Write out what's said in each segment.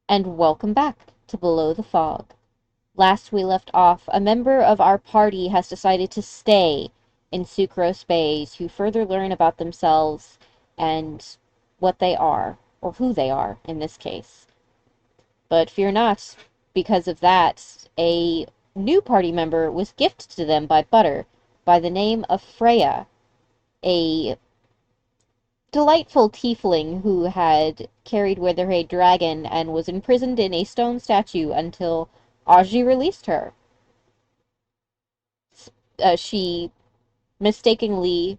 and welcome back to Below the Fog. Last we left off, a member of our party has decided to stay in Sucrose Bay to further learn about themselves and what they are, or who they are in this case. But fear not, because of that, a new party member was gifted to them by Butter by the name of Freya, a delightful tiefling who had carried with her a dragon and was imprisoned in a stone statue until Augie released her. She mistakenly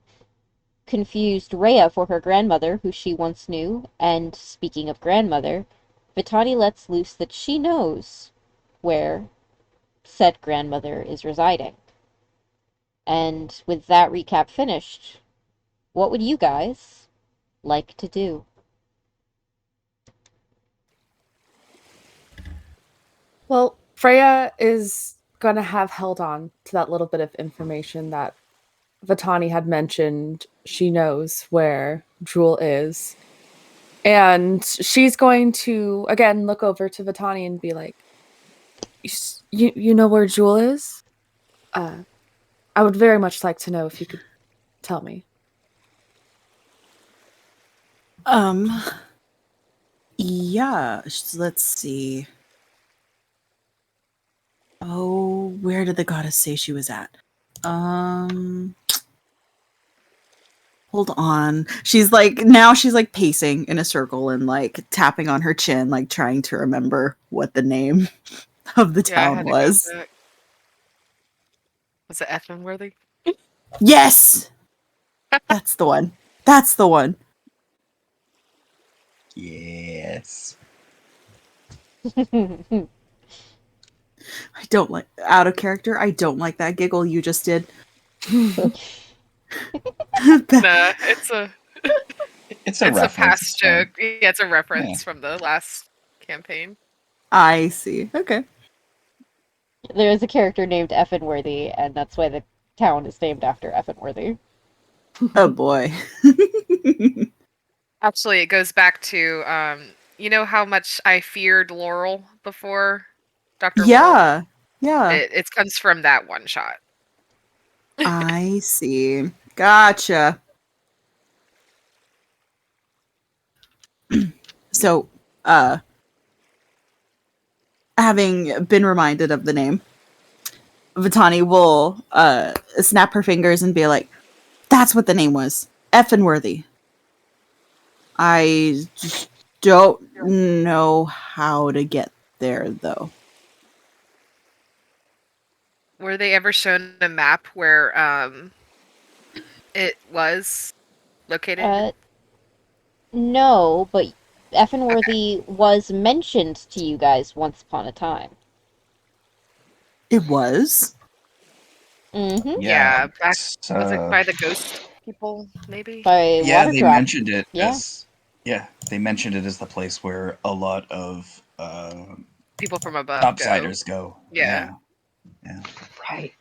confused Rhea for her grandmother, who she once knew, and speaking of grandmother, Vitani lets loose that she knows where said grandmother is residing. And with that recap finished, what would you guys like to do? Well, Freya is going to have held on to that little bit of information that Vitani had mentioned. She knows where Jewel is. And she's going to, again, look over to Vitani and be like, you know where Jewel is? I would very much like to know if you could tell me. Yeah, let's see. Oh, where did the goddess say she was at? Hold on. She's like pacing in a circle and like tapping on her chin, like trying to remember what the name of the town was. Was it effing worthy? Yes! That's the one. That's the one. Yes. I don't like out of character. I don't like that giggle you just did. Nah, it's a past joke. Yeah, it's a reference from the last campaign. I see. Okay. There is a character named Effenworthy, and that's why the town is named after Effenworthy. Oh boy. Actually, it goes back to you know how much I feared Laurel before Dr. Yeah. Laurel? Yeah. It comes from that one shot. I see. Gotcha. So, having been reminded of the name, Vitani will snap her fingers and be like, that's what the name was. Effenworthy. I just don't know how to get there, though. Were they ever shown a map where it was located? No, but Effenworthy was mentioned to you guys once upon a time. It was? Mm-hmm. Yeah, back was it by the ghost people, maybe? By Yeah, they Waterdrop. mentioned it Yeah. as they mentioned it as the place where a lot of people from above topsiders go. Yeah. Right.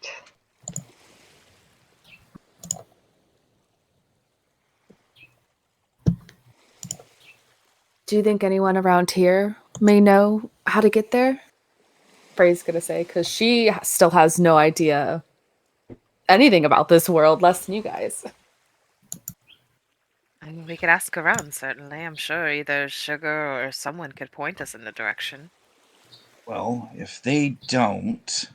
Do you think anyone around here may know how to get there? Frey's going to say, because she still has no idea anything about this world, less than you guys. I mean, we could ask around, certainly. I'm sure either Sugar or someone could point us in the direction. Well, if they don't,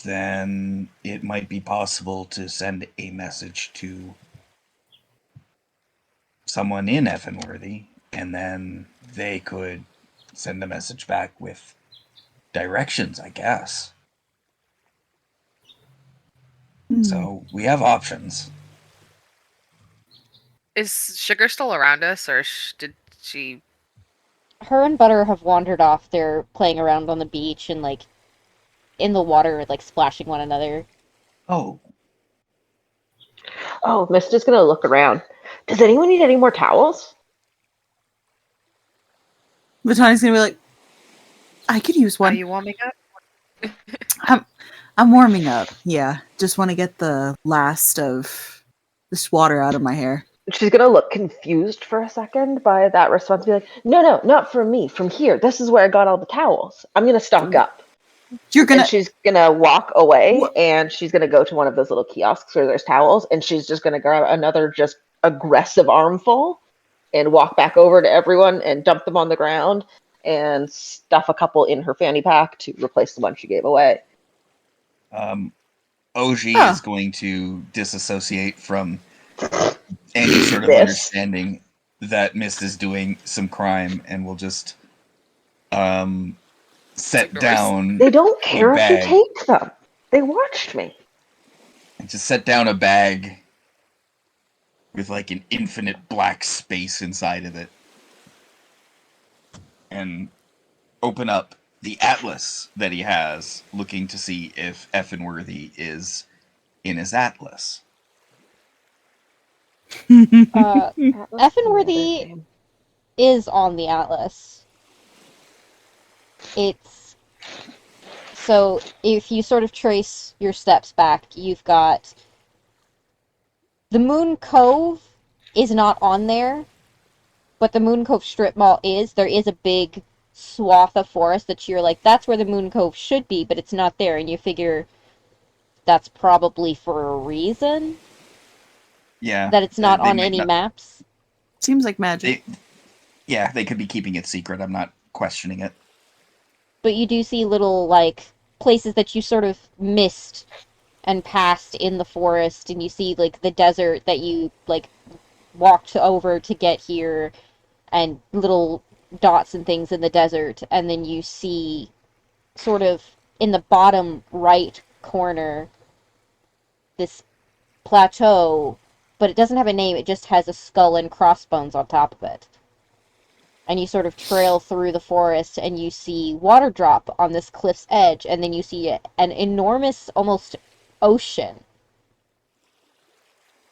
then it might be possible to send a message to someone in Effenworthy, and then they could send a message back with directions, I guess. So we have options. Is Sugar still around us, or did she... Her and Butter have wandered off. They're playing around on the beach and, like, in the water, like, splashing one another. Oh. Oh, Mista's gonna look around. Does anyone need any more towels? Vitani's gonna be like, I could use one. Are you warming up? I'm warming up. Yeah, just want to get the last of this water out of my hair. She's gonna look confused for a second by that response. Be like, no, not from me. From here. This is where I got all the towels. I'm gonna stock up. You're And gonna. she's gonna walk away, Wh- and she's gonna go to one of those little kiosks where there's towels, and she's just gonna grab another just aggressive armful, and walk back over to everyone and dump them on the ground, and stuff a couple in her fanny pack to replace the one she gave away. Augie Huh. is going to disassociate from any sort of This. understanding that Mist is doing some crime, and will just set Ignores. down They don't care if she bag. takes them. They watched me. and just set down a bag with like an infinite black space inside of it, and open up the atlas that he has, looking to see if Effenworthy is in his atlas. Effenworthy is on the atlas. It's so if you sort of trace your steps back, you've got the Moon Cove is not on there, but the Moon Cove strip mall is. There is a big swath of forest that you're like, that's where the Moon Cove should be, but it's not there, and you figure that's probably for a reason Yeah, that it's not they on may any not. maps. Seems like magic. They could be keeping it secret. I'm not questioning it. But you do see little like places that you sort of missed and passed in the forest, and you see like the desert that you like walked over to get here, and little dots and things in the desert, and then you see sort of in the bottom right corner this plateau, but it doesn't have a name, it just has a skull and crossbones on top of it. And you sort of trail through the forest, and you see water drop on this cliff's edge, and then you see an enormous, almost ocean.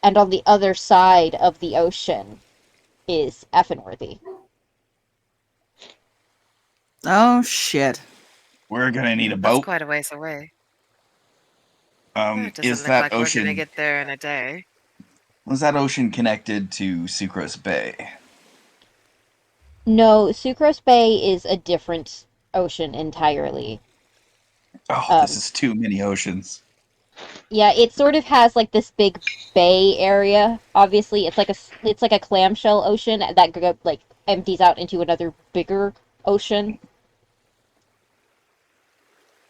And on the other side of the ocean is Effenworthy. Oh shit. We're gonna need a That's boat. quite a ways away. It doesn't Is look that like we're gonna ocean? get there in a day. Was that ocean connected to Sucrose Bay? No, Sucrose Bay is a different ocean entirely. Oh, this Um, is too many oceans. yeah, it sort of has like this big bay area. Obviously, it's like a clamshell ocean that like empties out into another bigger ocean.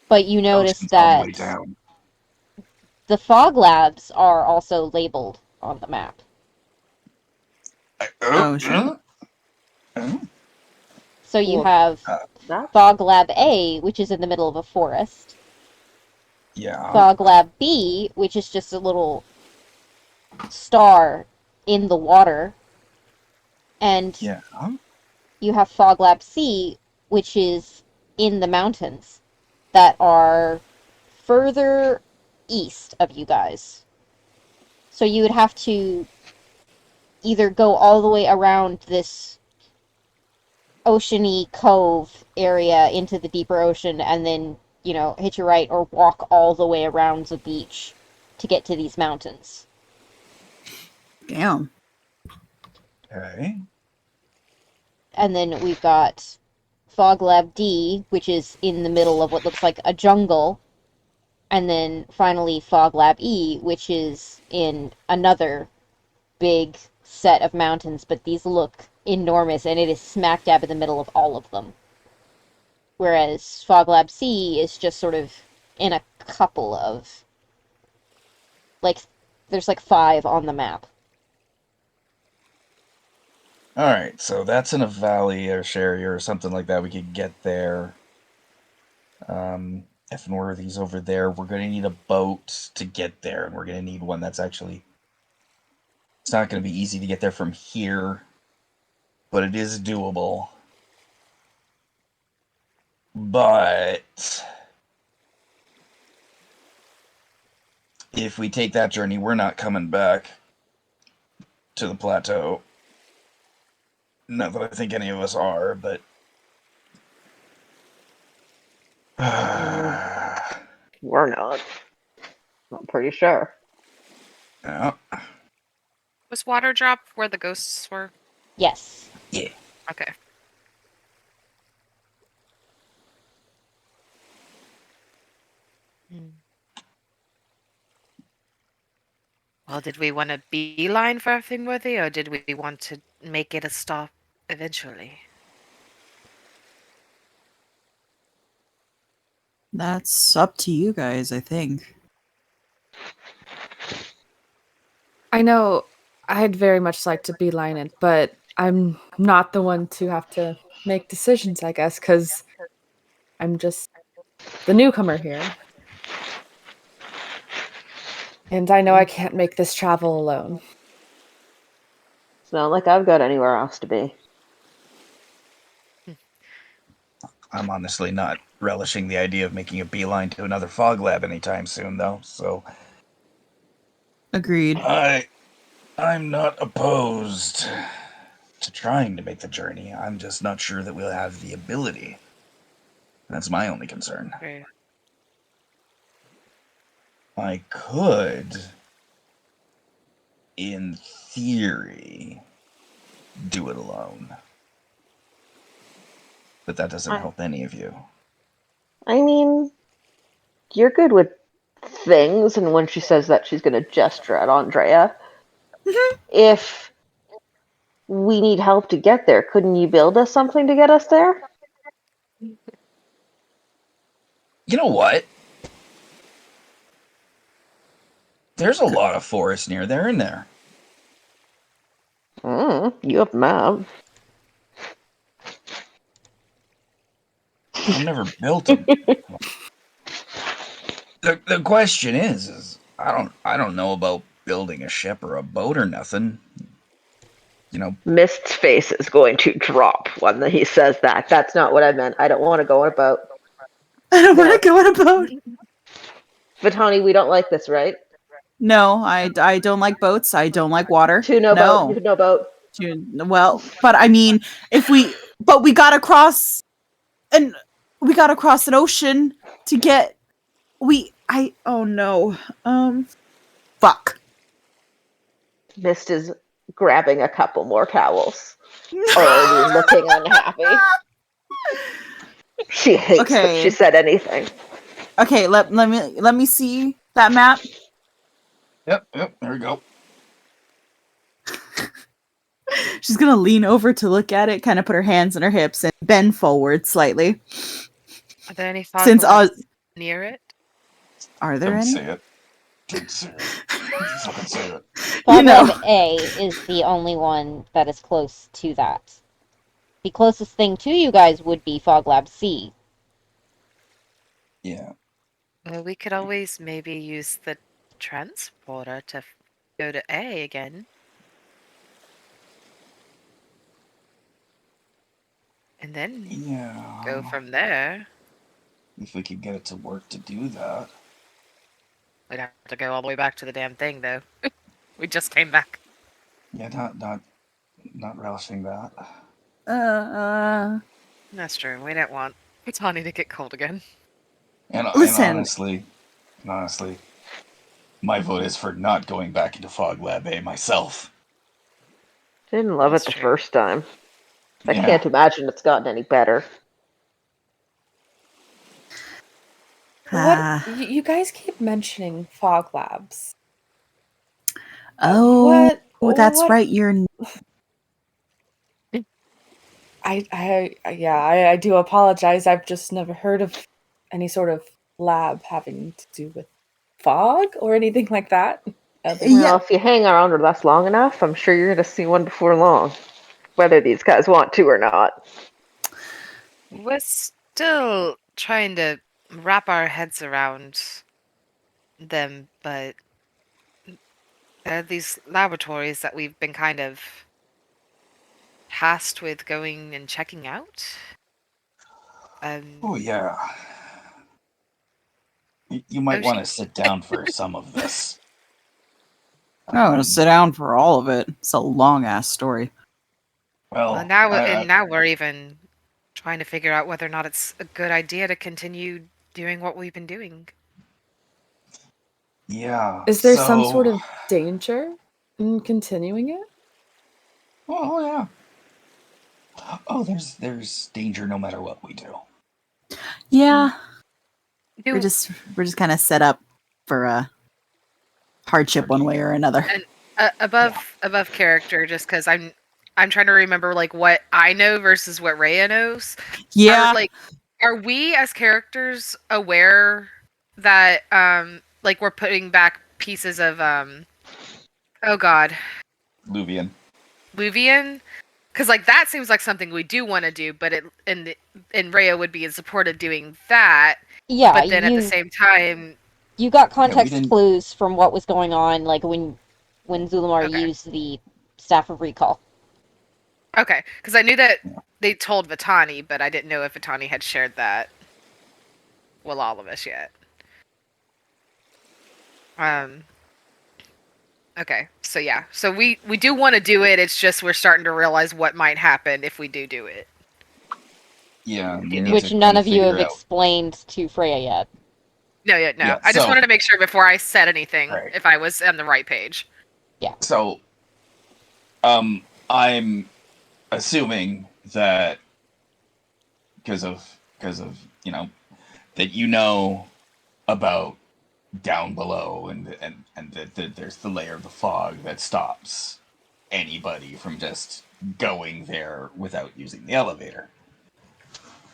But you The notice ocean's all the way that down. the fog labs are also labeled on the map. Oh shit. So you Well, have That's Fog Lab A, which is in the middle of a forest, Yeah. Fog Lab B, which is just a little star in the water, and Yeah. you have Fog Lab C, which is in the mountains that are further east of you guys. So you would have to either go all the way around this oceany cove area into the deeper ocean and then, hit your right, or walk all the way around the beach to get to these mountains. Damn. Okay. And then we've got Fog Lab D, which is in the middle of what looks like a jungle. And then finally Fog Lab E, which is in another big set of mountains, but these look enormous, and it is smack dab in the middle of all of them. Whereas Fog Lab C is just sort of in a couple of, like, there's like 5 on the map. All right. So that's in a valley or sherry or something like that. We could get there. Effenworthy's over there. We're gonna need a boat to get there, and we're gonna need one that's actually. It's not gonna be easy to get there from here, but it is doable. But if we take that journey, we're not coming back to the plateau. Not that I think any of us are, but we're not. I'm pretty sure. yeah. Was Waterdrop where the ghosts were? Yes. Yeah. Okay. Well, did we want a beeline for Thingworthy, or did we want to make it a stop eventually? That's up to you guys, I think. I know I'd very much like to beeline it, but I'm not the one to have to make decisions, I guess, because I'm just the newcomer here. And I know I can't make this travel alone. It's not like I've got anywhere else to be. I'm honestly not relishing the idea of making a beeline to another fog lab anytime soon, though. So Agreed. I'm not opposed to trying to make the journey. I'm just not sure that we'll have the ability. That's my only concern. True. I could, in theory, do it alone. But that doesn't help any of you. I mean, you're good with things, and when she says that, she's going to gesture at Andrea. If we need help to get there, couldn't you build us something to get us there? You know what? There's a lot of forest near there, isn't there? You have a map. I've never built them. The question is I don't know about building a ship or a boat or nothing. You know, Mist's face is going to drop when he says that. That's not what I meant. I don't want to go on a boat. I don't want to go on a boat. Vitani, we don't like this, right? No, I don't like boats. I don't like water. No boat. No boat. Well, but I mean, we gotta cross an ocean to get. Oh no. Fuck. Mist is grabbing a couple more towels. Already looking unhappy. She hates that she said anything. Okay, let me see that map. Yep, there we go. She's gonna lean over to look at it, kind of put her hands on her hips, and bend forward slightly. Are there any fog labs near it? Are there Don't any? say it. Don't say it. Don't fucking say it. Fog Lab A is the only one that is close to that. The closest thing to you guys would be Fog Lab C. Yeah. Well, we could always maybe use the transporter to go to A again. And then go from there. If we could get it to work to do that. We'd have to go all the way back to the damn thing, though. We just came back. Yeah, not relishing that. That's true. We didn't want Pitani to get cold again. And Listen. honestly, my vote is for not going back into Fog Lab A myself. Didn't love That's it the true. first time. I can't imagine it's gotten any better. What you guys keep mentioning fog labs? Oh, that's right. You're. I do apologize. I've just never heard of any sort of lab having to do with fog or anything like that. Well, if you hang around with us long enough, I'm sure you're going to see one before long, whether these guys want to or not. We're still trying to wrap our heads around them, but there are these laboratories that we've been kind of tasked with going and checking out. Oh yeah. You might want to sit down for some of this. I'm not gonna sit down for all of it. It's a long ass story. Well, now we're even trying to figure out whether or not it's a good idea to continue doing what we've been doing. Yeah. Is there some sort of danger? And continuing it? Oh yeah. Oh, there's danger no matter what we do. Yeah, Do we're just kind of set up for a hardship one way or another. and above character, just because I'm trying to remember like what I know versus what Rhea knows. Yeah, Are we as characters aware that like we're putting back pieces of oh god, Luvian. Luvian? Because like that seems like something we do want to do, but and Rhea would be in support of doing that. Yeah, But then at the same time, you got Yeah, we context didn't. clues from what was going on, like when Zulumar okay, used the Staff of Recall. okay, because I knew that they told Vitani, but I didn't know if Vitani had shared that with all of us yet. Um. Okay, so yeah, so we do want to do it. It's just we're starting to realize what might happen if we do it. Yeah, we need Which to none kind of you have figure out. explained to Freya yet. No, yeah, no. Yeah, I just so wanted to make sure before I said anything right. if I was on the right page. So, I'm assuming that because of that about down below and that there's the layer of the fog that stops anybody from just going there without using the elevator,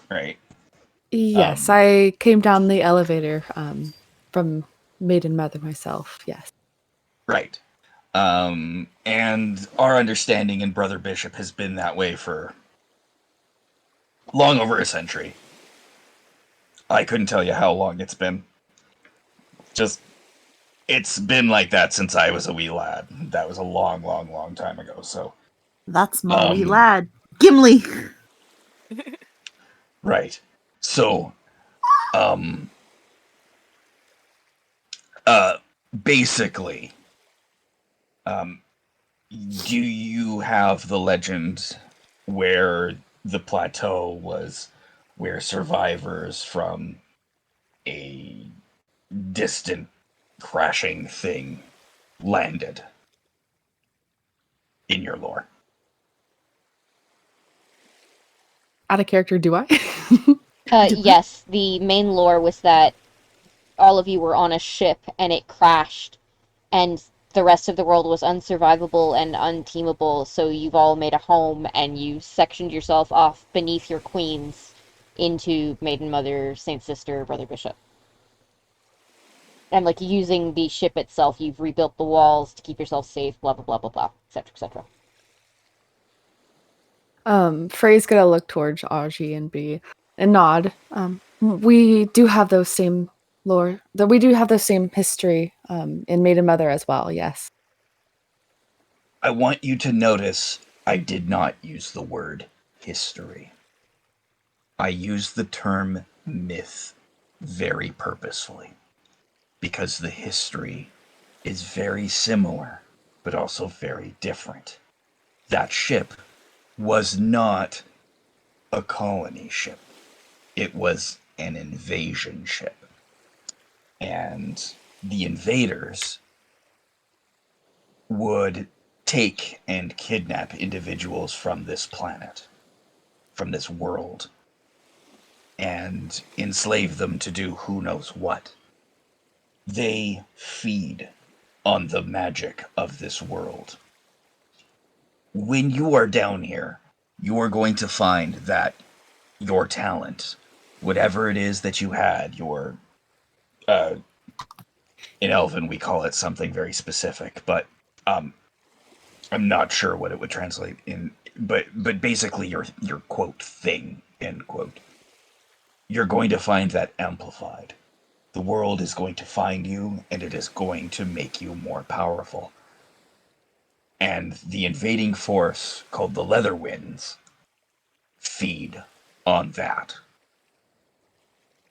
right? Yes, I came down the elevator from Maiden Mother myself, yes. Right. And our understanding in Brother Bishop has been that way for long over a century. I couldn't tell you how long it's been. Just, it's been like that since I was a wee lad. That was a long, long, long time ago, so. that's my wee lad. Gimli! Right. So, basically, do you have the legend where the plateau was where survivors from a distant crashing thing landed in your lore? Out of character, do I? Yes, the main lore was that all of you were on a ship and it crashed, and the rest of the world was unsurvivable and unteamable, so you've all made a home and you sectioned yourself off beneath your queens into Maiden Mother, Saint Sister, Brother Bishop. And, like, using the ship itself, you've rebuilt the walls to keep yourself safe, blah, blah, blah, blah, blah, etc., etc. Frey's gonna look towards Augie and nod. We do have those same lore. We do have the same history in Maiden Mother as well. Yes. I want you to notice I did not use the word history. I used the term myth very purposefully because the history is very similar, but also very different. That ship was not a colony ship. It was an invasion ship. And the invaders would take and kidnap individuals from this planet, from this world, and enslave them to do who knows what. They feed on the magic of this world. When you are down here, you are going to find that your talent, whatever it is that you had, in Elven we call it something very specific, but I'm not sure what it would translate in, but basically your quote thing, end quote. You're going to find that amplified. The world is going to find you, and it is going to make you more powerful. And the invading force called the Leather Winds feed on that.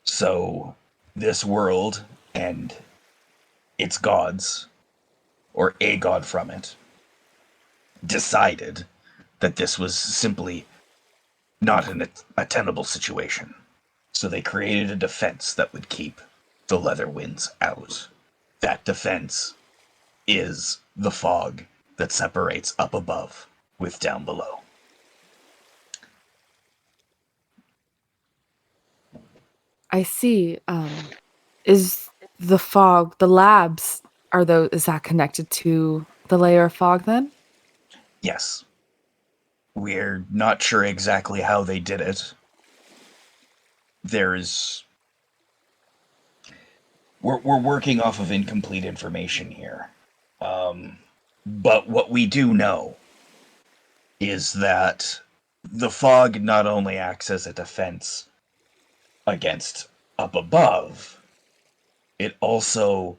So this world and its gods, or a god from it, decided that this was simply not an attainable situation. So they created a defense that would keep the Leather Winds out. That defense is the fog that separates up above with down below. I see. Is the fog, the labs, is that connected to the layer of fog then? Yes. We're not sure exactly how they did it. We're working off of incomplete information here. But what we do know is that the fog not only acts as a defense against up above, it also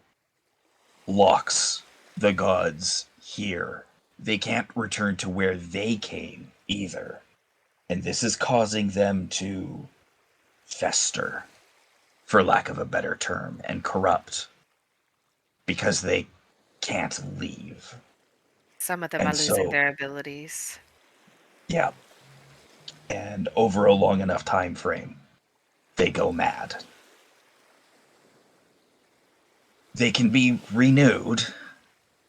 locks the gods here. They can't return to where they came either. And this is causing them to fester, for lack of a better term, and corrupt because they can't leave. Some of them And are losing so, their abilities. yeah. And over a long enough time frame, they go mad. They can be renewed.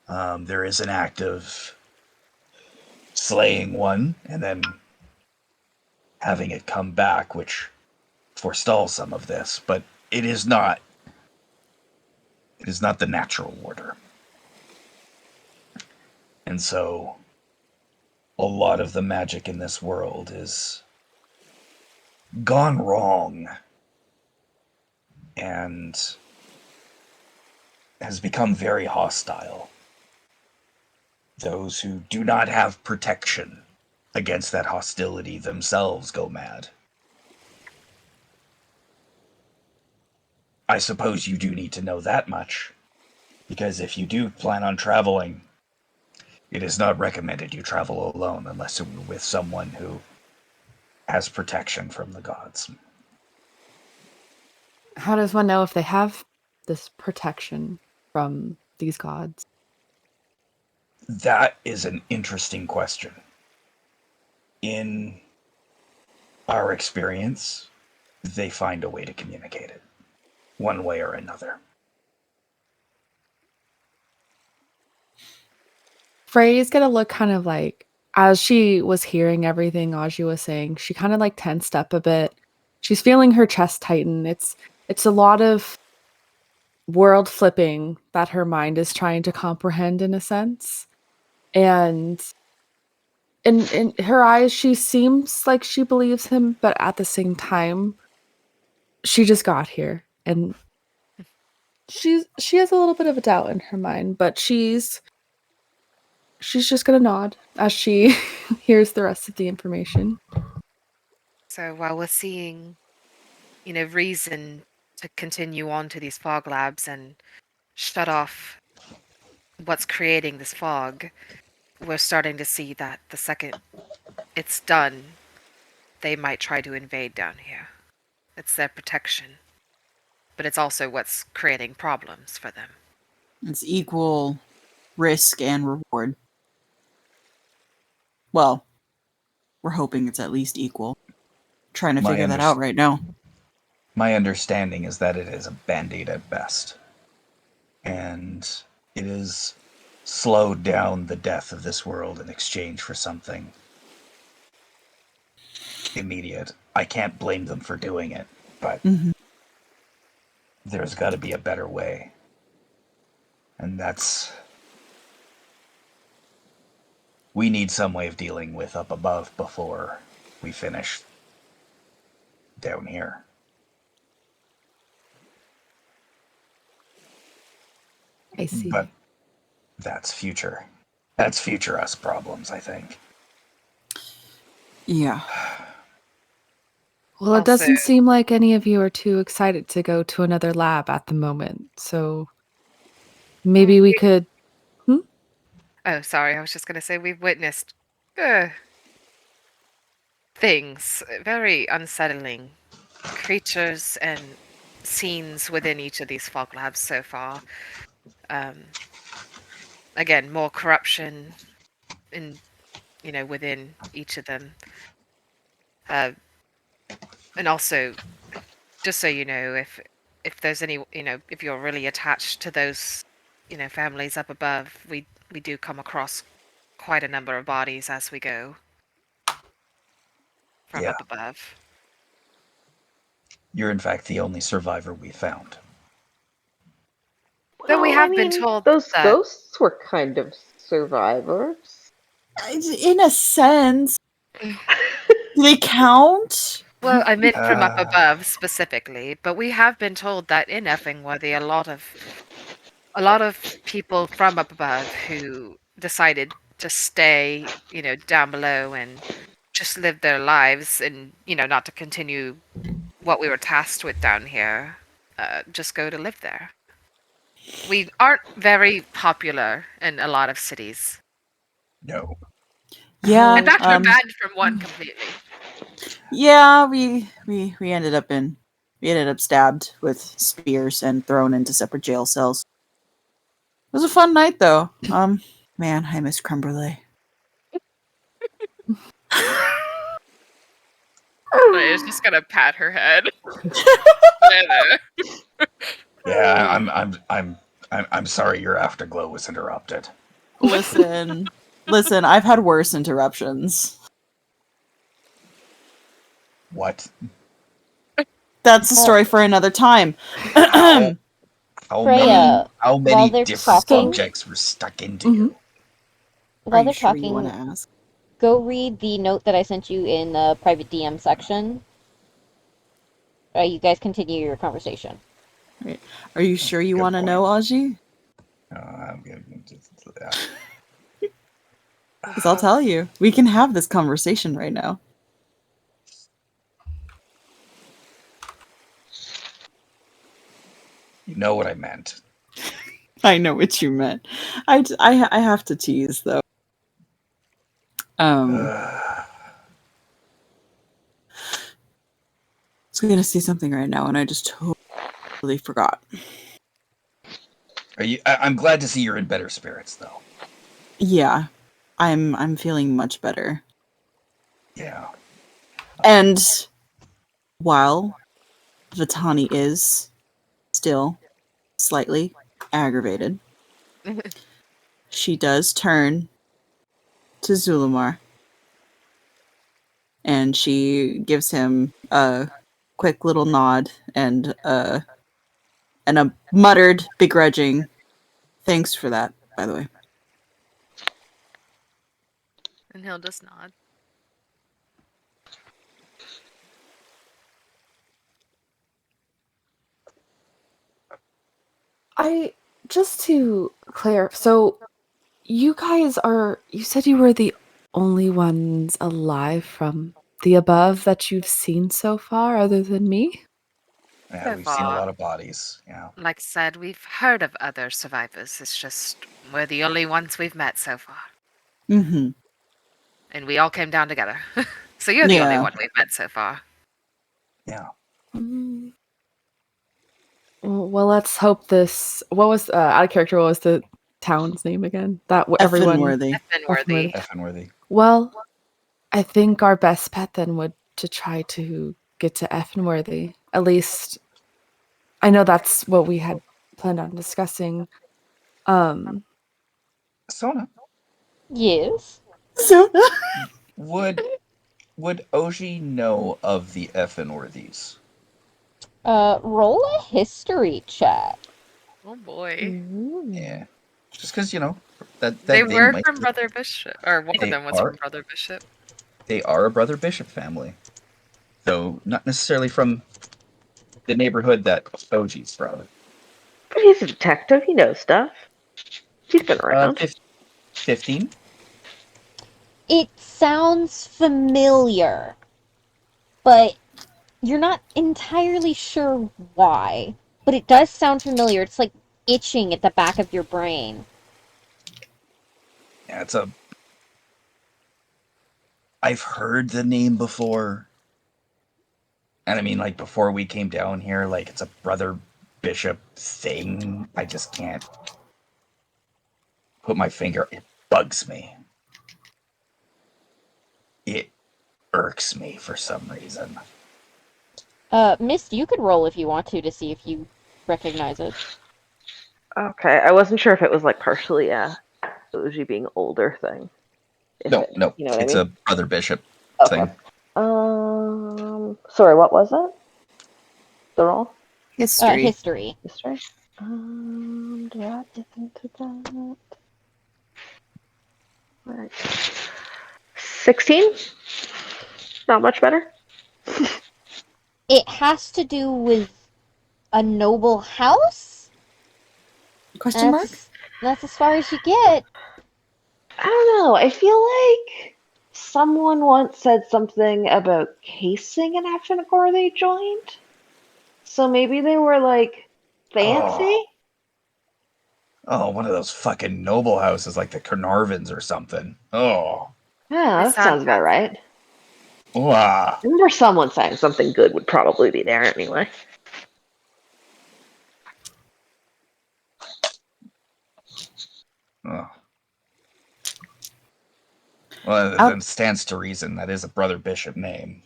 There is an act of slaying one and then having it come back, which forestalls some of this, but it is not the natural order. And so a lot of the magic in this world is gone wrong and has become very hostile. Those who do not have protection against that hostility themselves go mad. I suppose you do need to know that much, because if you do plan on traveling, it is not recommended you travel alone unless you're with someone who has protection from the gods. How does one know if they have this protection from these gods? That is an interesting question. In our experience, they find a way to communicate it, one way or another. Frey's gonna look kind of like, as she was hearing everything Augie was saying, she kind of like tensed up a bit. She's feeling her chest tighten. It's a lot of world flipping that her mind is trying to comprehend in a sense. And in her eyes, she seems like she believes him, but at the same time, she just got here. And she has a little bit of a doubt in her mind, but she's just gonna nod as she hears the rest of the information. So while we're seeing, reason to continue on to these fog labs and shut off what's creating this fog, we're starting to see that the second it's done, they might try to invade down here. It's their protection, but it's also what's creating problems for them. It's equal risk and reward. Well, we're hoping it's at least equal. Trying to figure that out right now. My understanding is that it is a band-aid at best. And it has slowed down the death of this world in exchange for something immediate. I can't blame them for doing it, but there's got to be a better way. And we need some way of dealing with up above before we finish down here. I see. But that's future. That's future us problems, I think. Yeah. Well, it Also- doesn't seem like any of you are too excited to go to another lab at the moment. So maybe we could. Oh, sorry, I was just going to say we've witnessed things, very unsettling creatures and scenes within each of these fog labs so far. Again, more corruption in within each of them. And also, just so you know, if there's any, if you're really attached to those, families up above, we do come across quite a number of bodies as we go from Yeah. up above. You're in fact the only survivor we found. Though we Well, have been told those that. ghosts were kind of survivors. In a sense, do they count? Well, I meant from up Uh, above specifically, but we have been told that in Effingworthy, a lot of people from up above who decided to stay, down below and just live their lives and, not to continue what we were tasked with down here, just go to live there. We aren't very popular in a lot of cities. no. Yeah. In fact, we're banned from one completely. Yeah, we ended up stabbed with spears and thrown into separate jail cells. It was a fun night though. Man, I miss creme brulee. Rhea's just gonna pat her head. Yeah, I'm sorry your afterglow was interrupted. Listen, I've had worse interruptions. What? That's a story for another time. How, how Freya, many, how while many they're different talking- objects were stuck into you? While Are they're you sure you talking, want to ask? go read the note that I sent you in the private DM section. You guys continue your conversation. Are you sure you Good want to point. know, Augie? I'm gonna Because I'll tell you, we can have this conversation right now. You know what I meant. I know what you meant. I have to tease though. I was gonna say something right now, and I just totally forgot. I'm glad to see you're in better spirits, though. Yeah, I'm feeling much better. Yeah. And while Vitani is still slightly aggravated, she does turn to Zulumar, and she gives him a quick little nod and a muttered, begrudging, "Thanks for that, by the way." And he'll just nod. Just to clarify, so you said you were the only ones alive from the above that you've seen so far, other than me? Yeah, So we've seen a far. lot of bodies. Yeah. Like I said, we've heard of other survivors. It's just we're the only ones we've met so far. Mm-hmm. And we all came down together. So you're the only Yeah. one we've met so far. Yeah. Mm. Well, let's hope this. What was out of character? What was the town's name again? Everyone. Effenworthy. Effingworthy. Effenworthy. Well, I think our best bet then would to try to get to Effenworthy. At least, I know that's what we had planned on discussing. Sona, Yes. So would Augie know of the Effenworthies? Roll a history check. Oh boy. Yeah. Just because, that They were might from be- Brother Bishop. Or one They of them was are? from Brother Bishop. They are a Brother Bishop family. Though not necessarily from the neighborhood that Augie's from. But he's a detective. He knows stuff. He's been around. 15? It sounds familiar, but you're not entirely sure why. But it does sound familiar. It's like itching at the back of your brain. Yeah, I've heard the name before. And I mean, like, before we came down here, like, it's a Brother Bishop thing. I just can't put my finger. It bugs me. It irks me for some reason. Mist, you could roll if you want to see if you recognize it. Okay, I wasn't sure if it was like partially a Uji being older thing. No, no, You know what it's I a mean? brother bishop Okay. thing. Sorry, what was it? The roll? History. History. History? Do I dip into that? Right. 16? Not much better? It has to do with a noble house? Question mark? That's as far as you get. I don't know. I feel like someone once said something about casing an Afghanakor they joined. So maybe they were like fancy? Oh, one of those fucking noble houses like the Carnarvons or something. Oh. Yeah, that sounds about right. Wow. I remember someone saying something good would probably be there anyway. Oh. Well, then it stands to reason that is a brother bishop name.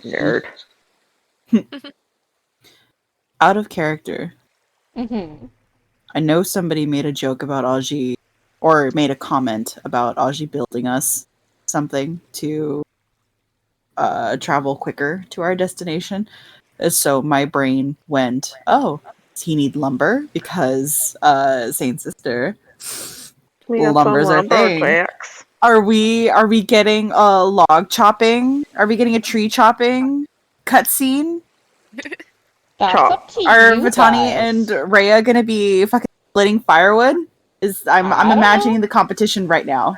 Nerd. Out of character. Mm-hmm. I know somebody made a joke about Augie, or made a comment about Augie building us something to travel quicker to our destination. So my brain went, oh, does he need lumber? Because Saint Sister, We got some lumber's our thing. lumberjacks. Are we getting a log chopping? Are we getting a tree chopping cutscene? That's Chop. up to Are you Vitani guys. and Rhea gonna be fucking splitting firewood? I'm I don't imagining know. the competition right now.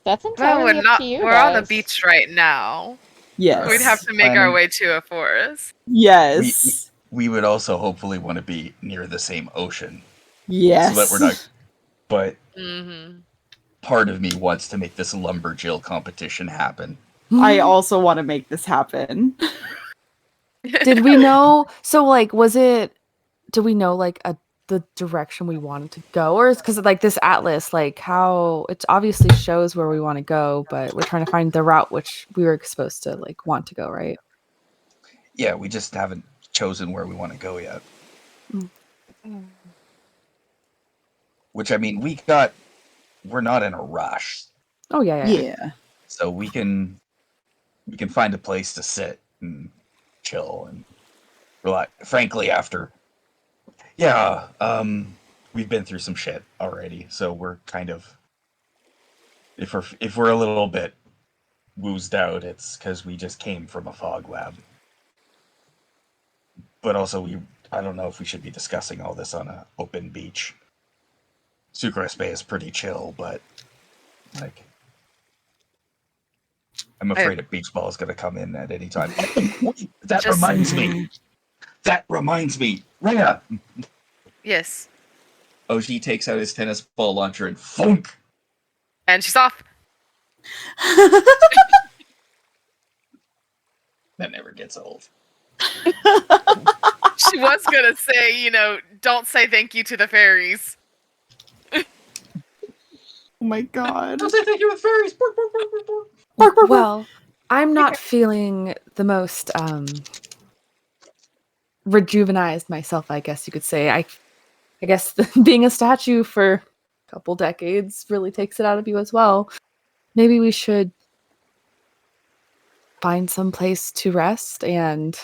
That's Well, entirely up to you we're guys. on the beach right now. Yes. We'd have to make our Planning. way to a forest. Yes. We would also hopefully want to be near the same ocean. Yes. So that we're not. But Mm-hmm. part of me wants to make this lumberjill competition happen. I also want to make this happen. Did we know? So, like, did we know, like, the direction we wanted to go? Or is because, like, this atlas, like, how it obviously shows where we want to go, but we're trying to find the route which we were supposed to, like, want to go, right? Yeah, we just haven't chosen where we want to go yet. Mm. Which, I mean, we're not in a rush. Oh, yeah. Yeah. So we can find a place to sit and chill and relax. Frankly, we've been through some shit already, so we're kind of, if we're a little bit woozed out, it's because we just came from a fog lab. But also, I don't know if we should be discussing all this on an open beach. Sucrose Bay is pretty chill, but like, I'm afraid a beach ball is going to come in at any time. That reminds me. Rhea! Yes. Augie takes out his tennis ball launcher and thunk! And she's off. That never gets old. She was gonna say, don't say thank you to the fairies. Oh my god. Don't say thank you with fairies! Well, I'm not feeling the most rejuvenized myself, I guess you could say. I guess being a statue for a couple decades really takes it out of you as well. Maybe we should find some place to rest and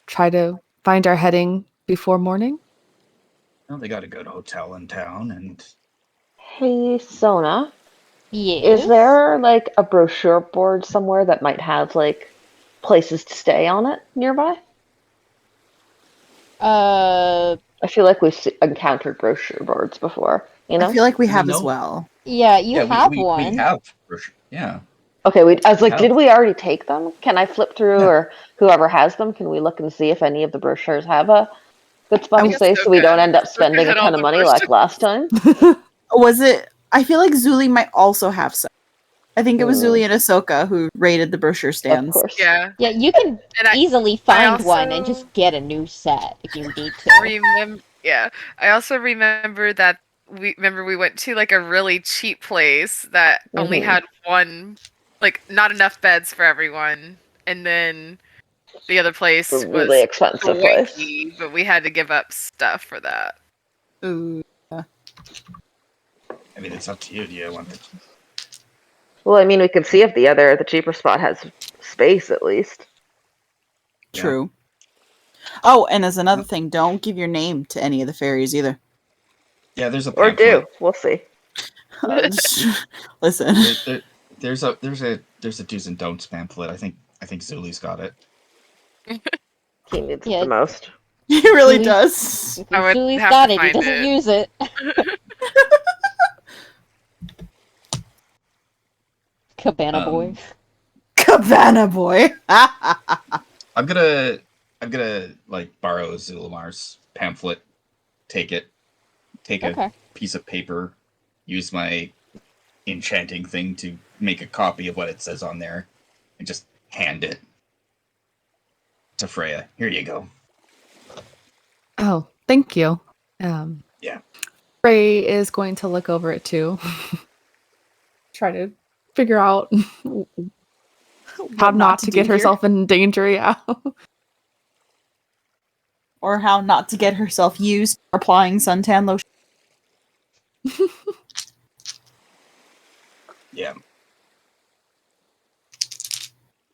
try to find our heading before morning. Well, they got a good hotel in town, and Hey, Sona. Yes. Is there like a brochure board somewhere that might have like places to stay on it nearby? I feel like we've encountered brochure boards before, you know? I feel like we have No. as well. Yeah, you have we one. have, yeah. Okay, I was like, Yeah. did we already take them? Can I flip through, Yeah. or whoever has them, can we look and see if any of the brochures have a good spot I to guess stay so we Ahsoka. don't end up Ahsoka spending a had all ton of the money brochures. like last time? Was it? I feel like Zuli might also have some. I think it was Zuli and Ahsoka who raided the brochure Of stands. course. Yeah. Yeah, you can And easily find one and also just get a new set if you need to. I also remember that we went to like a really cheap place that only Mhm. had one, like not enough beds for everyone, and then the other place A really was expensive place. swanky, but we had to give up stuff for that. Ooh. I mean, it's up to you. Do you want the... Well, I mean, we can see if the cheaper spot has space at least. True. Oh, and as another thing, don't give your name to any of the fairies either. Yeah, there's a Or pamphlet. do. We'll see. Listen. There's a do's and don'ts pamphlet. I think Zuli's got it. He needs Yeah. it the most. He really Zuli's- does. I would Julie's have got to it. He find doesn't it. use it. Cabana boy. Cabana boy. I'm gonna like borrow Zulamar's pamphlet, take a Okay. piece of paper, use my enchanting thing to make a copy of what it says on there, and just hand it to Freya. Here you go. Oh, thank you. Yeah. Ray is going to look over it too. Try to figure out how not to get herself in danger. Yeah. Or how not to get herself used for applying suntan lotion. Yeah.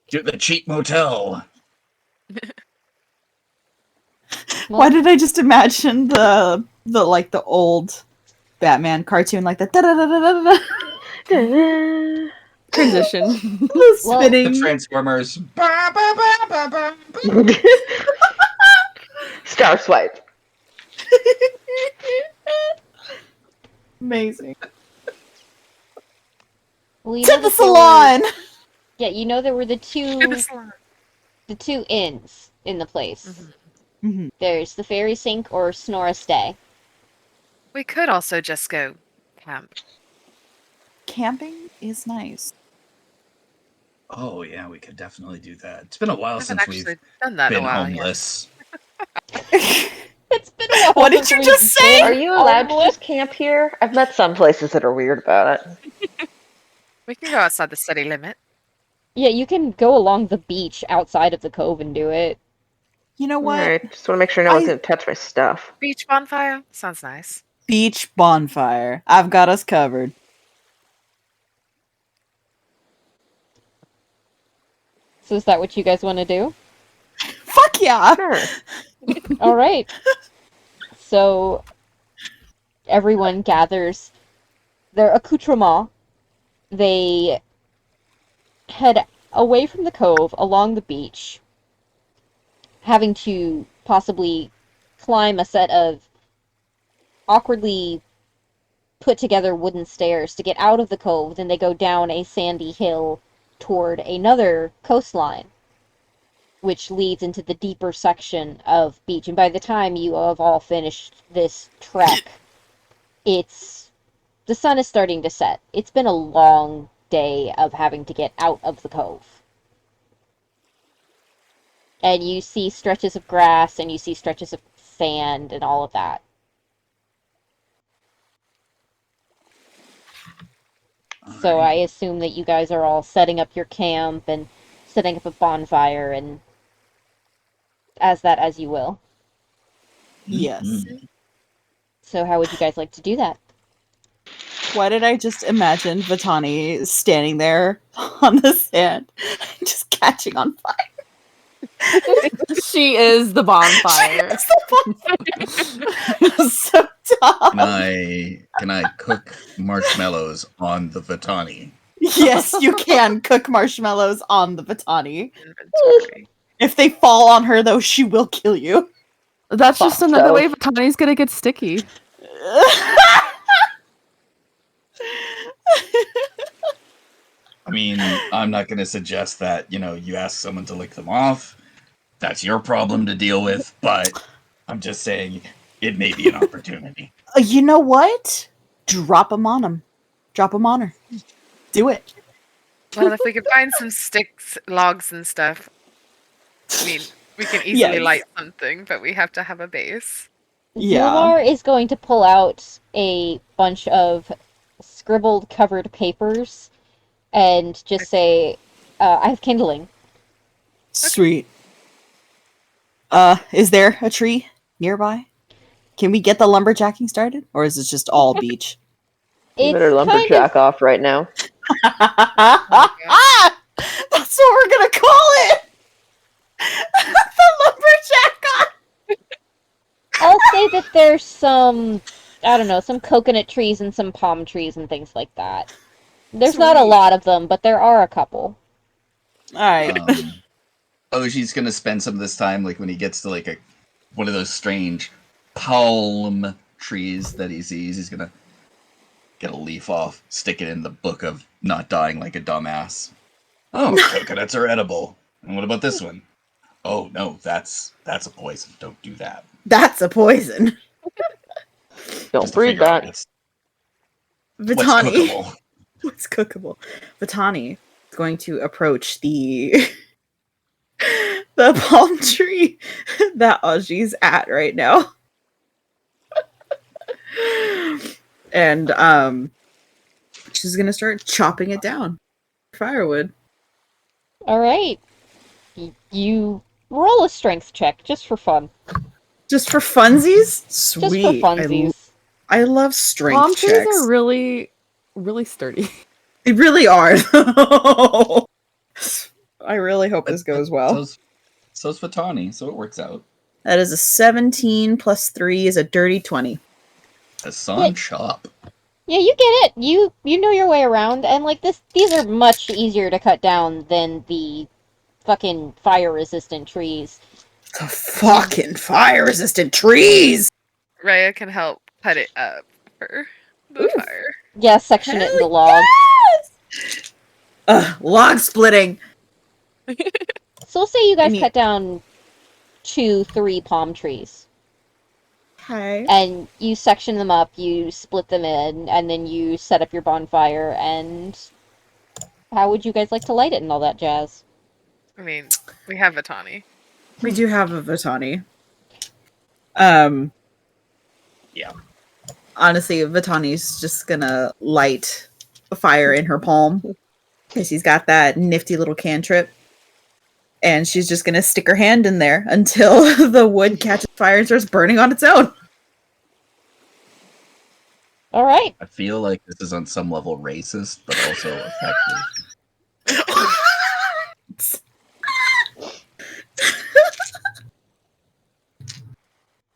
To the cheap motel. Why did I just imagine the old Batman cartoon, like the da-da-da-da-da-da, Transition. the spinning. The Transformers. Ba, ba, ba, ba, ba. Star swipe. Amazing. Well, you To know the that there salon. yeah, you know there were the two inns in the place. Mhm. There's the Fairy Sink or Snora Stay. We could also just go camp. Camping is nice. Oh yeah, we could definitely do that. It's been a while I haven't since we've actually done that in been a while. homeless. It's been a while. What did since you we've just say? been Are you allowed to homeless. just camp here? I've met some places that are weird about it. We can go outside the city limit. Yeah, you can go along the beach outside of the cove and do it. You know what? Alright, just want to make sure no one's going to touch my stuff. Beach bonfire? Sounds nice. Beach bonfire. I've got us covered. So is that what you guys want to do? Fuck yeah. Sure. All right. So everyone gathers their accoutrements. They head away from the cove along the beach, having to possibly climb a set of awkwardly put together wooden stairs to get out of the cove. Then they go down a sandy hill toward another coastline, which leads into the deeper section of beach. And by the time you have all finished this trek, the sun is starting to set. It's been a long day of having to get out of the cove. And you see stretches of grass, and you see stretches of sand, and all of that. So I assume that you guys are all setting up your camp and setting up a bonfire and as you will. Yes. So how would you guys like to do that? Why did I just imagine Vitani standing there on the sand, just catching on fire? She is the bonfire. So dumb. Can I cook marshmallows on the Vitani? Yes, you can cook marshmallows on the Vitani. Inventory. If they fall on her, though, she will kill you. That's just Fuck another so. way Vitani's gonna get sticky. I mean, I'm not going to suggest that, you ask someone to lick them off. That's your problem to deal with, but I'm just saying it may be an opportunity. You know what? Drop them on him. Drop them on her. Do it. Well, if we could find some sticks, logs, and stuff, I mean, we can easily Yes. light something, but we have to have a base. Yeah. Zilmar is going to pull out a bunch of scribbled covered papers and just say, I have kindling. Sweet. Is there a tree nearby? Can we get the lumberjacking started? Or is it just all beach? You better It's kind lumberjack of off right now. That's what we're gonna call it. The lumberjack off. I'll say that there's some, I don't know, some coconut trees and some palm trees and things like that. There's not a Sweet. lot of them, but there are a couple. All right. Oshie's gonna spend some of this time, like when he gets to like one of those strange palm trees that he sees, he's gonna get a leaf off, stick it in the book of not dying like a dumbass. Oh, coconuts are edible. And what about this one? Oh no, that's a poison. Don't do that. That's a poison. Don't Just to breed figure out that. what's Vitani. cookable. What's cookable? Vitani is going to approach the palm tree that Augie's at right now. And she's gonna start chopping it down. Firewood. All right. You roll a strength check just for fun. Just for funsies? Sweet. Just for funsies. I love strength Palm checks. trees are really, really sturdy. They really are. I really hope this goes well. So's Vitani, so it works out. That is a 17 plus 3 is a dirty 20. Hassan Chop. Yeah, you get it. You know your way around, and like these are much easier to cut down than the fucking fire-resistant trees. The fucking fire-resistant trees! Rhea can help cut it up for the fire. Yeah, section it into Hell logs. Log splitting. So let's say you guys mean- cut down 2-3 palm trees. Okay. And you section them up, you split them in, and then you set up your bonfire, and how would you guys like to light it and all that jazz? I mean, we have Vitani. We do have a Vitani. Yeah. Honestly, Vitani's just gonna light a fire in her palm. Because she's got that nifty little cantrip. And she's just gonna stick her hand in there until the wood catches fire and starts burning on its own. All right. I feel like this is on some level racist, but also effective.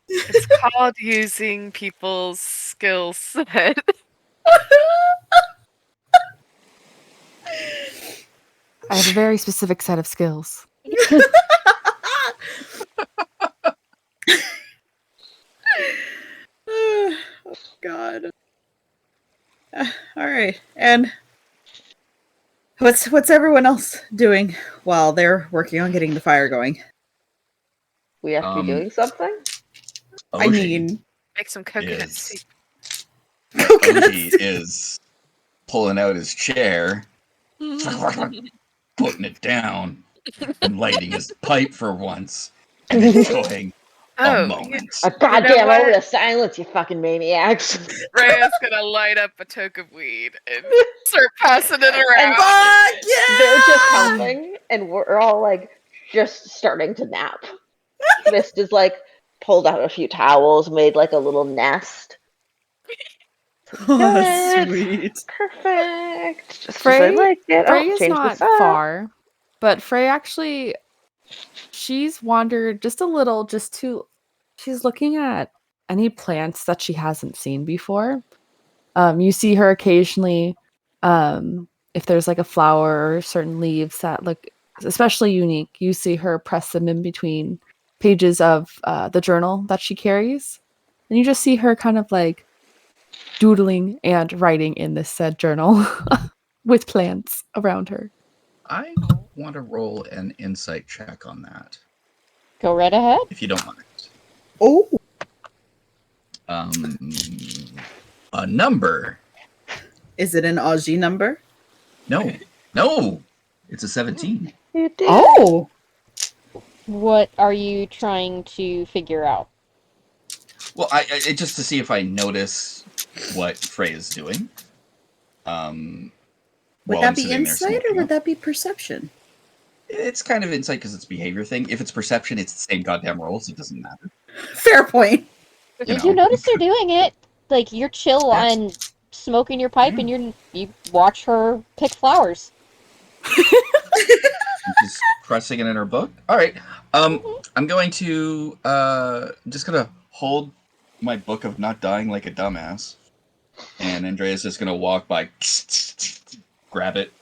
It's called using people's skill set. I have a very specific set of skills. Oh God. All right, and what's everyone else doing while they're working on getting the fire going? We have to be doing something? I mean, Make some coconut Yes. soup. Augie is pulling out his chair, putting it down, and lighting his pipe for once, and enjoying a moment. A goddamn moment of silence, you fucking maniacs. Rhea's gonna light up a toke of weed and start passing it around. And fuck yeah! they're just helping, and we're all like just starting to nap. Mist is like pulled out a few towels, made like a little nest. Oh, Good. sweet. Perfect. Just 'cause Frey- I like it. Frey Oh, is change not this up. far, but Frey actually, she's wandered just a little, she's looking at any plants that she hasn't seen before. You see her occasionally, if there's like a flower or certain leaves that look especially unique, you see her press them in between pages of the journal that she carries. And you just see her kind of like doodling and writing in this said journal with plants around her. I want to roll an insight check on that, Go right ahead. if you don't mind. Oh, A number. is it an Augie number? No, it's a 17. You did. Oh, What are you trying to figure out? Well, I just to see if I notice what Frey is doing. would while that I'm be sitting there insight or smoking. would that be perception? It's kind of insight because it's behavior thing. If it's perception, it's the same goddamn rolls. It doesn't matter. Fair point. You notice they're doing it. Like, you're chill That's- on smoking your pipe and you watch her pick flowers. She's pressing it in her book. All right. I'm going to just gonna hold my book of not dying like a dumbass, and Andrea's just gonna walk by, grab it,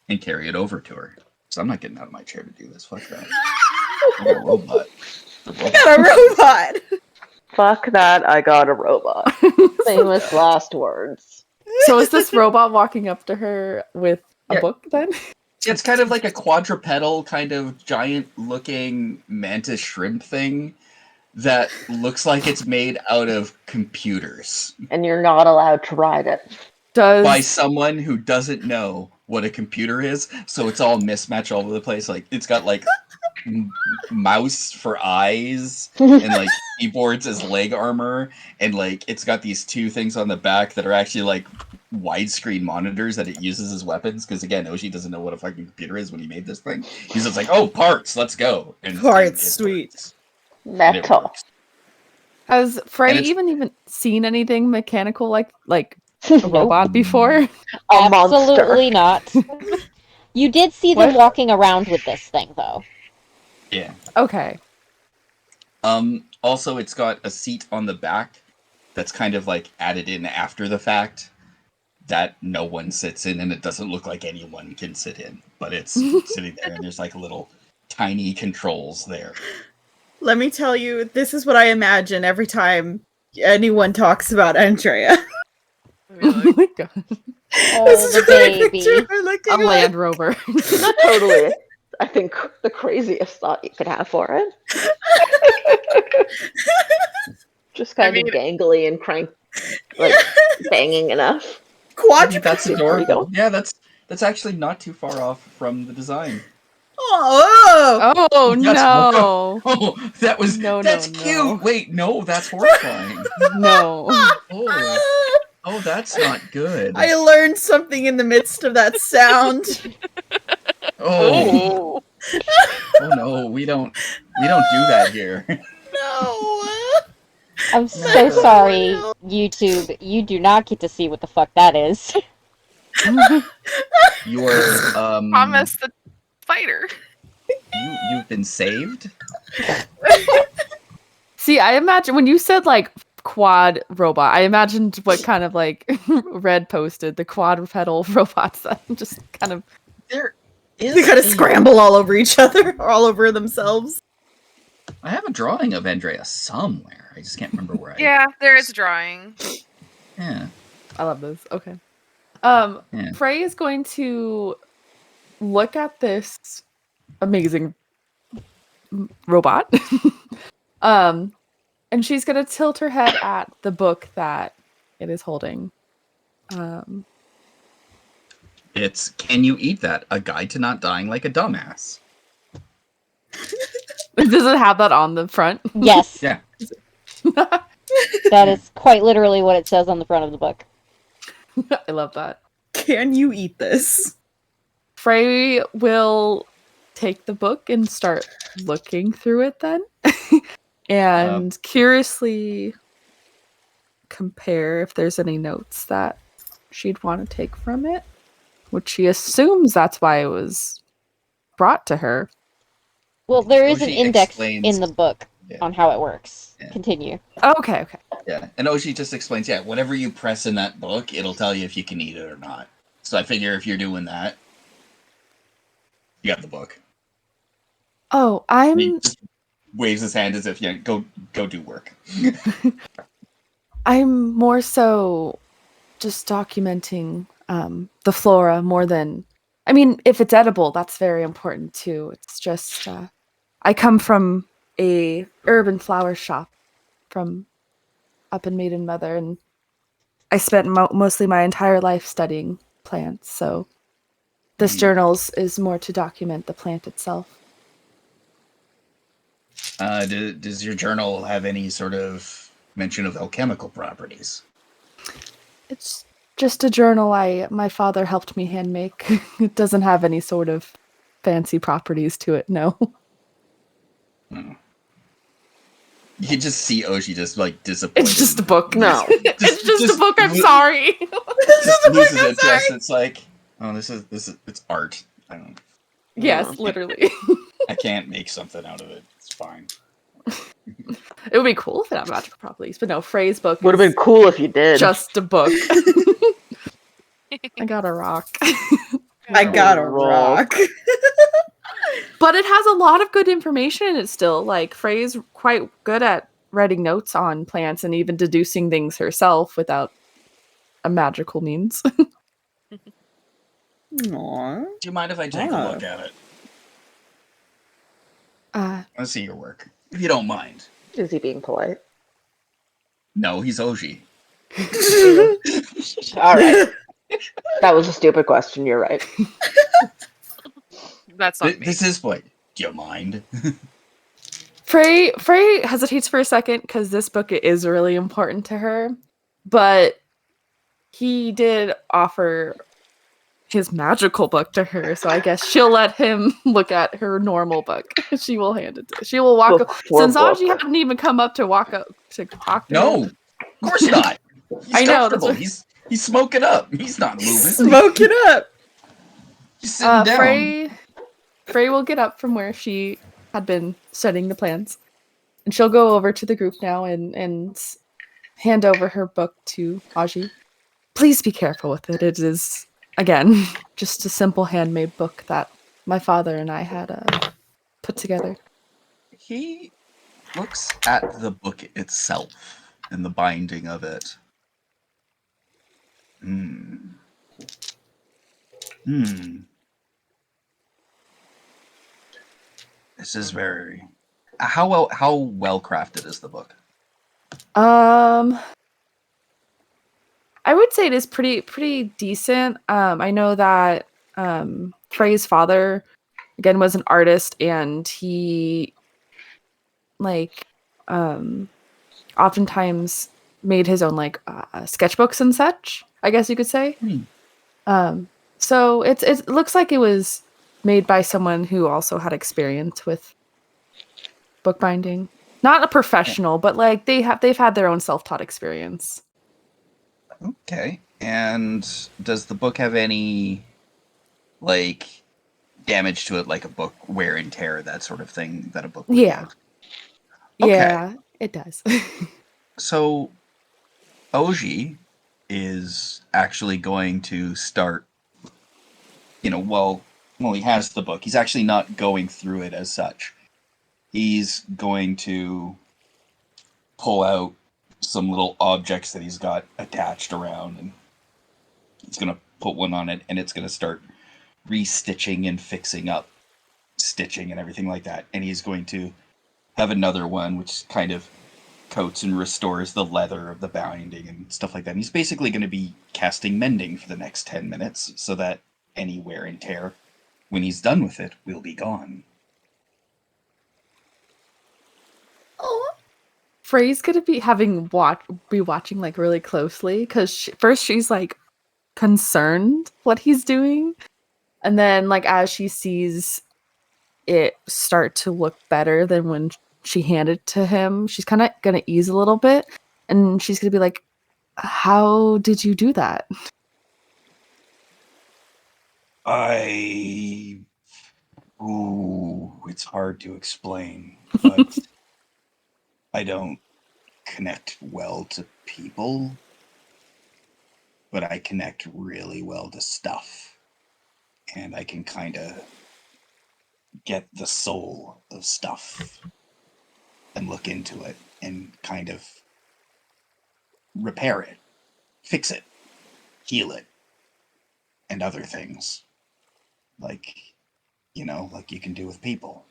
and carry it over to her. So I'm not getting out of my chair to do this. Fuck that. I got a robot. I got a robot. Fuck that, I got a robot. Famous last words. So is this robot walking up to her with a Yeah. book then? It's kind of like a quadrupedal kind of giant looking mantis shrimp thing that looks like it's made out of computers And you're not allowed to ride it. by Does someone who doesn't know what a computer is, so it's all mismatched all over the place. Like it's got like mouse for eyes and like keyboards as leg armor, and like it's got these two things on the back that are actually like widescreen monitors that it uses as weapons, because again, Oshi doesn't know what a fucking computer is when he made this thing. He's just like, oh, parts, let's go. And Parts, it sweet. works. And it Metal. works. has Frey And it's- even seen anything mechanical like a robot before? A Absolutely monster. not. You did see them What? walking around with this thing, though. Yeah. Okay. Also, it's got a seat on the back that's kind of like added in after the fact that no one sits in, and it doesn't look like anyone can sit in, but it's sitting there, and there's like little tiny controls there. Let me tell you, this is what I imagine every time anyone talks about Andrea. Oh my god. Oh, This is the what I baby. picture her looking A like. Land Rover. Not totally. I think the craziest thought you could have for it. Just kind mean- of gangly and like banging enough. Quadruped. That's There you adorable. go. Yeah, that's actually not too far off from the design. Oh, Oh That's no. Oh, that's No, cute. no. Wait, no, that's horrifying. No. Oh, that's not good. I learned something in the midst of that sound. Oh, oh no, we don't do that here. No. I'm so No. sorry, YouTube. You do not get to see what the fuck that is. You are Promise the fighter. you've been saved. See, I imagine when you said like quad robot, I imagined what kind of like Red posted, the quadrupedal robots that just kind of There is They gotta a- scramble all over each other, or all over themselves. I have a drawing of Andrea somewhere. I just can't remember where. Yeah, there is a drawing. Yeah. I love this. Okay. Yeah. Frey is going to look at this amazing robot. And she's gonna tilt her head at the book that it is holding. It's Can You Eat That? A Guide to Not Dying Like a Dumbass. Does it have that on the front? Yes, Yeah. that is quite literally what it says on the front of the book. I love that. Can you eat this? Frey will take the book and start looking through it then. And curiously compare if there's any notes that she'd want to take from it, which she assumes that's why it was brought to her. Well, there is an Oshi index explains- in the book Yeah. on how it works. Yeah. Continue. Okay. Yeah. And Oshi just explains, yeah, whatever you press in that book, it'll tell you if you can eat it or not. So I figure if you're doing that, you got the book. Oh, And he I'm just waves his hand as if, yeah, go do work. I'm more so just documenting the flora more than. I mean, if it's edible, that's very important too. It's just I come from a urban flower shop from up in Maiden Mother, and I spent mostly my entire life studying plants. So this journals is more to document the plant itself. Does your journal have any sort of mention of alchemical properties? It's just a journal my father helped me hand make. It doesn't have any sort of fancy properties to it, no. You can just see Augie just like disappointed. It's just a book. No. It's just a book. I'm sorry. Just loses interest. It's like, oh, this is it's art. I don't. Yes, literally. I can't make something out of it. It's fine. It would be cool if it had magical properties, but no. Frey's book Would have been cool if you did. just a book. I got a rock. I got a rock. rock. But it has a lot of good information in it still. Like, Frey's quite good at writing notes on plants and even deducing things herself without a magical means. Aww. Do you mind if I take a look at it? Let's see your work, if you don't mind. Is he being polite? No, he's Augie. All right. That was a stupid question. You're right. That's not me. This is what. Do you mind? Frey hesitates for a second because this book is really important to her, but he did offer his magical book to her, so I guess she'll let him look at her normal book. She will hand it to. She will walk. Since Augie hadn't even come up to walk up to talk to No, him. of course not. He's I know. comfortable. He's smoking up. He's not moving. Smoke it up. He's sitting down. Frey will get up from where she had been studying the plants, and she'll go over to the group now and hand over her book to Augie. Please be careful with it. It is, again, just a simple handmade book that my father and I had put together. He looks at the book itself and the binding of it. This is very. How well crafted is the book? I would say it is pretty decent. I know that Frey's father, again, was an artist, and he oftentimes made his own sketchbooks and such, I guess you could say. So it looks like it was made by someone who also had experience with bookbinding. Not a professional, but they've had their own self-taught experience. Okay. And does the book have any damage to it, like a book wear and tear, that sort of thing that a book would Yeah. get? Okay. Yeah, it does. So Augie is actually going to start, well, he has the book. He's actually not going through it as such. He's going to pull out some little objects that he's got attached around, and he's going to put one on it, and it's going to start restitching and fixing up stitching and everything like that. And he's going to have another one which kind of coats and restores the leather of the binding and stuff like that. And he's basically going to be casting mending for the next 10 minutes so that any wear and tear, when he's done with it, will be gone. Frey's gonna be watching really closely because first she's concerned what he's doing, and then as she sees it start to look better than when she handed it to him, she's kind of gonna ease a little bit, and she's gonna be like, "How did you do that?" It's hard to explain, but I don't connect well to people, but I connect really well to stuff. And I can kind of get the soul of stuff and look into it and kind of repair it, fix it, heal it, and other things. Like you can do with people.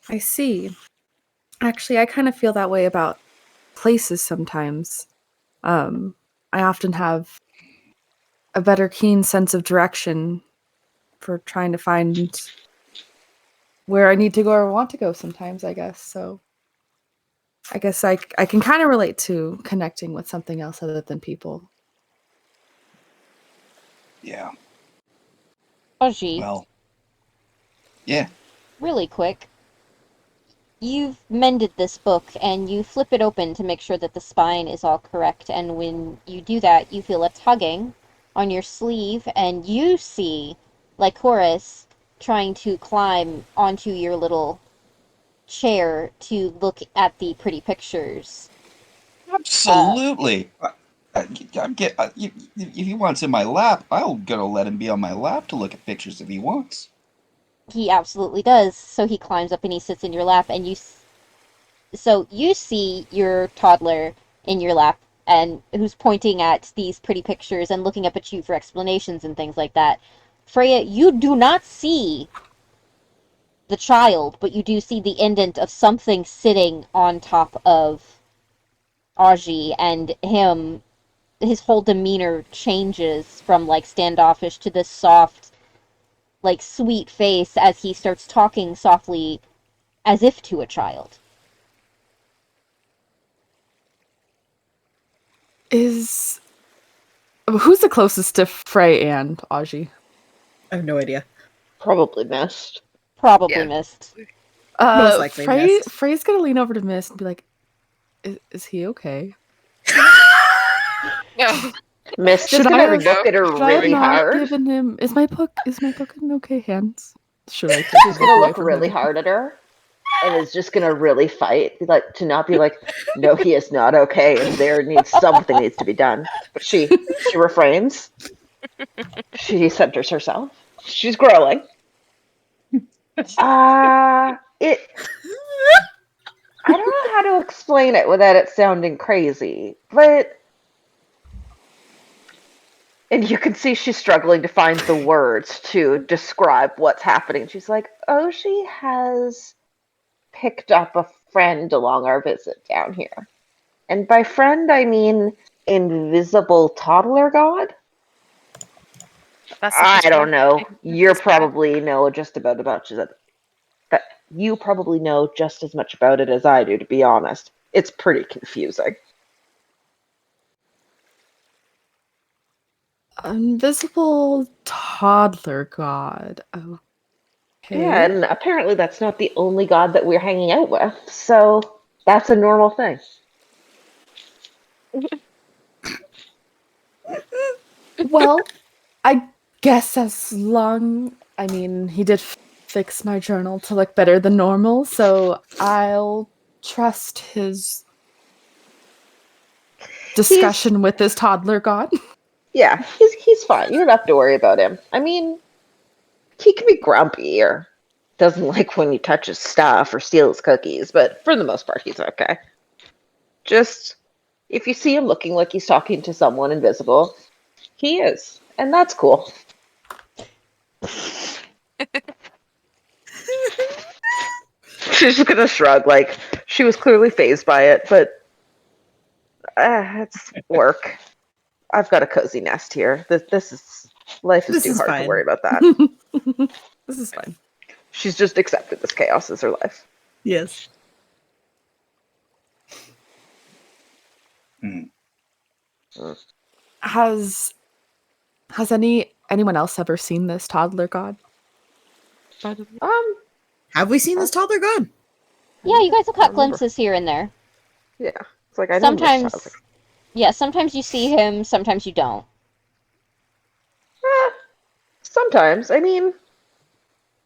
I see. Actually, I kind of feel that way about places sometimes. I often have a better keen sense of direction for trying to find where I need to go or want to go sometimes, I guess. So I guess I can kind of relate to connecting with something else other than people. Yeah. Augie, Well. Yeah. really quick. you've mended this book, and you flip it open to make sure that the spine is all correct, and when you do that, you feel a tugging on your sleeve, and you see Lycoris trying to climb onto your little chair to look at the pretty pictures. Absolutely. If he wants in my lap, I'm gonna let him be on my lap to look at pictures if he wants. He absolutely does. So he climbs up and he sits in your lap, and so you see your toddler in your lap, and who's pointing at these pretty pictures and looking up at you for explanations and things like that. Freya, you do not see the child, but you do see the indent of something sitting on top of Augie, and his whole demeanor changes from like standoffish to this soft, like sweet face as he starts talking softly as if to a child. Who's the closest to Frey and Augie? I have no idea. Probably missed. Probably Yeah. missed. Most likely missed. Frey's gonna lean over to Mist and be like, "Is he okay?" No. Mist is Should gonna I have- look at her Should I have really not hard. given him? Is my book in okay hands? Should I? She's gonna look really hard at her, and is just gonna really fight, to not be like, no, he is not okay, and something needs to be done. But she refrains. She centers herself. She's growing. I don't know how to explain it without it sounding crazy, and you can see she's struggling to find the words to describe what's happening. She's like, Oshi has picked up a friend along our visit down here. And by friend, I mean invisible toddler god? That's I don't know. You It's bad. probably know just about that. You probably know just as much about it as I do, to be honest. It's pretty confusing. Invisible toddler god. Okay. Yeah, and apparently that's not the only god that we're hanging out with, so that's a normal thing. Well, I guess he did fix my journal to look better than normal, so I'll trust his discussion with this toddler god. Yeah, he's fine. You don't have to worry about him. I mean, he can be grumpy or doesn't like when you touch his stuff or steal his cookies, but for the most part, he's okay. Just, if you see him looking like he's talking to someone invisible, he is. And that's cool. She's just gonna shrug, like, she was clearly fazed by it, but it's work. I've got a cozy nest here. Life is too hard fine. to worry about that. This is fine. She's just accepted this chaos as her life. Yes. Has anyone else ever seen this toddler god? Have we seen this toddler god? Yeah, you guys have I caught remember. glimpses here and there. Yeah. It's like, I know this child. Sometimes, yeah, sometimes you see him, sometimes you don't. Sometimes. I mean,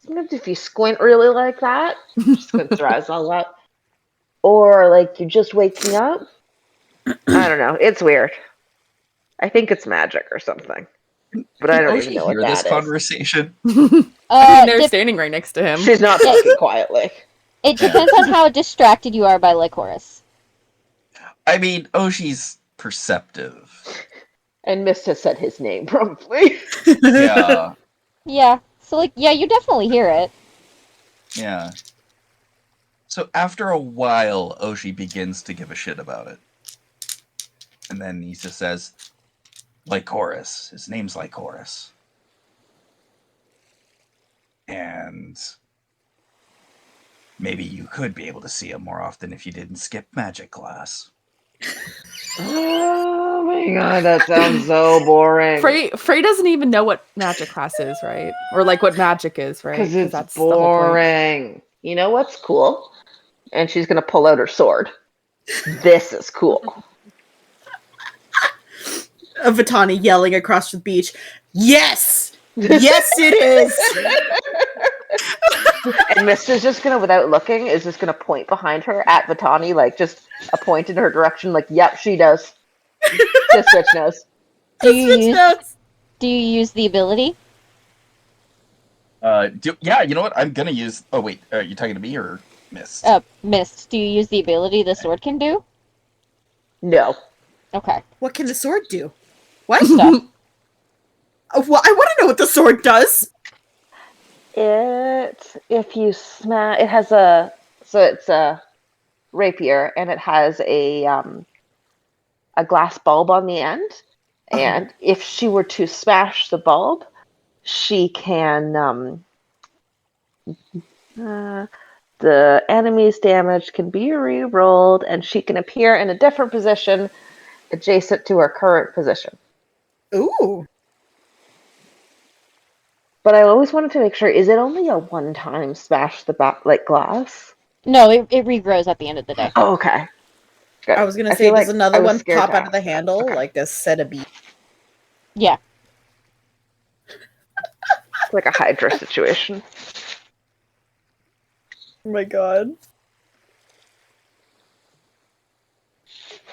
sometimes if you squint really like that, squint your eyes all up, or like you're just waking up, I don't know. It's weird. I think it's magic or something. But I don't even know what hear that this is. conversation? I mean, they're standing right next to him. She's not talking quietly. It depends on how distracted you are by Lycoris. I mean, Oshi's perceptive. And Mist has said his name, probably. Yeah, Yeah, so like, yeah, you definitely hear it. yeah. So after a while, Oshi begins to give a shit about it. And then he just says, Lycoris. His name's Lycoris. And maybe you could be able to see him more often if you didn't skip magic class. Oh my god, that sounds so boring. Frey doesn't even know what magic class is, right? Or like what magic is, right? Because it's that's the whole point. boring. You know what's cool? and she's going to pull out her sword. This is cool. Vitani yelling across the beach. Yes! Yes, it is! And Mister's just going to, without looking, is just going to point behind her at Vitani, like just a point in her direction, like, yep, she does. This bitch knows. Do you use the ability? Yeah, you know what? I'm gonna use. Oh wait, are you talking to me or Mist? Mist, do you use the ability the sword can do? No. Okay. What can the sword do? What? Stuff. Well, I want to know what the sword does. If you smash, it has it's a rapier, and it has a glass bulb on the end. And if she were to smash the bulb, she can, the enemy's damage can be re-rolled, and she can appear in a different position adjacent to her current position. Ooh. But I always wanted to make sure, is it only a one-time smash the glass? No, it regrows at the end of the day. Oh, okay. Good. I was going to say, feel does like another I was one scared pop to out of the ask that. handle Okay. like a set of beads? Yeah. It's like a Hydra situation. Oh my god.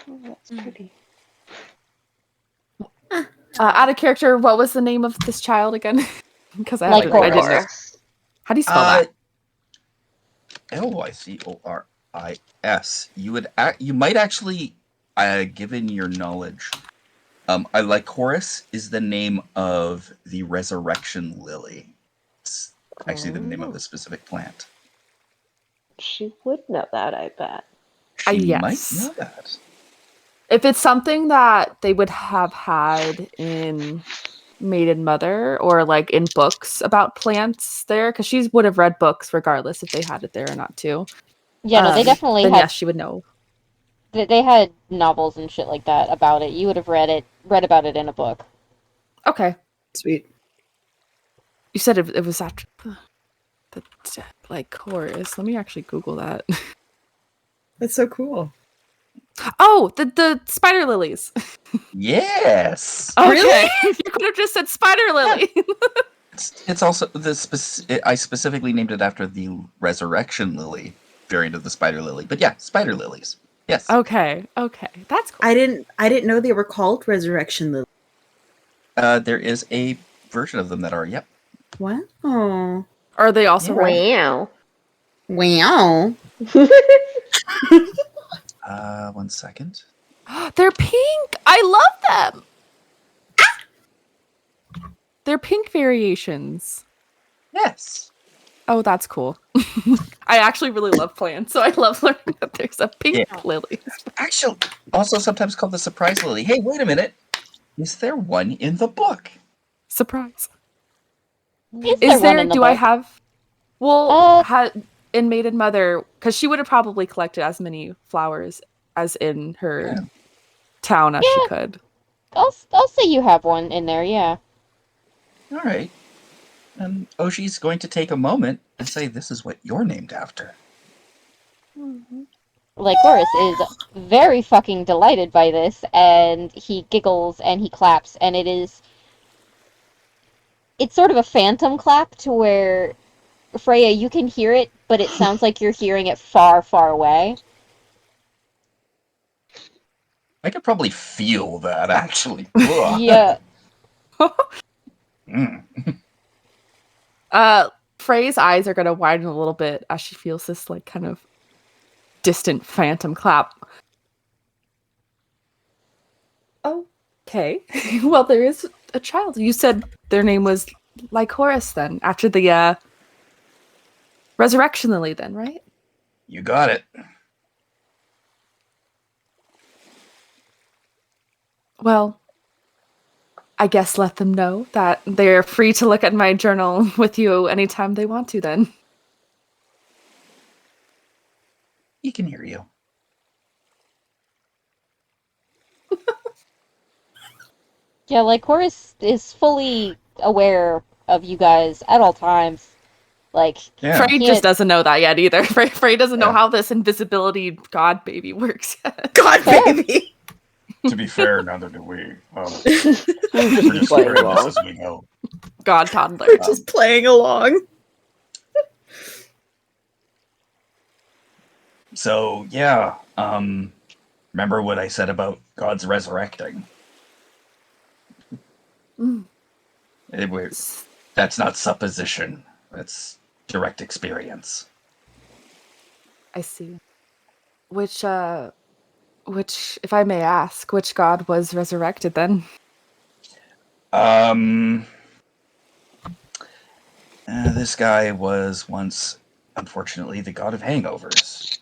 Oh, that's pretty. Out of character, what was the name of this child again? Because I didn't know. Lycoris. How do you spell that? Lycoris. You might actually, given your knowledge, Lycoris is the name of the resurrection lily. It's actually the name of the specific plant. She would know that, I bet. She Yes. might know that. If it's something that they would have had in Maiden Mother or like in books about plants there, because she would have read books regardless if they had it there or not too. Yeah, no, they definitely then had. yes, she would know. They had novels and shit like that about it. You would have read about it in a book. Okay. Sweet. You said it was after the like chorus. Let me actually Google that. That's so cool. Oh, the spider lilies. Yes. Okay. Really? You could have just said spider lily. It's also I specifically named it after the resurrection lily variant of the spider lily. But yeah, spider lilies. Yes. Okay. That's cool. I didn't know they were called resurrection lilies. There is a version of them that are. Yep. Wow. Are they also red? Wow. Wow. 1 second. They're pink. I love them. They're pink variations. Yes. Oh, that's cool. I actually really love plants, so I love learning that there's a pink lily. Actually, also sometimes called the surprise lily. Hey, wait a minute. Is there one in the book? Surprise. Is Is one there? in the Do book? I have? Well, in Maiden Mother, because she would have probably collected as many flowers as in her town as she could. I'll say you have one in there. Yeah. All right. And Oshi's going to take a moment and say, "This is what you're named after." Lycoris is very fucking delighted by this, and he giggles and he claps, and it's sort of a phantom clap to where, Freya, you can hear it, but it sounds like you're hearing it far, far away. I could probably feel that, actually. Ugh. Yeah. Frey's eyes are gonna widen a little bit as she feels this like kind of distant phantom clap. Okay. Well, there is a child. You said their name was Lycoris then, after the resurrection lily then, right? You got it. Well, I guess let them know that they're free to look at my journal with you anytime they want to then. He can hear you. Yeah, Lycoris is fully aware of you guys at all times. Like, Yeah. Frey can't- just doesn't know that yet either. Frey doesn't know Yeah. how this invisibility god baby works. God, baby. To be fair, neither do we. We're We're just playing learning this along. as we go. God toddler. We're just playing along. So yeah, remember what I said about gods resurrecting? Mm. That's not supposition. That's direct experience. I see. Which, if I may ask, which god was resurrected then? This guy was once, unfortunately, the god of hangovers.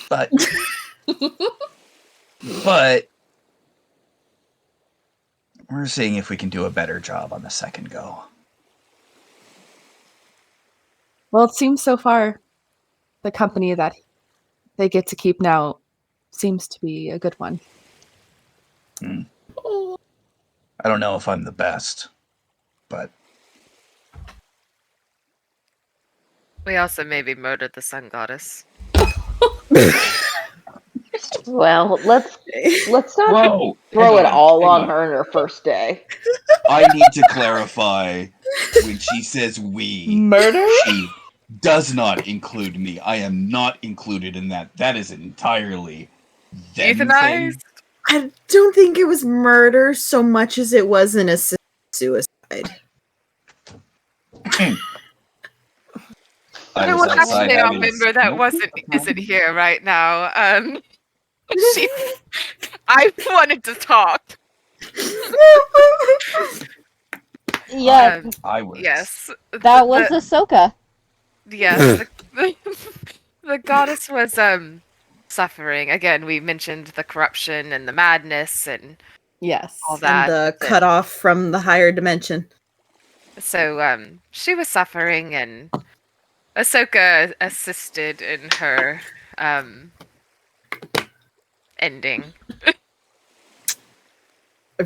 But we're seeing if we can do a better job on the second go. Well, it seems so far the company that they get to keep now seems to be a good one. I don't know if I'm the best, but We also maybe murdered the sun goddess. Well, let's not whoa! throw hang it on, all hang on her in her first day. I need to clarify when she says we. Murder? She does not include me. I am not included in that. That is entirely them thing. Euthanized? I don't think it was murder so much as it was an assisted suicide. I There was was outside actually a having member that isn't here right now. She, I wanted to talk. Yeah, I was. Yes. that was Ahsoka. Yes. The goddess was suffering. Again, we mentioned the corruption and the madness and Yes. all that. And the cutoff from the higher dimension. So she was suffering, and Ahsoka assisted in her ending.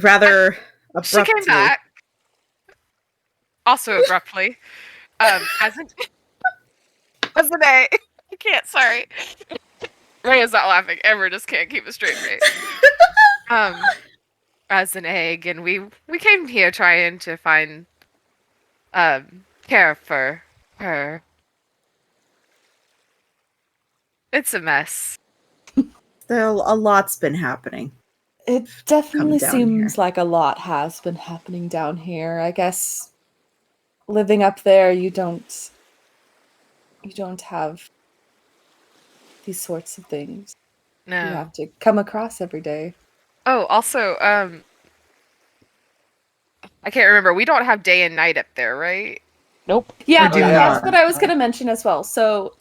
Rather She abruptly. came back, also abruptly, as an as an A. I can't. Sorry, Rhea's not laughing. Ever just can't keep a straight face. As an egg, and we came here trying to find care for her. It's a mess. Still, a lot's been happening. It definitely down seems here. like a lot has been happening down here. I guess living up there, you don't have these sorts of things you No. have to come across every day. Oh, also, I can't remember. We don't have day and night up there, right? Nope. Yeah, do that's not. what I was going to mention as well. So,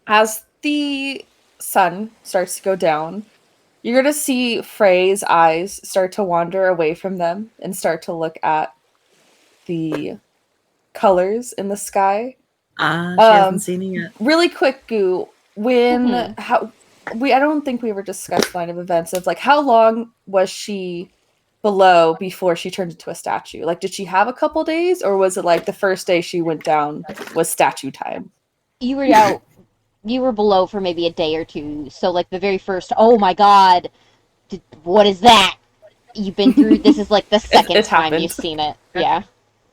as the sun starts to go down, you're going to see Frey's eyes start to wander away from them and start to look at the colors in the sky. She hasn't seen it yet. Really quick, Goo, when Mhm. I don't think we ever discussed line of events of like how long was she below before she turned into a statue? Like, did she have a couple days, or was it like the first day she went down was statue time? You were out. You were below for maybe a day or two. So, like, the very first, oh my god, what is that? You've been through, this is like the second It time happened. you've seen it. Yeah.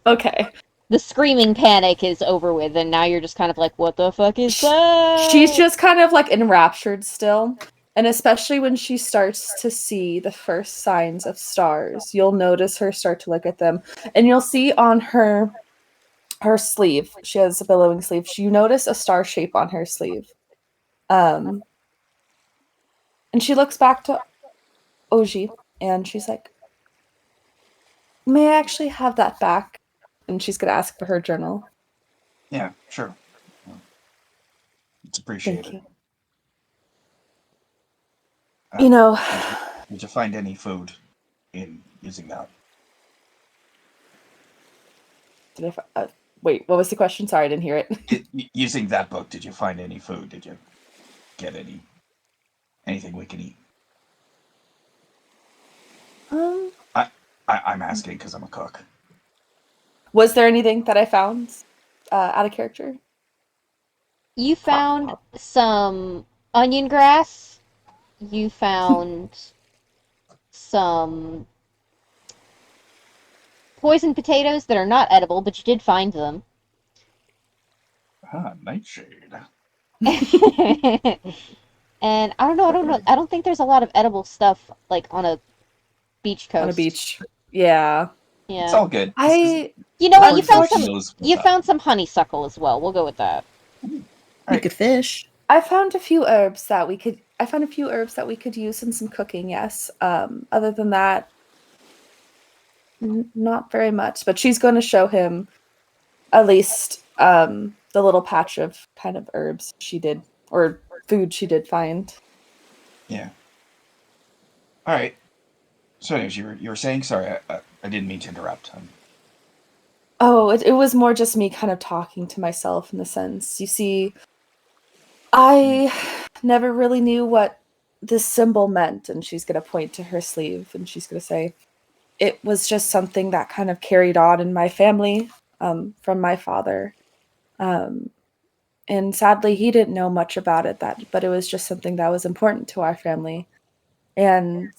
Okay. The screaming panic is over with, and now you're just kind of like, what the fuck is that? She's just kind of like enraptured still. And especially when she starts to see the first signs of stars, you'll notice her start to look at them. And you'll see on her sleeve, she has a billowing sleeve. You notice a star shape on her sleeve. And she looks back to Augie and she's like, may I actually have that back? And she's going to ask for her journal. Yeah, sure. It's appreciated. Thank you. You know, Did you find any food in using that? wait, what was the question? Sorry, I didn't hear it. Using that book, did you find any food? Did you get anything we can eat? I'm asking because I'm a cook. Was there anything that I found out of character? You found some onion grass. You found some poisoned potatoes that are not edible, but you did find them. Nightshade. And I don't know. I don't think there's a lot of edible stuff like on a beach coast. On a beach. Yeah. It's Yeah. all good. You know what? Unfortunately- You found some honeysuckle as well. We'll go with that. Like a fish. I found a few herbs that we could use in some cooking, yes. Other than that, not very much. But she's going to show him at least the little patch of kind of herbs she did, or food she did find. Yeah. All right. So, anyways, you were saying? Sorry, I didn't mean to interrupt. Oh, it was more just me kind of talking to myself in the sense. You see, I never really knew what this symbol meant, and she's going to point to her sleeve, and she's going to say, it was just something that kind of carried on in my family from my father. And sadly, he didn't know much about it, but it was just something that was important to our family. And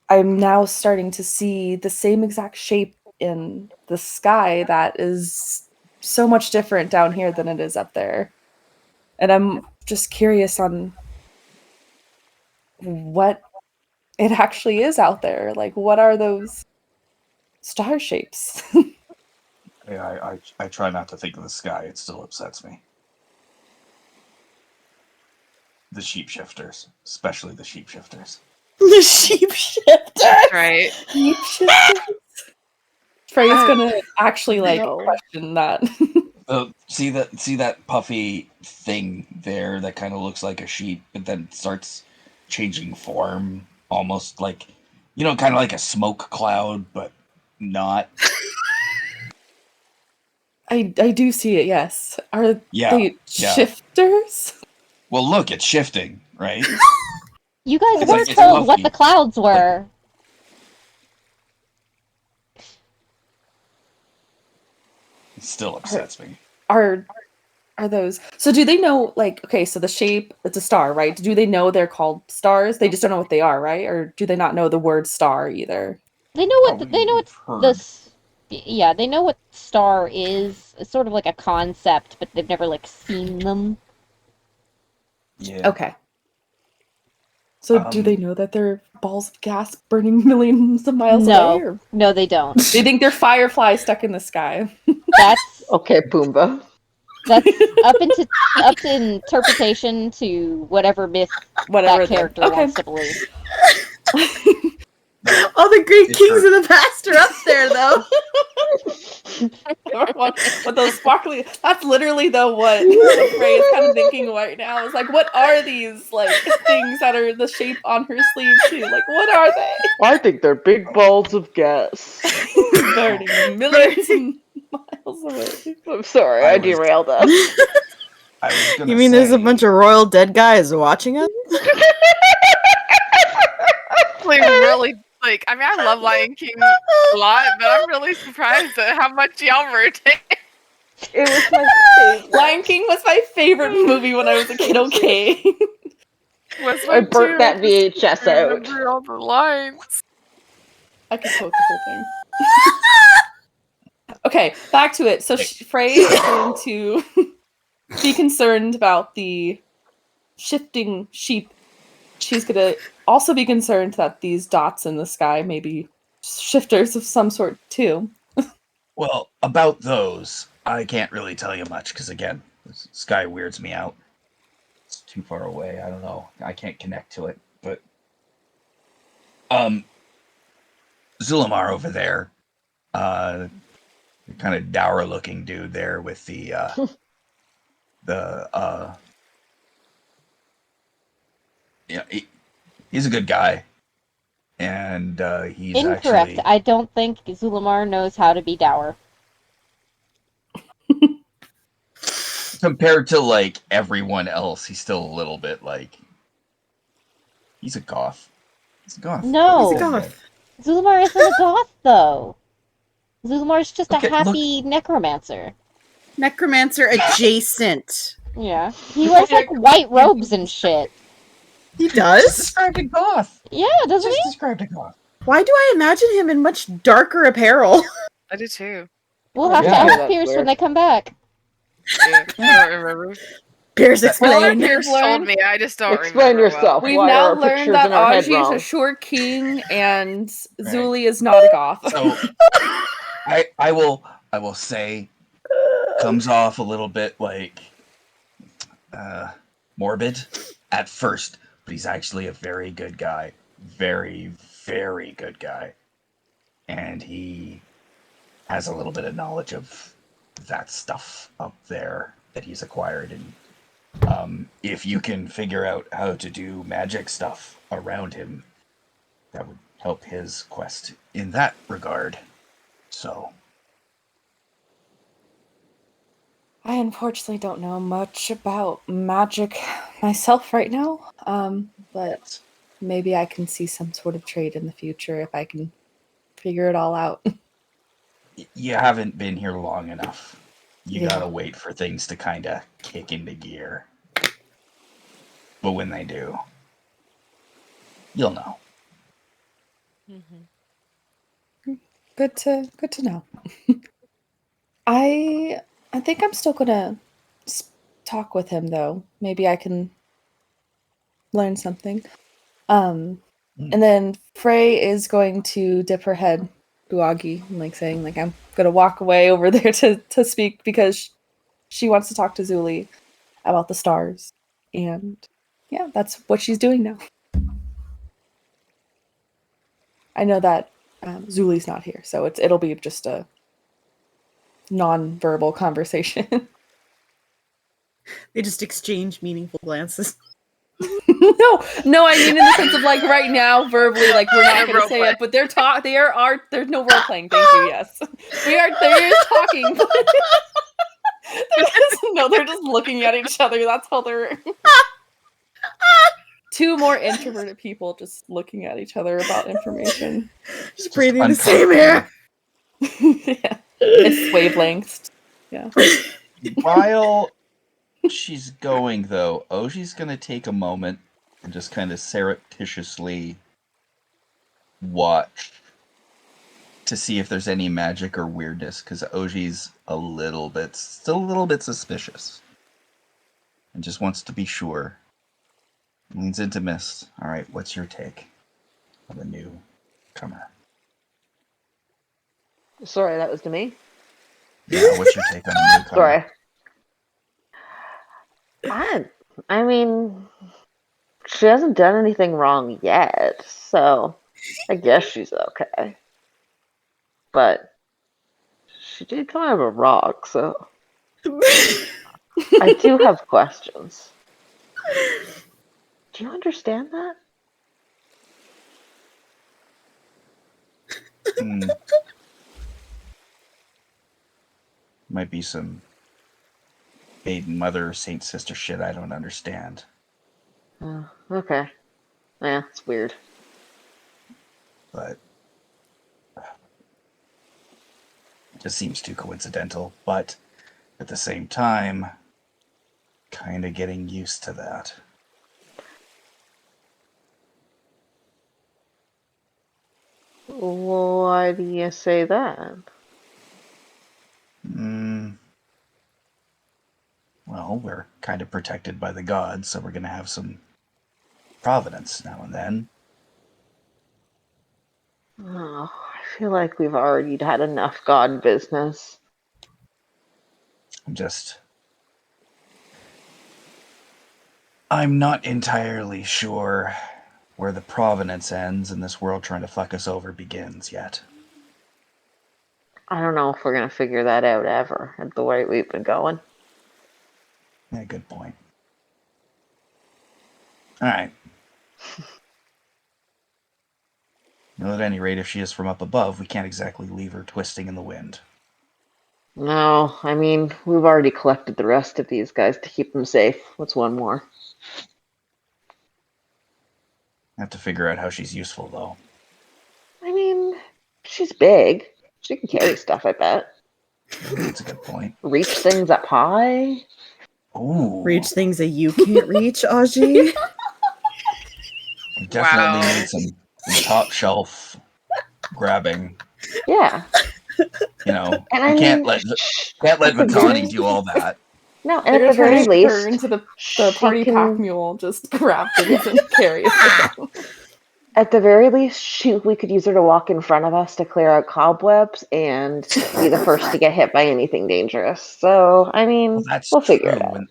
I'm now starting to see the same exact shape in the sky that is so much different down here than it is up there. And I'm just curious on what it actually is out there. Like, what are those star shapes? Yeah, I try not to think of the sky. It still upsets me. The shapeshifters, especially the shapeshifters. The shapeshifter. Right. Freya's gonna actually No. question that. See that puffy thing there that kind of looks like a sheep, but then starts changing form, almost like, kind of like a smoke cloud, but not. I do see it. Yes, are they Yeah. shifters? Well, look, it's shifting, right? You guys It's were like it's told what puffy. the clouds were. It still upsets me. Are those? So do they know? Like, okay, so the shape, it's a star, right? Do they know they're called stars? They just don't know what they are, right? Or do they not know the word star either? They know what Probably they know what heard. this. Yeah, they know what star is. It's sort of like a concept, but they've never like seen them. Yeah. Okay. So do they know that they're balls of gas burning millions of miles away? Or No, they don't. they think they're fireflies stuck in the sky. That's Okay, Pumbaa. up to interpretation to whatever myth Whatever that character wants to believe. All the great It's kings true. of the past are up there, though. With those sparkly, that's literally what Ray is kind of thinking right now. Is like, what are these like things that are the shape on her sleeve too? Like, what are they? I think they're big balls of gas. Burning millions of miles away. I'm sorry, I derailed us. I was gonna You mean there's a say- bunch of royal dead guys watching us? Like, really, I mean, I love Lion King a lot, but I'm really surprised at how much y'all rotate. It was my favorite. Lion King was my favorite movie when I was a kid. Okay. I burnt that VHS I out. remember all the lines. I could quote the whole thing. Okay, back to it. So Frey is going to be concerned about the shifting sheep. She's going to also be concerned that these dots in the sky may be shifters of some sort too. Well, about those, I can't really tell you much because, again, the sky weirds me out. It's too far away. I don't know. I can't connect to it. But Zulamar over there, kind of dour-looking dude there with the he's a good guy, and he's Incorrect. actually I don't think Zulamar knows how to be dour. compared to like everyone else. He's still a little bit like he's a goth. He's a goth. No. He's a goth. Zulamar isn't a goth, though. Zulamar's just Okay, a happy necromancer. Necromancer adjacent. Yeah. He wears, like, white robes and shit. He Just does? described a goth. Yeah, doesn't Just he? described a goth. Why do I imagine him in much darker apparel? I do too. We'll have to Yeah. ask That's Pierce when weird. they come back. Yeah, I don't remember. Pierce, Well, explain. Pierce Pierce told learned. me, I just don't Explain remember yourself. We've Why now are learned pictures that in our head Augie is a wrong? short king and Right. Zuli is not a goth. So I will say comes off a little bit like morbid at first, but he's actually a very good guy. Very, very good guy. And he has a little bit of knowledge of that stuff up there that he's acquired. And if you can figure out how to do magic stuff around him, that would help his quest in that regard. So, I unfortunately don't know much about magic myself right now, but maybe I can see some sort of trade in the future if I can figure it all out. you haven't been here long enough. You Yeah. gotta wait for things to kind of kick into gear. But when they do, you'll know. Good to know. I think I'm still gonna talk with him though. Maybe I can learn something. And then Frey is going to dip her head to Augie and like saying like I'm gonna walk away over there to speak because she wants to talk to Zuli about the stars. And yeah, that's what she's doing now. I know that Zuli's not here, so it'll be just a non-verbal conversation. They just exchange meaningful glances. no, I mean in the sense of like right now, verbally, like we're not going to say Role it, but there's no role playing. Thank you. Yes, they're talking. They're just looking at each other. That's how they're. Two more introverted people just looking at each other about information. Just breathing the same air. Yeah, it's wavelengths. Yeah. While she's going, though, Augie's going to take a moment and just kind of surreptitiously watch to see if there's any magic or weirdness, because Augie's still a little bit suspicious. And just wants to be sure. Leans into Mist. All right, what's your take on the newcomer? Sorry, that was to me. Yeah, what's your take on the newcomer? Sorry. I mean, she hasn't done anything wrong yet, so I guess she's okay. But she did come out of a rock, so I do have questions. Do you understand that? Might be some maiden mother saint sister shit I don't understand. Okay. Yeah, it's weird. But it just seems too coincidental. But at the same time, kind of getting used to that. Why do you say that? Well, we're kind of protected by the gods, so we're going to have some providence now and then. Oh, I feel like we've already had enough god business. I'm not entirely sure where the providence ends and this world trying to fuck us over begins yet. I don't know if we're gonna figure that out ever at the rate we've been going. Yeah, good point. Alright. Well, at any rate, if she is from up above, we can't exactly leave her twisting in the wind. No, I mean, we've already collected the rest of these guys to keep them safe. What's one more? I have to figure out how she's useful, though. I mean, she's big. She can carry stuff, I bet. That's a good point. Reach things up high. Ooh. Reach things that you can't reach, Augie. We definitely Wow. need some top shelf grabbing. Yeah. You know, And I you mean, can't let at the Vitani very do all that. no, and They're at gonna the very transfer least, into the she party pack can. mule, just grab things and carry it around. At the very least, we could use her to walk in front of us to clear out cobwebs and be the first to get hit by anything dangerous. So, I mean, Well, that's we'll figure true. it out.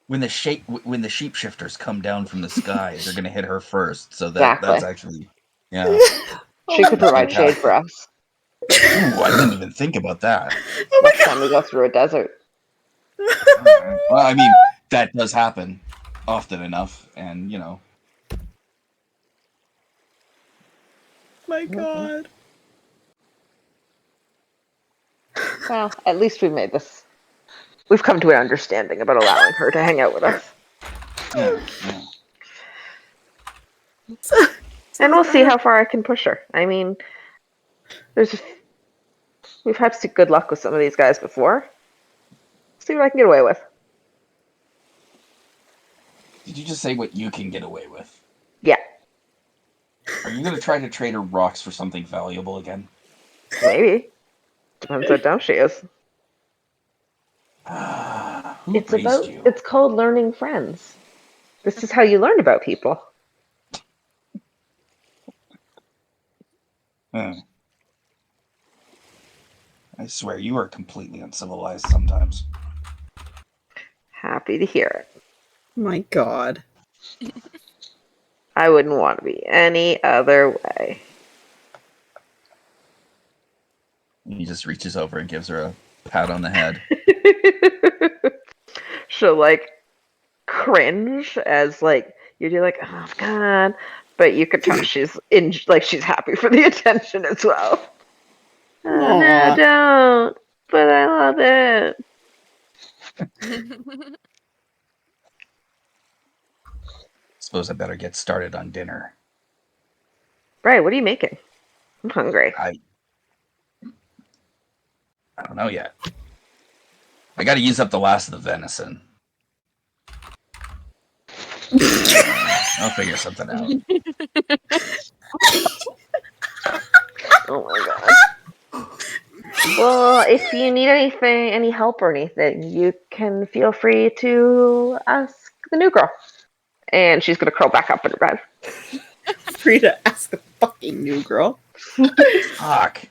When the sheepshifters come down from the sky, they're gonna hit her first. So Exactly. that's actually, yeah. She could That's provide shade for us Ooh, I didn't even think about that. Oh my next time we go through a desert. Well, I mean, that does happen often enough, and you know. my god. Well, at least we made this. We've come to an understanding about allowing her to hang out with us. Yeah, yeah. And we'll see how far I can push her. I mean, we've had some good luck with some of these guys before. See what I can get away with. Did you just say what you can get away with? Yeah, Are you going to try to trade her rocks for something valuable again? maybe. Depends how dumb she is. Who raised you? It's called learning friends. This is how you learn about people. Hmm. I swear, you are completely uncivilized sometimes. Happy to hear it. My god. I wouldn't want to be any other way. He just reaches over and gives her a pat on the head. She'll like cringe as like you do like, oh god, but you could tell she's she's happy for the attention as well. Oh, no, Aw. don't. But I love it. Suppose I better get started on dinner. Right, what are you making? I'm hungry. I don't know yet. I got to use up the last of the venison. I'll figure something out. Oh my god. Well, if you need anything, any help or anything, you can feel free to ask the new girl. And she's gonna curl back up in her bed. Free to ask the fucking new girl. Fuck.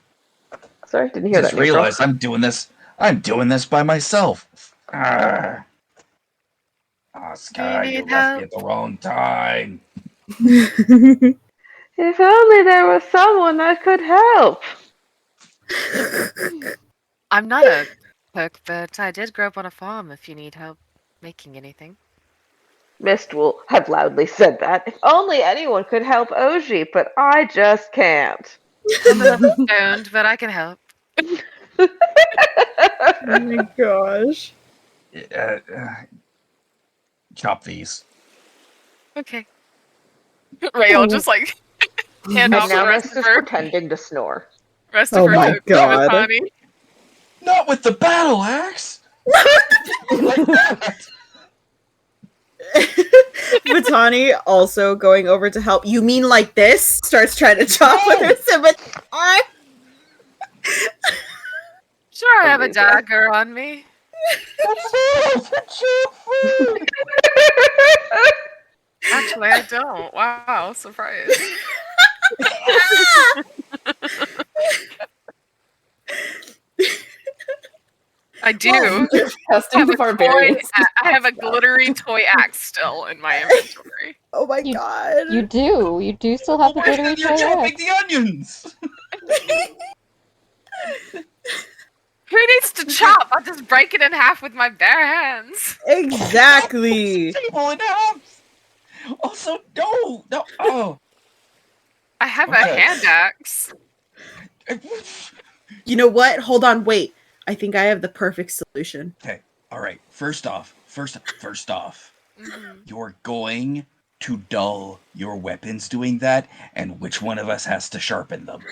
Sorry, didn't hear Just that. New girl. realized I'm doing this by myself. Ah, Sky, you need left me help? at the wrong time. If only there was someone that could help. I'm not a cook, but I did grow up on a farm if you need help making anything. Mist will have loudly said that. If only anyone could help Augie, but I just can't. I'm a little stoned, but I can help. Oh my gosh. Uh, chop these. Okay. Rhea just like hand And off the now rest Mist of is her pretending to snore. Oh my to God. Vitani. Not with the battle axe. Like that. Vitani also going over to help. You mean like this? Starts trying to chop with her scimitar. Sure, I have a Amazing. dagger on me. Actually, I don't. Wow, surprise. I do. Testing the barbarians. I have a glittery toy axe still in my inventory. Oh my You- god. You do still have the Where's glittery you're toy chopping axe. the onions. Who needs to chop? I'll just break it in half with my bare hands. Exactly. Table in half. Also, no. Oh. I have a Okay. hand axe. You know what? Hold on, wait. I think I have the perfect solution. Okay. All right. First off, Mhm. you're going to dull your weapons doing that, and which one of us has to sharpen them?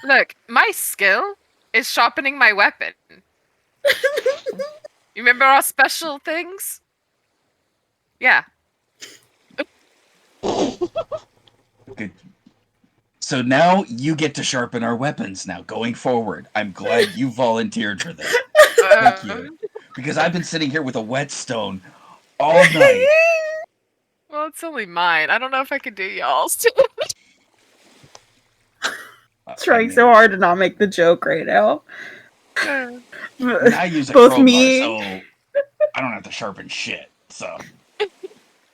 Look, my skill is sharpening my weapon. You remember our special things? Yeah. Good. So now you get to sharpen our weapons now, going forward. I'm glad you volunteered for this. Thank you. Because I've been sitting here with a whetstone all night. Well, it's only mine. I don't know if I could do y'all's. Trying so hard to not make the joke right now. And I use a Both crowbar, me, so I don't have to sharpen shit. So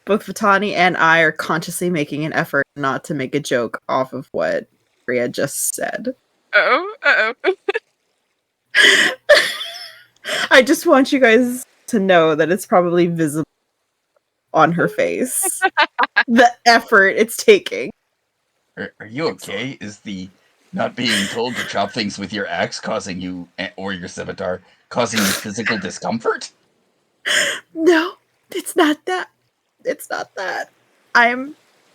both Vitani and I are consciously making an effort not to make a joke off of what Rhea just said. Uh-oh. I just want you guys to know that it's probably visible on her face. The effort it's taking. are you okay? Is the not being told to chop things with your axe causing you, or your scimitar, causing you physical discomfort? No, it's not that. It's not that.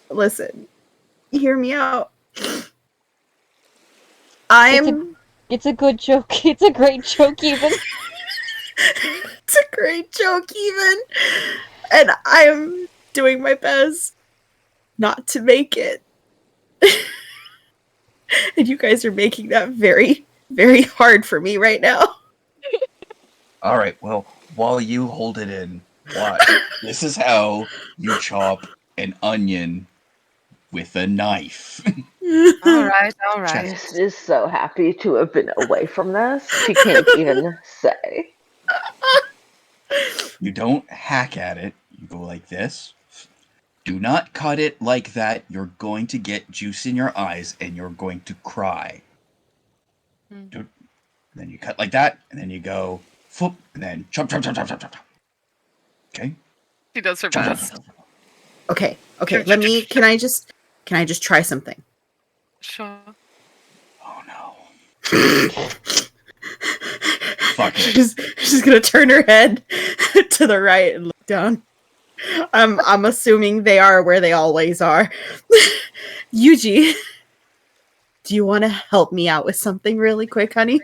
Listen, hear me out. It's a good joke. It's a great joke, even. It's a great joke, even. And I'm doing my best not to make it. And you guys are making that very, very hard for me right now. Alright, well, while you hold it in, watch. This is how you chop an onion with a knife. All right. Jess is so happy to have been away from this. She can't even say. You don't hack at it. You go like this. Do not cut it like that. You're going to get juice in your eyes and you're going to cry. Then you cut like that, and then you go, foop, and then chop, chop, chop, chop, chop, chop. Okay? She does her Chop, chop, best. chop, chop. Okay. Can I just try something? Sure. Oh no. Fuck it. She's gonna turn her head to the right and look down. I'm assuming they are where they always are. Yuji, do you want to help me out with something really quick, honey?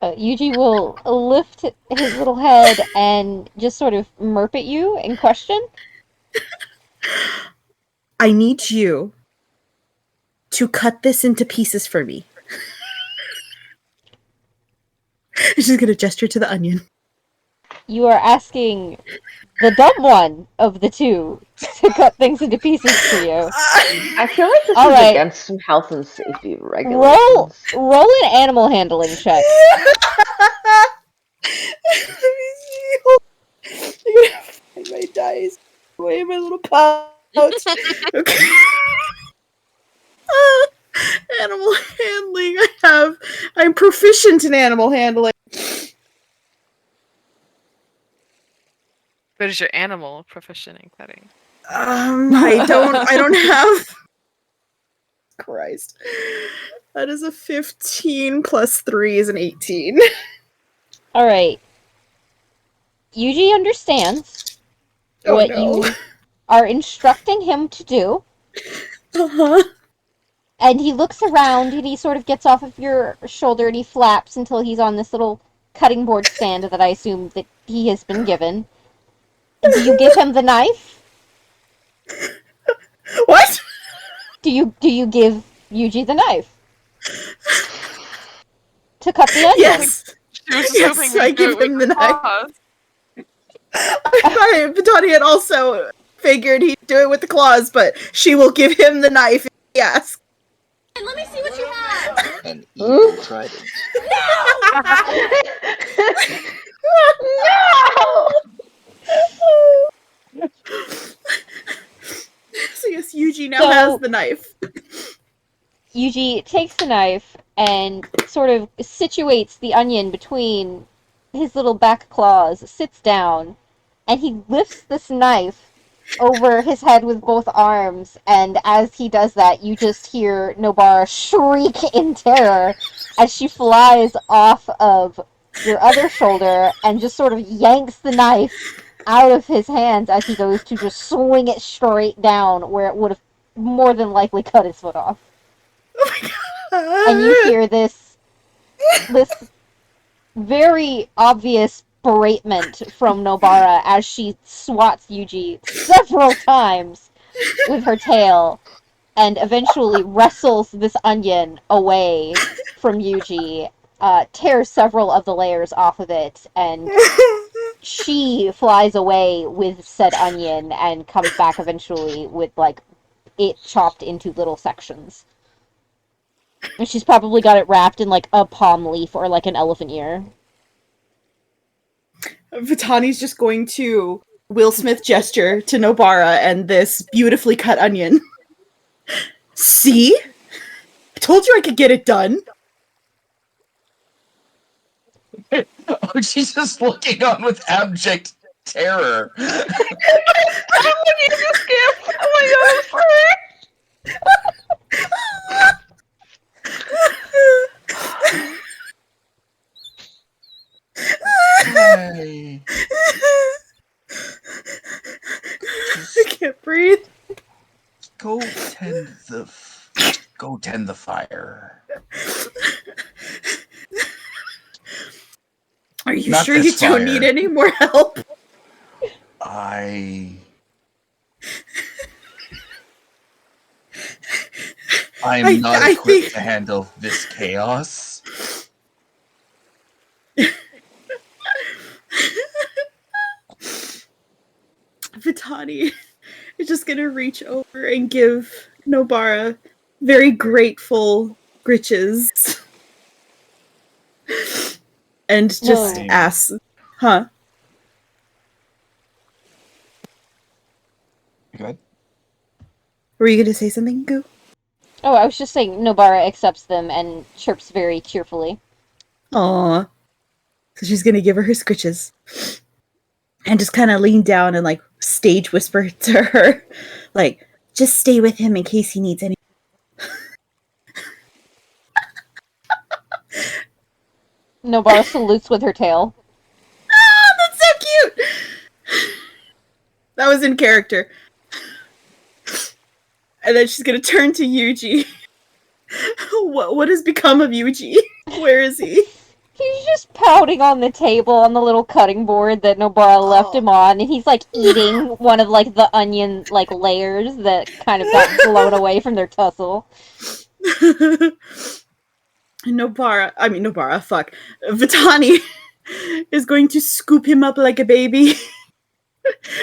Yuji will lift his little head and just sort of murp at you in question. I need you to cut this into pieces for me. She's gonna gesture to the onion. You are asking the dumb one of the two to cut things into pieces for you. I feel like this All is right. against some health and safety regulations. Roll an animal handling check. Let me see. I'm gonna find my dice away in my little pouch. Okay. Animal handling. I'm proficient in animal handling. But is your animal proficient in cutting? I don't have. Christ. That is a 15 plus 3 is an 18. Alright. Yuji understands what you are instructing him to do. Uh-huh. And he looks around and he sort of gets off of your shoulder and he flaps until he's on this little cutting board stand that I assume that he has been given. Do you give him the knife? What? Do you give Yuji the knife? To cut the onion? Yes. Yes, I give him the knife. I Vitani had also figured he'd do it with the claws, but she will give him the knife if he asks. Let me see what you have. An evil trident. No! So yes, Yuji now has the knife. Yuji takes the knife and sort of situates the onion between his little back claws, sits down, and he lifts this knife over his head with both arms, and as he does that, you just hear Nobara shriek in terror as she flies off of your other shoulder and just sort of yanks the knife out of his hands as he goes to just swing it straight down where it would have more than likely cut his foot off. Oh my god. And you hear this very obvious beratement from Nobara as she swats Yuji several times with her tail and eventually wrestles this onion away from Yuji, tears several of the layers off of it, and she flies away with said onion and comes back eventually with, like, it chopped into little sections. And she's probably got it wrapped in, like, a palm leaf or, like, an elephant ear. Vitani's just going to Will Smith gesture to Nobara and this beautifully cut onion. See? I told you I could get it done. Oh, she's just looking on with abject terror. What did you just give? Oh my god, Hey. I can't breathe. Go tend the fire. Are you Not sure you this don't fire. need any more help? I'm not equipped to handle this chaos. Vitani is just gonna reach over and give Nobara very grateful gritches. And just No. asks, huh? Good. Were you gonna say something, Goo? Oh, I was just saying Nobara accepts them and chirps very cheerfully. Aw. So she's gonna give her scritches. And just kind of lean down and, like, stage whisper to her. Like, just stay with him in case he needs any. Nobara salutes with her tail. Ah, that's so cute! That was in character. And then she's gonna turn to Yuji. What has become of Yuji? Where is he? He's just pouting on the table on the little cutting board that Nobara left him on, and he's, like, eating one of, like, the onion, like, layers that kind of got blown away from their tussle. Nobara, fuck. Vitani is going to scoop him up like a baby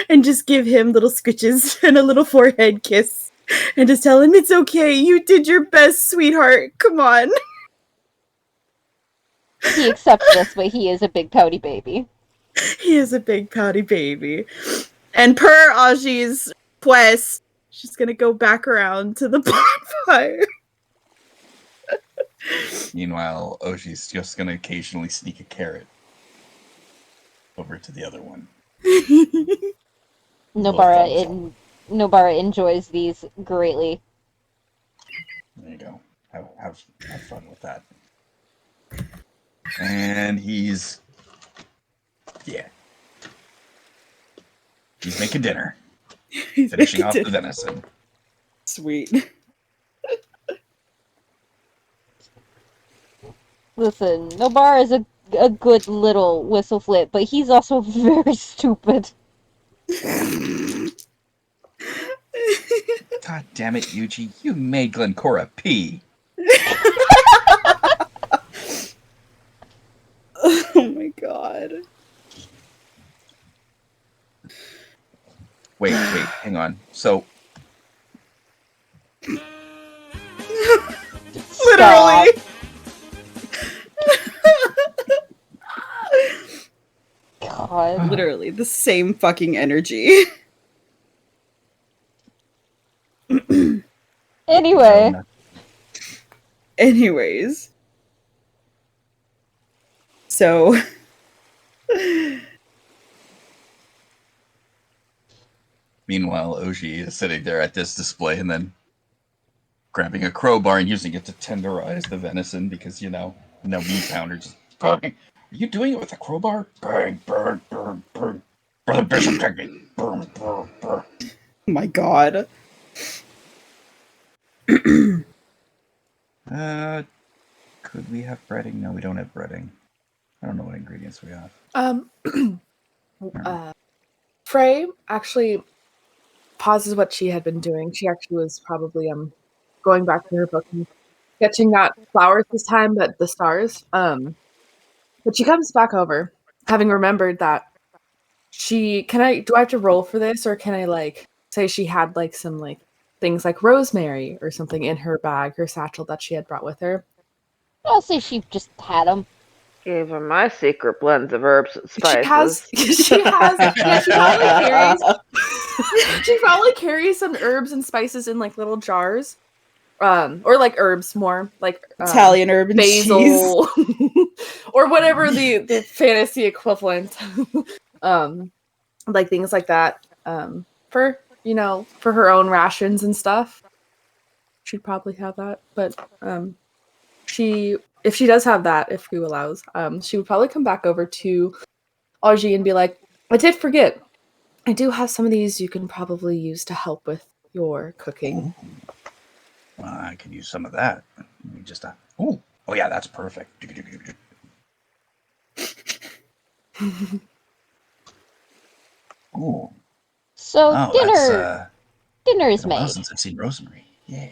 and just give him little scritches and a little forehead kiss and just tell him, it's okay, you did your best, sweetheart, come on. He accepts this, but he is a big pouty baby. He is a big pouty baby. And per Augie's quest, she's gonna go back around to the bonfire. Meanwhile, Oshi's just gonna occasionally sneak a carrot over to the other one. Nobara enjoys these greatly. There you go. Have fun with that. And he's making dinner. He's Finishing making off dinner. the venison. Sweet. Listen, Nobara is a good little whistle flip, but he's also very stupid. God damn it, Yuji. You made Glencora pee. Oh my god. Wait, hang on. So, Literally. God. Literally the same fucking energy. Anyway. Anyways. So meanwhile, Augie is sitting there at this display and then grabbing a crowbar and using it to tenderize the venison because, no meat pounder, just bang. Are you doing it with a crowbar? Bang, burn, burn, burn. Brother Bishop, take me. Burn, burn, burn. oh my god. Could we have breading? No, we don't have breading. I don't know what ingredients we have. Frey actually pauses what she had been doing. She actually was probably going back to her book and sketching not flowers this time, but the stars. But she comes back over, having remembered that do I have to roll for this, or can I like say she had like some like things like rosemary or something in her bag, her satchel that she had brought with her? I'll say she just had them. Gave her my secret blends of herbs and spices. She probably carries she probably carries some herbs and spices in like little jars. Or like herbs more, like Italian herb and cheese. basil or whatever the fantasy equivalent. Like things like that. For her own rations and stuff. She'd probably have that. But if she does have that, if Goo'd allows, she would probably come back over to Augie and be like, I did forget. I do have some of these you can probably use to help with your cooking. Well, I could use some of that. Let me just oh yeah, that's perfect. Ooh. So dinner is been a while made. since I've seen rosemary. Yeah.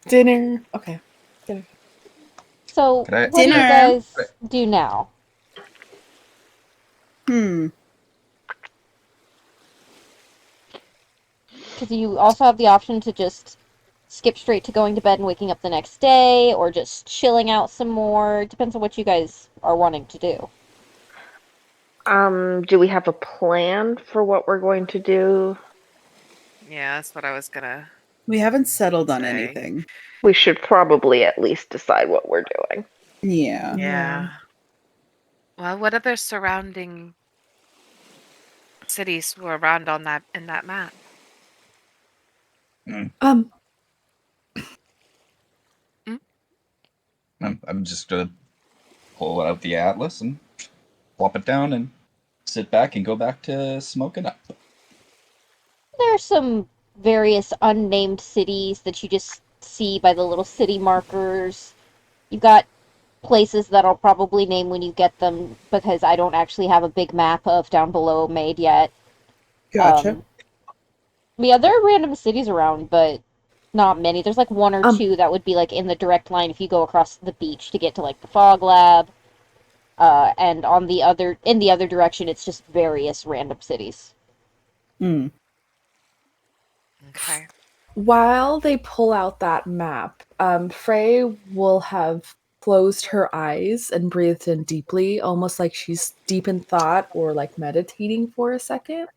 Dinner. Okay. Dinner. So what do you guys do now? Because you also have the option to just skip straight to going to bed and waking up the next day, or just chilling out some more. It depends on what you guys are wanting to do. Do we have a plan for what we're going to do? Yeah, that's what I was gonna. We haven't settled on say. anything. We should probably at least decide what we're doing. Yeah. Yeah. Well, what other surrounding cities were around in that map? I'm just gonna pull out the atlas and plop it down and sit back and go back to smoking up. There are some various unnamed cities that you just see by the little city markers. You've got places that I'll probably name when you get them, because I don't actually have a big map of down below made yet. Gotcha. Yeah, there are random cities around, but not many. There's like one or two that would be like in the direct line if you go across the beach to get to like the fog lab. And in the other direction, it's just various random cities. Okay. While they pull out that map, Frey will have closed her eyes and breathed in deeply, almost like she's deep in thought or like meditating for a second.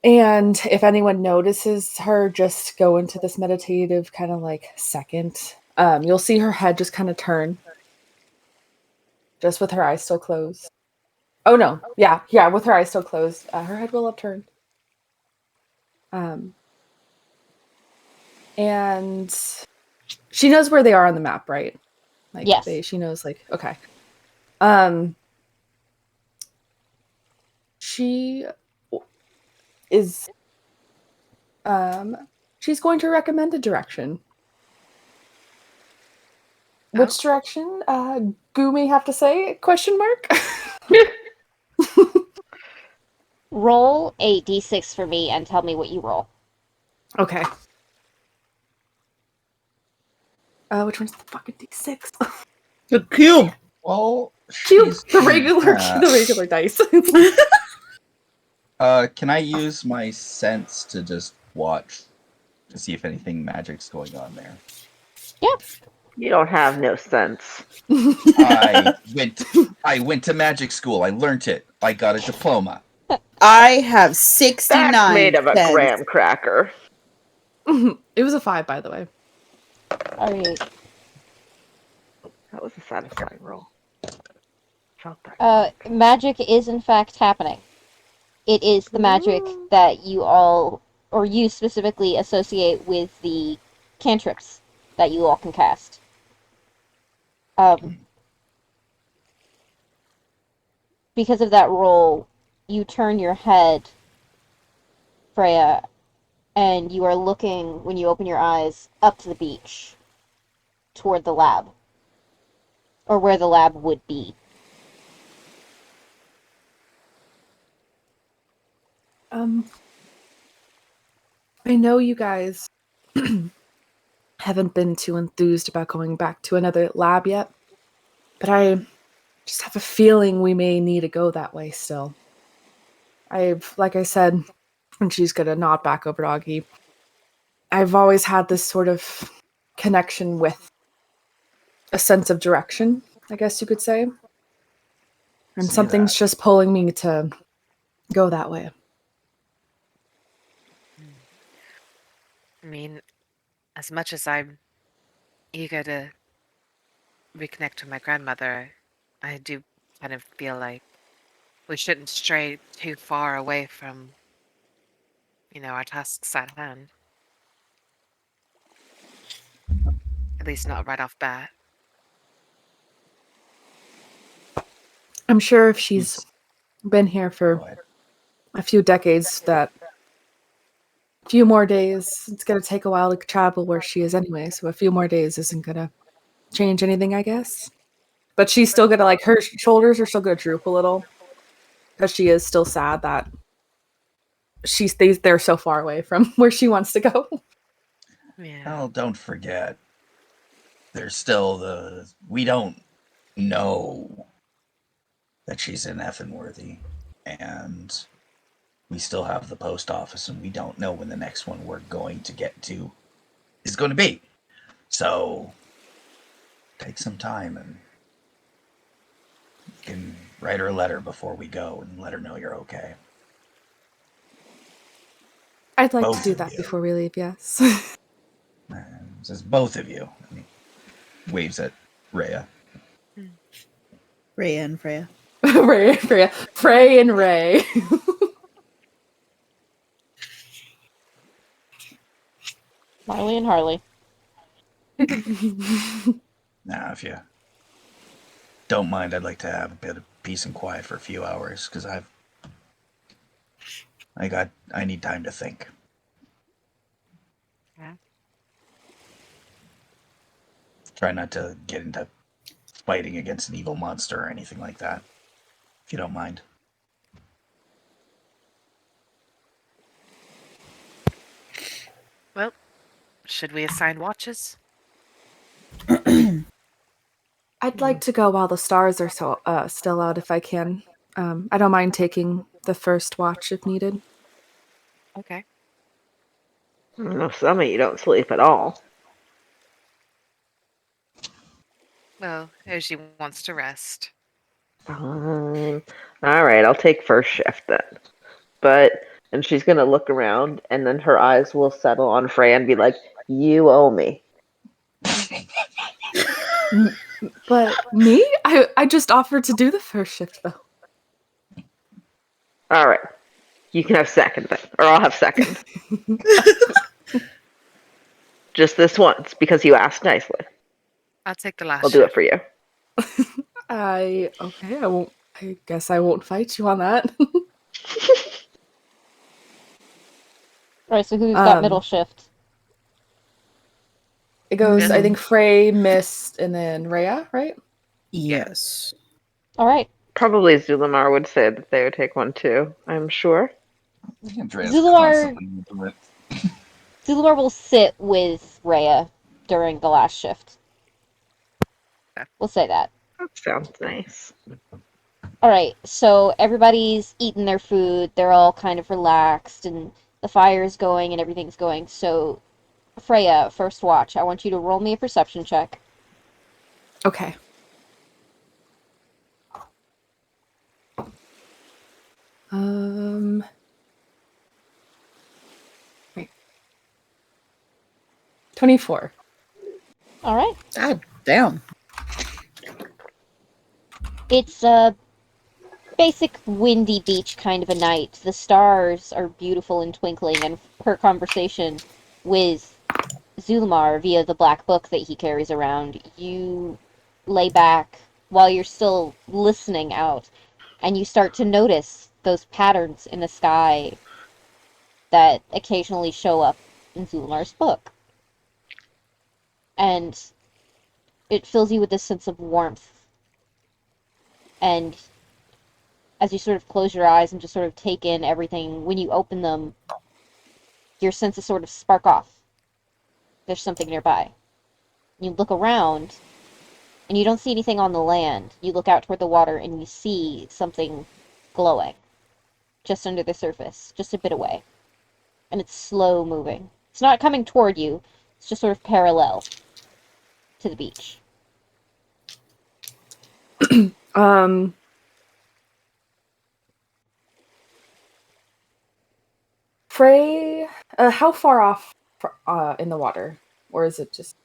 And if anyone notices her just go into this meditative kind of like second, you'll see her head just kind of turn. Just with her eyes still closed. Oh no, yeah, with her eyes still closed. Her head will have turned. And she knows where they are on the map, right? Like yes. She knows, like, okay. She is she's going to recommend a direction. Which direction? Goo may have to say, question mark? Roll a d6 for me and tell me what you roll. Okay. Which one's the fucking d6? The cube. Well, cube. The regular dice. Can I use my sense to just watch to see if anything magic's going on there? Yeah. You don't have no sense. I went to magic school. I learned it. I got a diploma. I have 69 That's made of a cents. graham cracker. It was a 5, by the way. Alright. That was a satisfying roll. Felt that. Magic is in fact happening. It is the magic that you all, or you specifically, associate with the cantrips that you all can cast. Because of that roll, you turn your head, Freya, and you are looking, when you open your eyes, up to the beach. toward the lab. Or where the lab would be. I know you guys haven't been too enthused about going back to another lab yet, but I just have a feeling we may need to go that way still. Like I said, and she's gonna nod back over to Augie, I've always had this sort of connection with a sense of direction, I guess you could say. And See something's that. just pulling me to go that way. I mean, as much as I'm eager to reconnect with my grandmother, I do kind of feel like we shouldn't stray too far away from, our tasks at hand. At least not right off bat. I'm sure if she's It's- been here Go for ahead. a few decades, that a few more days, it's going to take a while to travel where she is anyway, so a few more days isn't going to change anything, I guess. But she's still going to, like, her shoulders are still going to droop a little, because she is still sad that she stays there so far away from where she wants to go. Yeah. Well, don't forget, there's still we don't know that she's in Ethenworthy, and we still have the post office, and we don't know when the next one we're going to get to is going to be. So, take some time and you can write her a letter before we go and let her know you're okay. I'd like to Both do of that you. before we leave, yes. It says both of you. And he waves at Rhea. Rhea and Freya. Frey and Ray. Marley and Harley. Now, if you don't mind, I'd like to have a bit of peace and quiet for a few hours, because I need time to think. Yeah. Try not to get into fighting against an evil monster or anything like that, if you don't mind. Well, should we assign watches? I'd like to go while the stars are still out if I can. I don't mind taking the first watch if needed. Okay. I know some of you don't sleep at all. Well, Augie wants to rest. Fine. All right, I'll take first shift then. And she's gonna look around, and then her eyes will settle on Freya and be like, "You owe me." But me? I just offered to do the first shift, though. All right, you can have second then, or I'll have second. Just this once, because you asked nicely. I'll take the last I'll do it shift. for you. Okay, I won't. I guess I won't fight you on that. Alright, so who's got middle shift? It goes, I Yes. think, Frey, Mist, and then Rhea, right? Yes. Alright. Probably Zulamar would say that they would take one too, I'm sure. Andrea's Zulawar- constantly into it. Zulumar will sit with Rhea during the last shift. We'll say that. That sounds nice. Alright, so everybody's eating their food, they're all kind of relaxed, and the fire's going and everything's going. So, Freya, first watch, I want you to roll me a perception check. Okay. Wait. 24. Alright. God damn. It's a basic windy beach kind of a night. The stars are beautiful and twinkling, and her conversation with Zulmar via the black book that he carries around, you lay back while you're still listening out, and you start to notice those patterns in the sky that occasionally show up in Zulmar's book. And it fills you with this sense of warmth. And as you sort of close your eyes and just sort of take in everything, when you open them, your senses sort of spark off. There's something nearby. You look around, and you don't see anything on the land. You look out toward the water, and you see something glowing just under the surface, just a bit away. And it's slow moving. It's not coming toward you. It's just sort of parallel to the beach. Frey, how far off in the water? Or is it just...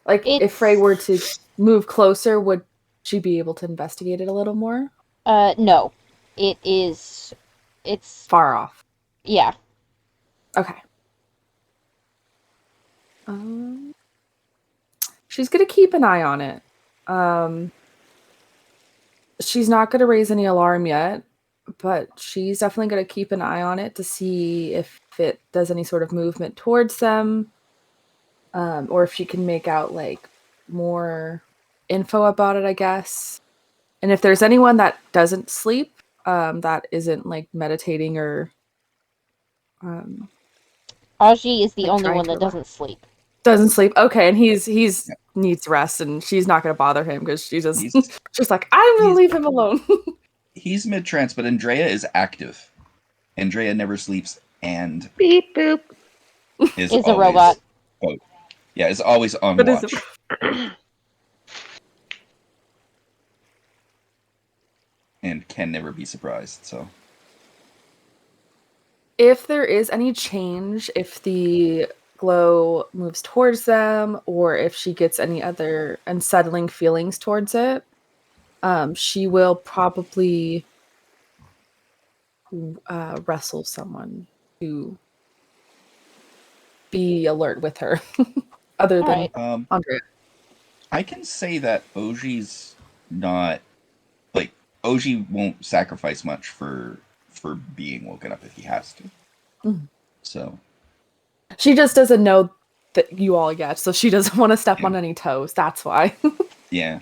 Like, if Frey were to move closer, would she be able to investigate it a little more? No. It's... Far off. Yeah. Okay. She's gonna keep an eye on it. She's not gonna raise any alarm yet, but she's definitely gonna keep an eye on it to see if it does any sort of movement towards them, or if she can make out like more info about it, I guess. And if there's anyone that doesn't sleep, that isn't like meditating or Augie is the like only trying one to that doesn't sleep. Doesn't sleep. Okay, and he's needs rest, and she's not going to bother him because she's just like, I'm going to leave him alone. He's mid-trance, but Andrea is active. Andrea never sleeps and Beep boop. Is a robot. Oh, yeah, is always on But watch. And can never be surprised, so. If there is any change, if the glow moves towards them, or if she gets any other unsettling feelings towards it, she will probably wrestle someone to be alert with her, other than Andrea. I can say that Augie's not, like, Augie won't sacrifice much for being woken up if he has to. Mm. So she just doesn't know that you all yet, so she doesn't want to step on any toes. That's why. Yeah.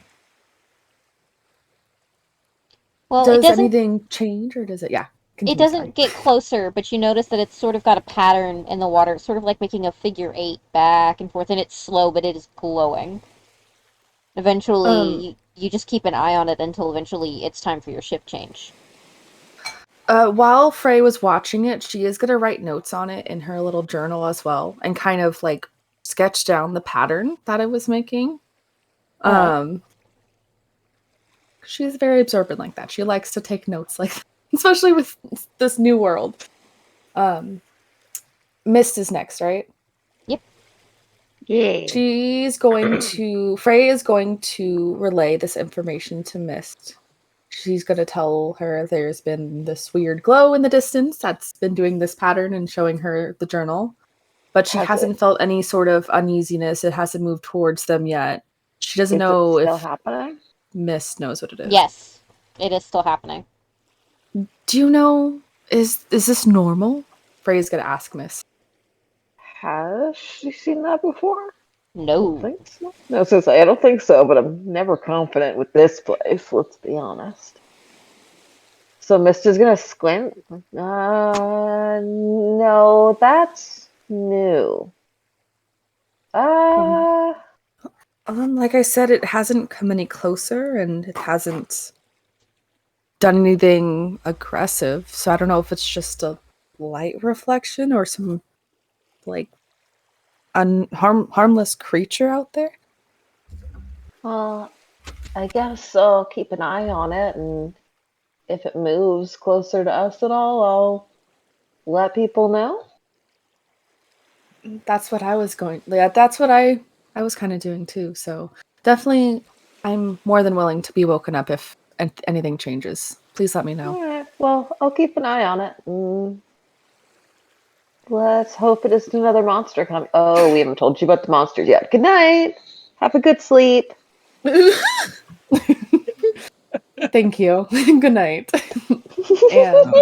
Well, does anything change, or does it? Yeah. It doesn't get closer, but you notice that it's sort of got a pattern in the water. It's sort of like making a figure 8 back and forth, and it's slow, but it is glowing. Eventually, you just keep an eye on it until eventually it's time for your shift change. While Frey was watching it, she is going to write notes on it in her little journal as well, and kind of like sketch down the pattern that it was making. She's very observant like that. She likes to take notes like that, especially with this new world. Mist is next, right? Yep. Yeah. Frey is going to relay this information to Mist. She's going to tell her there's been this weird glow in the distance that's been doing this pattern and showing her the journal. But she hasn't felt any sort of uneasiness. It hasn't moved towards them yet. She doesn't know if if happening? Mist knows what it is. Yes, it is still happening. Do you know, is this normal? Frey's going to ask Mist. Has she seen that before? No. I don't think so. No, I don't think so, but I'm never confident with this place, let's be honest. So Mist is gonna squint. No, that's new. Like I said, it hasn't come any closer, and it hasn't done anything aggressive. So I don't know if it's just a light reflection or some like harmless creature out there. Well, I guess I'll keep an eye on it, and if it moves closer to us at all, I'll let people know. That's what I was going. Yeah, that's what I was kind of doing too. So definitely, I'm more than willing to be woken up if anything changes. Please let me know. All right. Well, I'll keep an eye on it. Let's hope it isn't another monster coming. Oh, we haven't told you about the monsters yet. Good night. Have a good sleep. Thank you. Good night. And...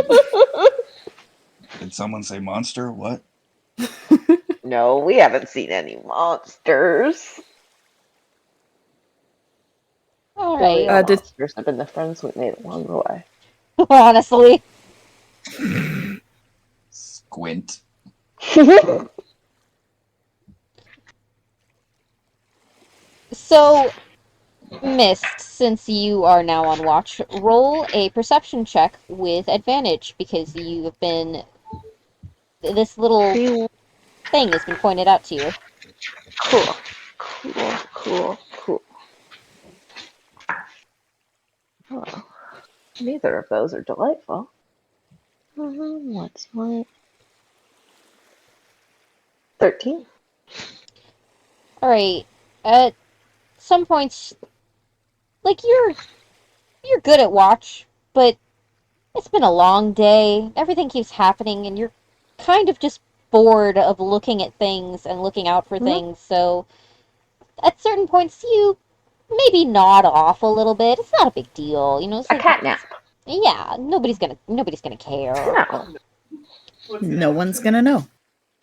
Did someone say monster? What? No, we haven't seen any monsters. All The right. real did- monsters have been the friends we made along the way. Honestly. Squint. So, Mist, since you are now on watch, roll a perception check with advantage because you have been. This little Cool, thing has been pointed out to you. cool, cool, cool. Oh, neither of those are delightful. What's my 13? Alright. At some points, like, you're good at watch, but it's been a long day. Everything keeps happening, and you're kind of just bored of looking at things and looking out for things, so at certain points you maybe nod off a little bit. It's not a big deal, you know, it's A like, cat nap. yeah, nobody's gonna care. No. No one's gonna know.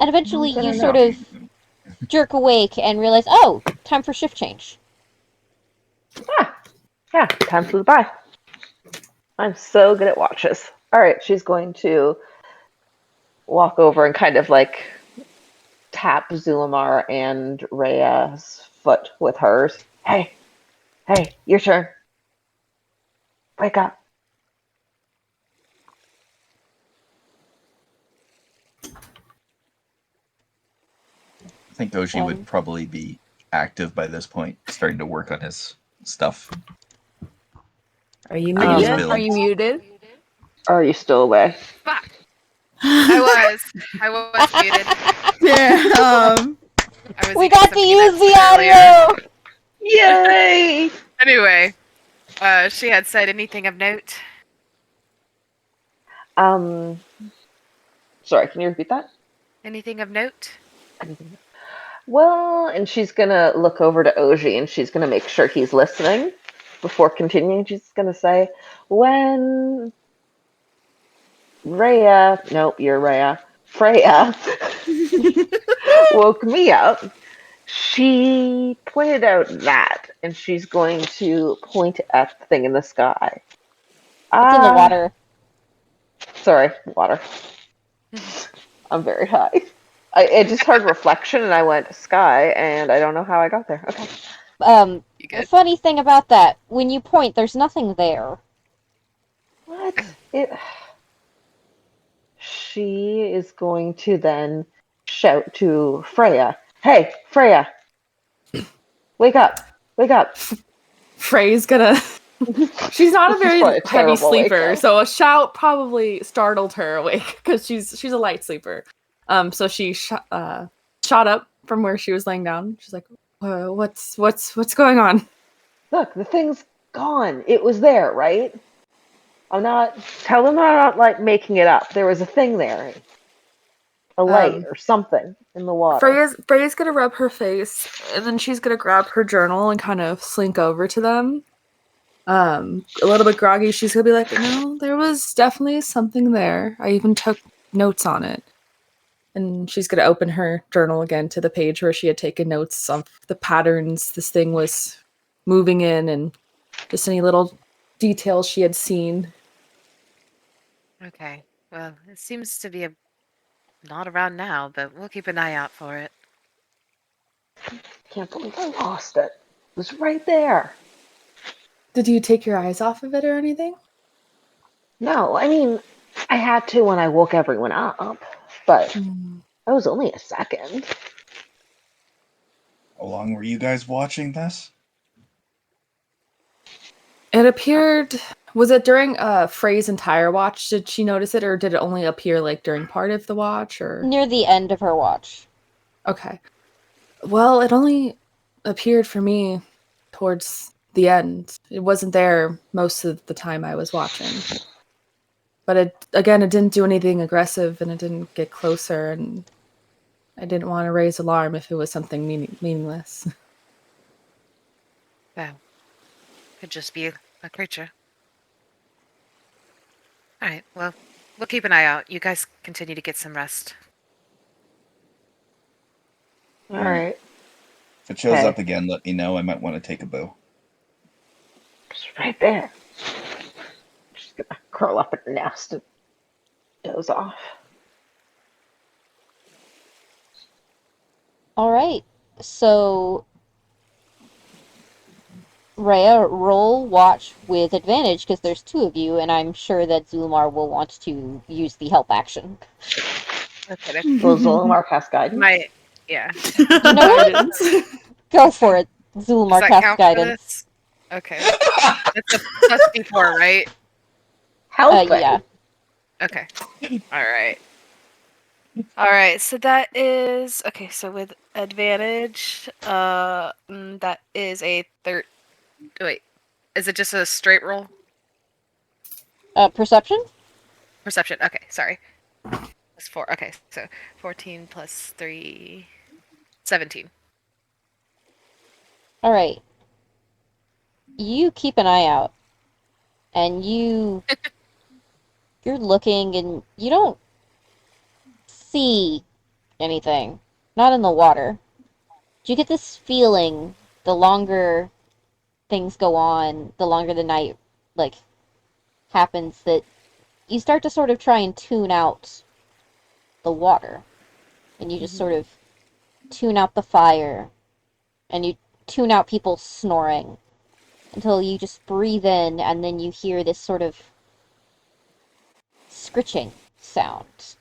And eventually No one's you gonna sort know. of jerk awake and realize, oh, time for shift change. Yeah, time flew by. I'm so good at watches. All right, she's going to walk over and kind of like tap Zulmar and Rhea's foot with hers. Hey, your turn. Wake up. I think Augie would probably be active by this point, starting to work on his stuff. Are you I just muted? build. Are you muted? Or are you still away? Fuck. I was muted. Yeah. I was We eating got some to use peanuts the earlier. audio! Yay! Anyway, she had said anything of note. Um, sorry, can you repeat that? Anything of note? Well, and she's gonna look over to Augie and she's gonna make sure he's listening before continuing. She's gonna say, when Rhea, nope, you're Rhea, Freya woke me up, she pointed out that, and she's going to point at the thing in the sky. It's in the water. Sorry, water. I'm very high. I just heard reflection and I went sky, and I don't know how I got there. Okay. You The good? funny thing about that, when you point, there's nothing there. What? She is going to then shout to Freya, "Hey, Freya! Wake up! Wake up!" Frey's gonna. She's not a This is very probably a heavy terrible wake sleeper, up. so a shout probably startled her awake because she's a light sleeper. So she shot up from where she was laying down. She's like, "What's going on?" Look, the thing's gone. It was there, right? Tell them I'm not like making it up. There was a thing there. A light or something in the water. Freya's gonna rub her face, and then she's gonna grab her journal and kind of slink over to them. A little bit groggy, she's gonna be like, "No, there was definitely something there. I even took notes on it." And she's gonna open her journal again to the page where she had taken notes of the patterns this thing was moving in and just any little details she had seen. Okay. Well, it seems to be not around now, but we'll keep an eye out for it. Can't believe I lost it. It was right there. Did you take your eyes off of it or anything? No, I mean, I had to when I woke everyone up, but that was only a second. How long were you guys watching this? It appeared. Was it during Frey's entire watch? Did she notice it, or did it only appear like during part of the watch? Or Near the end of her watch. okay, well, it only appeared for me towards the end. It wasn't there most of the time I was watching. But it didn't do anything aggressive, and it didn't get closer, and I didn't want to raise alarm if it was something meaningless. Well, could just be a creature. All right. Well, we'll keep an eye out. You guys continue to get some rest. All right. If it shows Okay. up again, let me know. I might want to take a bow. It's right there. She's gonna curl up in her nest and doze off. All right. So, Rhea, roll watch with advantage because there's two of you, and I'm sure that Zulmar will want to use the help action. Okay, Will Zolamar cast guidance? yeah. You know what? Go for it. Does Zulmar that cast count guidance. for this? Okay. That's a plus D4, right? Helping. Yeah. Okay. Alright. Alright, so that is... Okay, so with advantage, that is a third... Wait, is it just a straight roll? Perception? Perception, okay, sorry. Plus 4, okay, so 14 plus 3... 17. All right. You keep an eye out, and you're looking, and you don't see anything. Not in the water. You get this feeling the longer things go on, the longer the night, like, happens, that you start to sort of try and tune out the water. And you just sort of tune out the fire, and you tune out people snoring, until you just breathe in, and then you hear this sort of scritching sound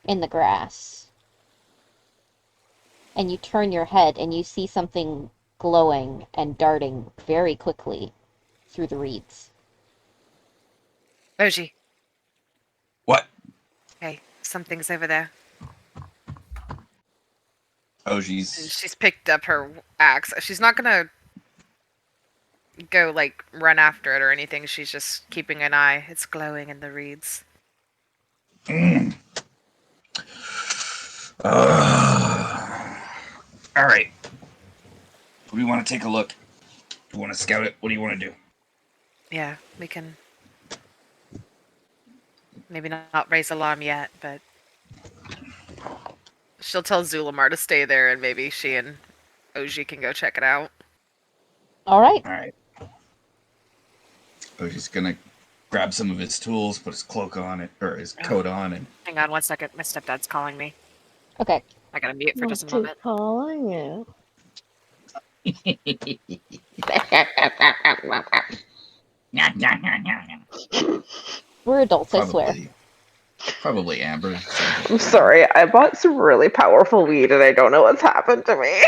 in the grass. And you turn your head, and you see something glowing and darting very quickly through the reeds. Augie. What? Hey, something's over there. Oh, She's picked up her axe. She's not gonna go, like, run after it or anything. She's just keeping an eye. It's glowing in the reeds. Mm. All right. Do we want to take a look? Do you want to scout it? What do you want to do? Yeah, we can... Maybe not raise alarm yet, but... She'll tell Zulmar to stay there, and maybe she and Augie can go check it out. All right. All right. Ogie's gonna grab some of his tools, put his cloak on it, or his coat on, and... Hang on one second. My stepdad's calling me. Okay. I gotta mute for just a What's he moment. calling you? We're adults, I swear. Probably Amber. I'm sorry, I bought some really powerful weed and I don't know what's happened to me.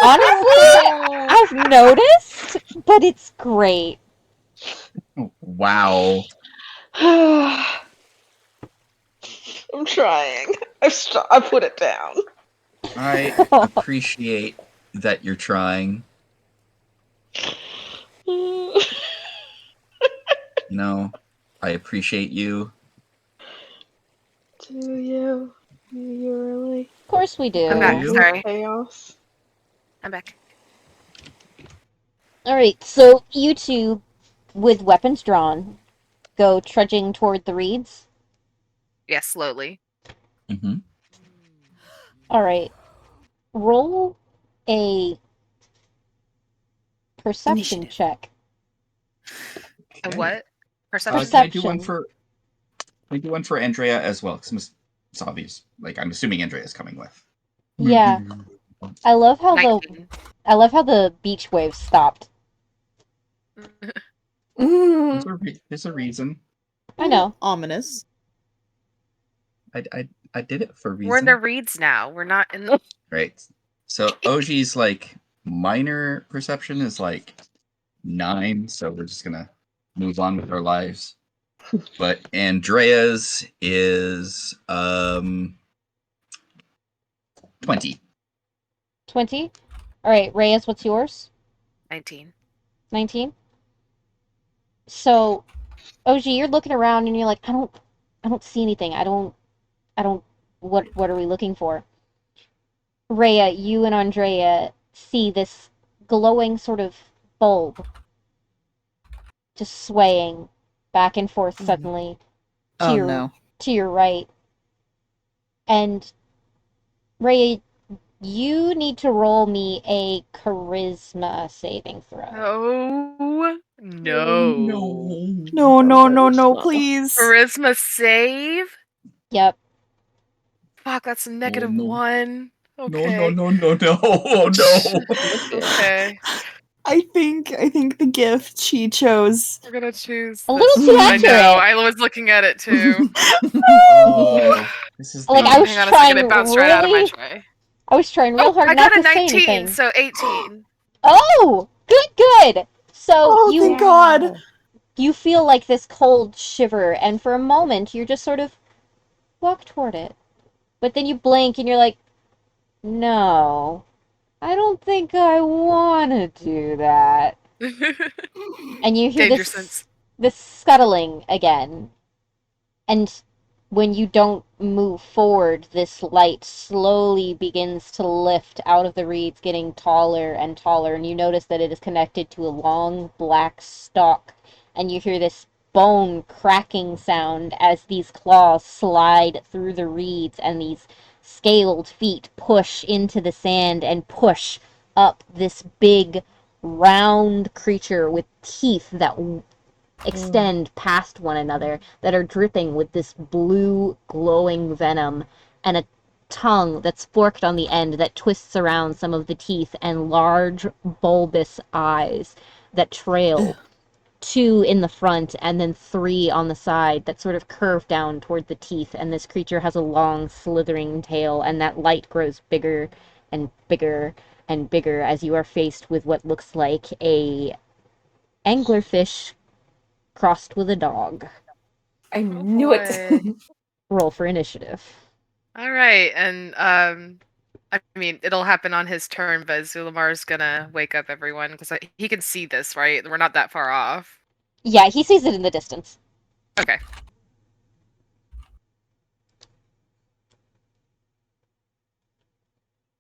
Honestly, I've noticed, but it's great. Wow. I'm trying. I put it down. I appreciate that you're trying. You know, I appreciate you. Do you? Do you really? Of course we do. I'm back. you? Sorry. Chaos. I'm back. Alright, so you two, with weapons drawn, go trudging toward the reeds. Yeah, slowly. Mm-hmm. Alright. Roll a perception Initiative. check. A what? Perception? Can I do one Perception. for Andrea as well? Because it's obvious. Like, I'm assuming Andrea's coming with. Yeah. I love how 19. the beach waves stopped. There's a reason. I know. Ominous. I did it for a reason. We're in the reeds now. We're not in the... Right. So Ogie's like minor perception is like 9, so we're just gonna move on with our lives. But Andrea's is 20. 20? Alright, Reyes, what's yours? 19. 19? So, Augie, you're looking around and you're like, I don't see anything. I don't, what are we looking for? Rhea, you and Andrea see this glowing sort of bulb just swaying back and forth suddenly to Oh your no. to your right. And Rhea, You need to roll me a charisma saving throw. Oh No. No, please. Charisma save? Yep. Fuck, that's a negative no. 1. No. Okay. Oh no. Okay. I think the gift she chose. We're gonna choose A this little too one. I know. accurate. I was looking at it too. Oh, this is Like, the. I was Hang on a second. It trying bounced right out of my really... tray. I was trying real Oh, hard I not got a to say 19, anything. so 18. Oh! Good! So, Oh, thank God. you feel like this cold shiver, and for a moment, you're just sort of walk toward it. But then you blink, and you're like, no, I don't think I want to do that. And you hear Danger sense. this scuttling again. And when you don't move forward, this light slowly begins to lift out of the reeds, getting taller and taller, and you notice that it is connected to a long black stalk, and you hear this bone cracking sound as these claws slide through the reeds, and these scaled feet push into the sand and push up this big, round creature with teeth that extend past one another, that are dripping with this blue glowing venom, and a tongue that's forked on the end that twists around some of the teeth, and large bulbous eyes that trail, 2 in the front and then 3 on the side, that sort of curve down toward the teeth. And this creature has a long slithering tail, and that light grows bigger and bigger and bigger as you are faced with what looks like a anglerfish crossed with a dog. I knew it. Roll for initiative. All right, and I mean, it'll happen on his turn, but Zulamar's gonna wake up everyone because he can see this, right? We're not that far off. Yeah, he sees it in the distance. Okay.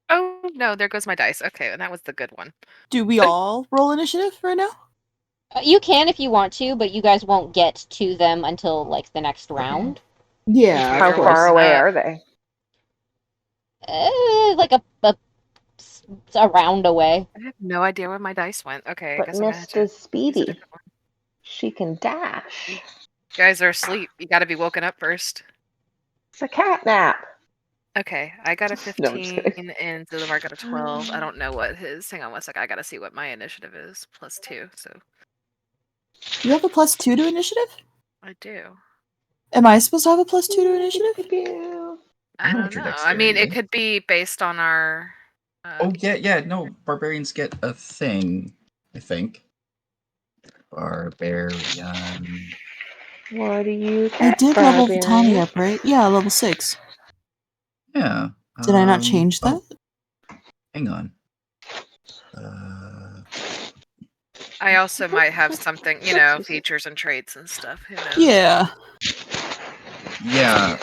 Oh no, there goes my dice. Okay, and that was the good one. Do we all roll initiative right now? You can if you want to, but you guys won't get to them until, like, the next round. Yeah. How of far course. away are they? Like a round away. I have no idea where my dice went. Okay, I But guess I'm gonna have Mist to is use a speedy. different one. She can dash. You guys are asleep. You gotta be woken up first. It's a cat nap. Okay, I got a No, I'm just 15 kidding. and Zulamar got a 12. I don't know what his. Hang on one sec. I gotta see what my initiative is. +2, so You have a +2 to initiative? I do. Am I supposed to have a +2 to initiative? I know don't what your know. I mean, dexterity it is. could be based on our. Oh yeah. No, barbarians get a thing. I think. Barbarian. What do you I get, did level Barbarian? Vitani up, right? Yeah, level 6. Yeah. Did I not change that? Hang on. I also might have something, features and traits and stuff. Who knows? Yeah. Yeah.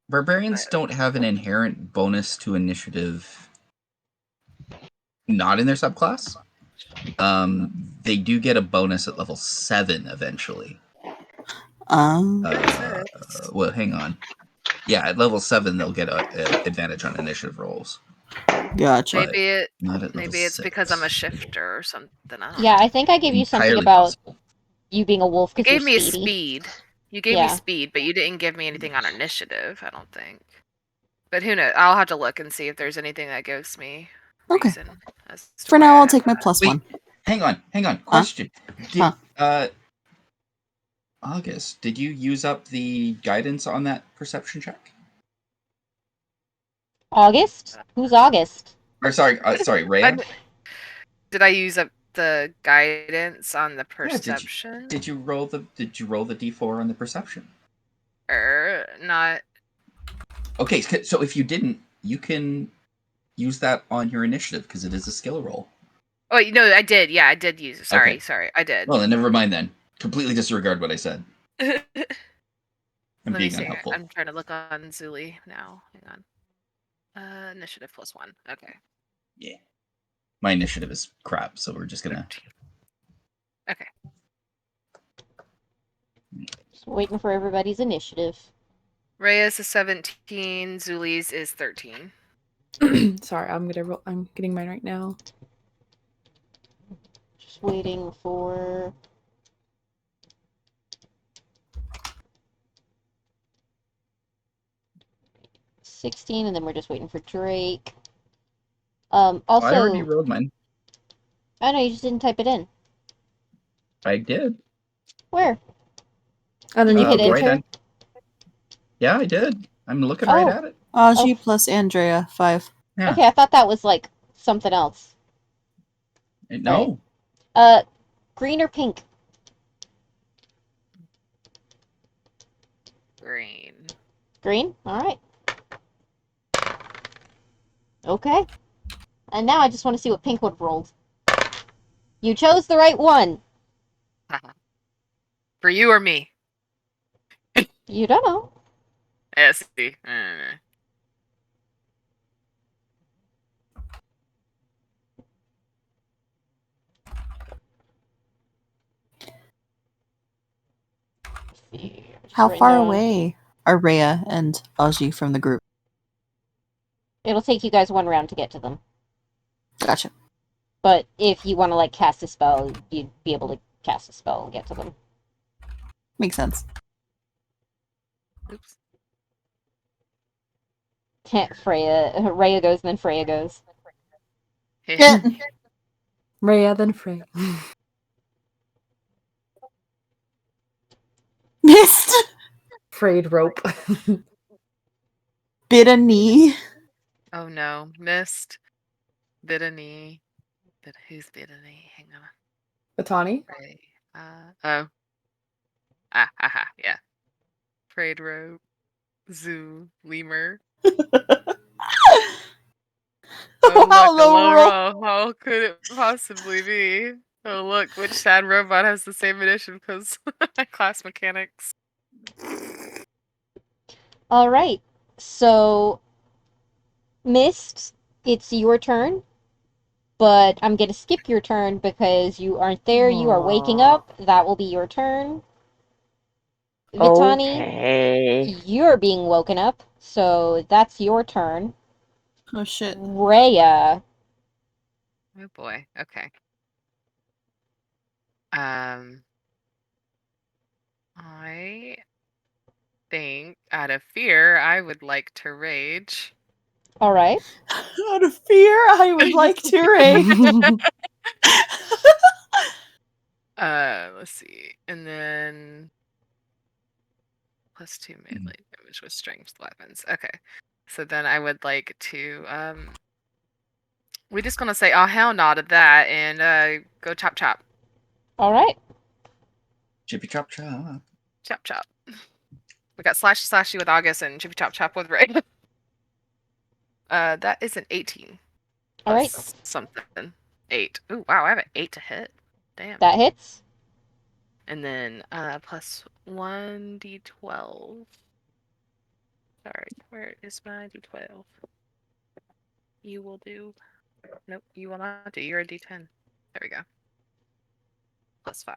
Barbarians don't have an inherent bonus to initiative. Not in their subclass. They do get a bonus at level 7 eventually. Well, hang on. Yeah, at level 7 they'll get a advantage on initiative rolls. Gotcha. Maybe Not at maybe it's 6. because I'm a shifter or something. I don't know. Yeah, I think I gave you something Entirely about possible. you being a wolf You because you're gave me a speedy. speed. You gave me speed, but you didn't give me anything on initiative, I don't think. But who knows? I'll have to look and see if there's anything that gives me reason. As to For why now, I I'll have take my that. +1. Hang on. Question. August, did you use up the guidance on that perception check? August? Who's August? Or sorry, Rhea? Did I use up the guidance on the Yeah, perception? did you roll the d4 on the perception? Not. Okay, so if you didn't, you can use that on your initiative because it is a skill roll. Oh, I did. Yeah, I did use it. Sorry, I did. Well, then never mind then. Completely disregard what I said. I'm Let being me see. unhelpful. I'm trying to look on Zuli now. Hang on. Initiative +1. Okay. Yeah. My initiative is crap, so we're just gonna. Okay. Just waiting for everybody's initiative. Rhea's is 17. Zuli's is 13. Sorry, I'm getting mine right now. Just waiting for... $16, and then we're just waiting for Drake. I already Also, rolled mine. I know you just didn't type it in. I did. Where? And Did then you hit Right enter? Yeah, I did. I'm looking Oh. right at it. Augie plus Andrea, 5. Yeah. Okay, I thought that was like something else. No. Green or pink? Green. Green? Alright. Okay. And now I just want to see what pink would have rolled. You chose the right one. For you or me? You don't know. Yeah, see. Let's see. Just How writing far down- away are Rhea and Augie from the group? It'll take you guys one round to get to them. Gotcha. But if you want to, like, cast a spell, you'd be able to cast a spell and get to them. Makes sense. Oops. Rhea goes, and then Freya goes. Rhea, then Frey. Missed. Frayed rope. Bit a knee. Oh no, missed. Bit a knee. Who's bit a knee? Hang on. Batani? Right. Oh. Yeah. Frayed rope. Zoo. Lemur. Oh, Wow, look, a the low roll. roll. How could it possibly be? Oh, look, which sad robot has the same initiative because class mechanics? Alright. So, Mist, it's your turn. But I'm going to skip your turn because you aren't there. You are waking up. That will be your turn. Vitani, Okay. you're being woken up. So that's your turn. Oh shit. Rhea. Oh boy. Okay. I think out of fear, I would like to rage. Alright. Out of fear, I would like to rage. Let's see. And then +2 melee damage with strength weapons. Okay. So then I would like to we're just gonna say oh hell not at that and go chop chop. Alright. Chippy chop chop. Chop chop. We got slashy slashy with August and chippy chop chop with Ray. That is an 18. Alright. Plus something. 8. Ooh, wow, I have an 8 to hit. Damn. That hits. And then plus 1d12. Sorry, where is my d12? You will do. Nope, you will not do. You're a d10. There we go. Plus 5.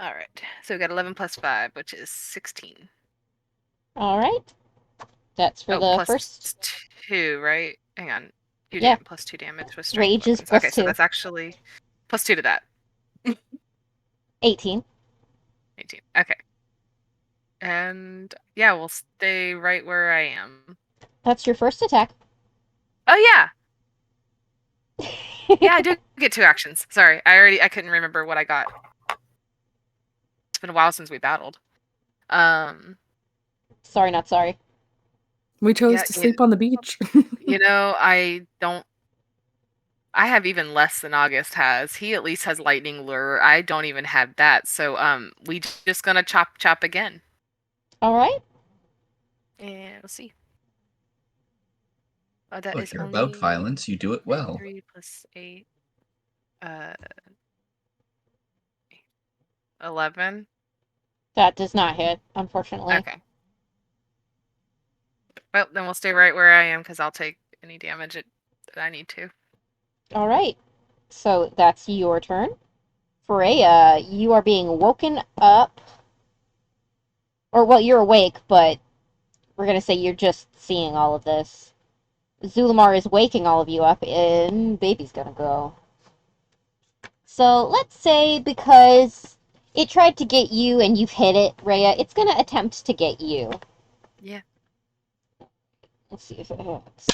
Alright, so we got 11 plus 5, which is 16. Alright. That's for the plus first. 2, right? Hang on. 2 Yeah. plus 2 damage with strength Rage is weapons. plus Okay, so 2. that's actually plus 2 to that. 18. 18. Okay. And yeah, we'll stay right where I am. That's your first attack. Oh yeah. Yeah, I do get 2 actions. Sorry, I couldn't remember what I got. It's been a while since we battled. Sorry, not sorry. We chose Yeah, to sleep on the beach. You know, I have even less than August has. He at least has lightning lure. I don't even have that. So we just gonna chop again. Alright. And let's see. Oh, that Well, is if you're only about violence, you do it well. 3 plus 8. 11. That does not hit, unfortunately. Okay. Well, then we'll stay right where I am because I'll take any damage that I need to. Alright. So that's your turn. Freya, you are being woken up. Or, well, you're awake, but we're going to say you're just seeing all of this. Zulamar is waking all of you up, and baby's gonna go. So let's say because it tried to get you and you've hit it, Rhea, it's gonna attempt to get you. Yeah. Let's see if it hits.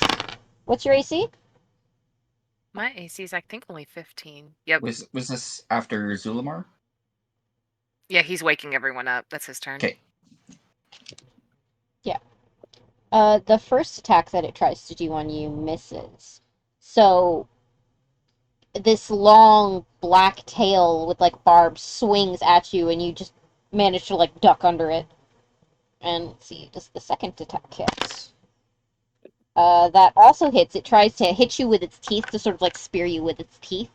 What's your AC? My AC is, I think, only 15. Yep. Was this after Zulamar? Yeah, he's waking everyone up. That's his turn. Okay. Yeah. The first attack that it tries to do on you misses. So this long black tail with like barbs swings at you, and you just manage to like duck under it. And let's see, does the second attack hit? That also hits. It tries to hit you with its teeth to sort of like spear you with its teeth,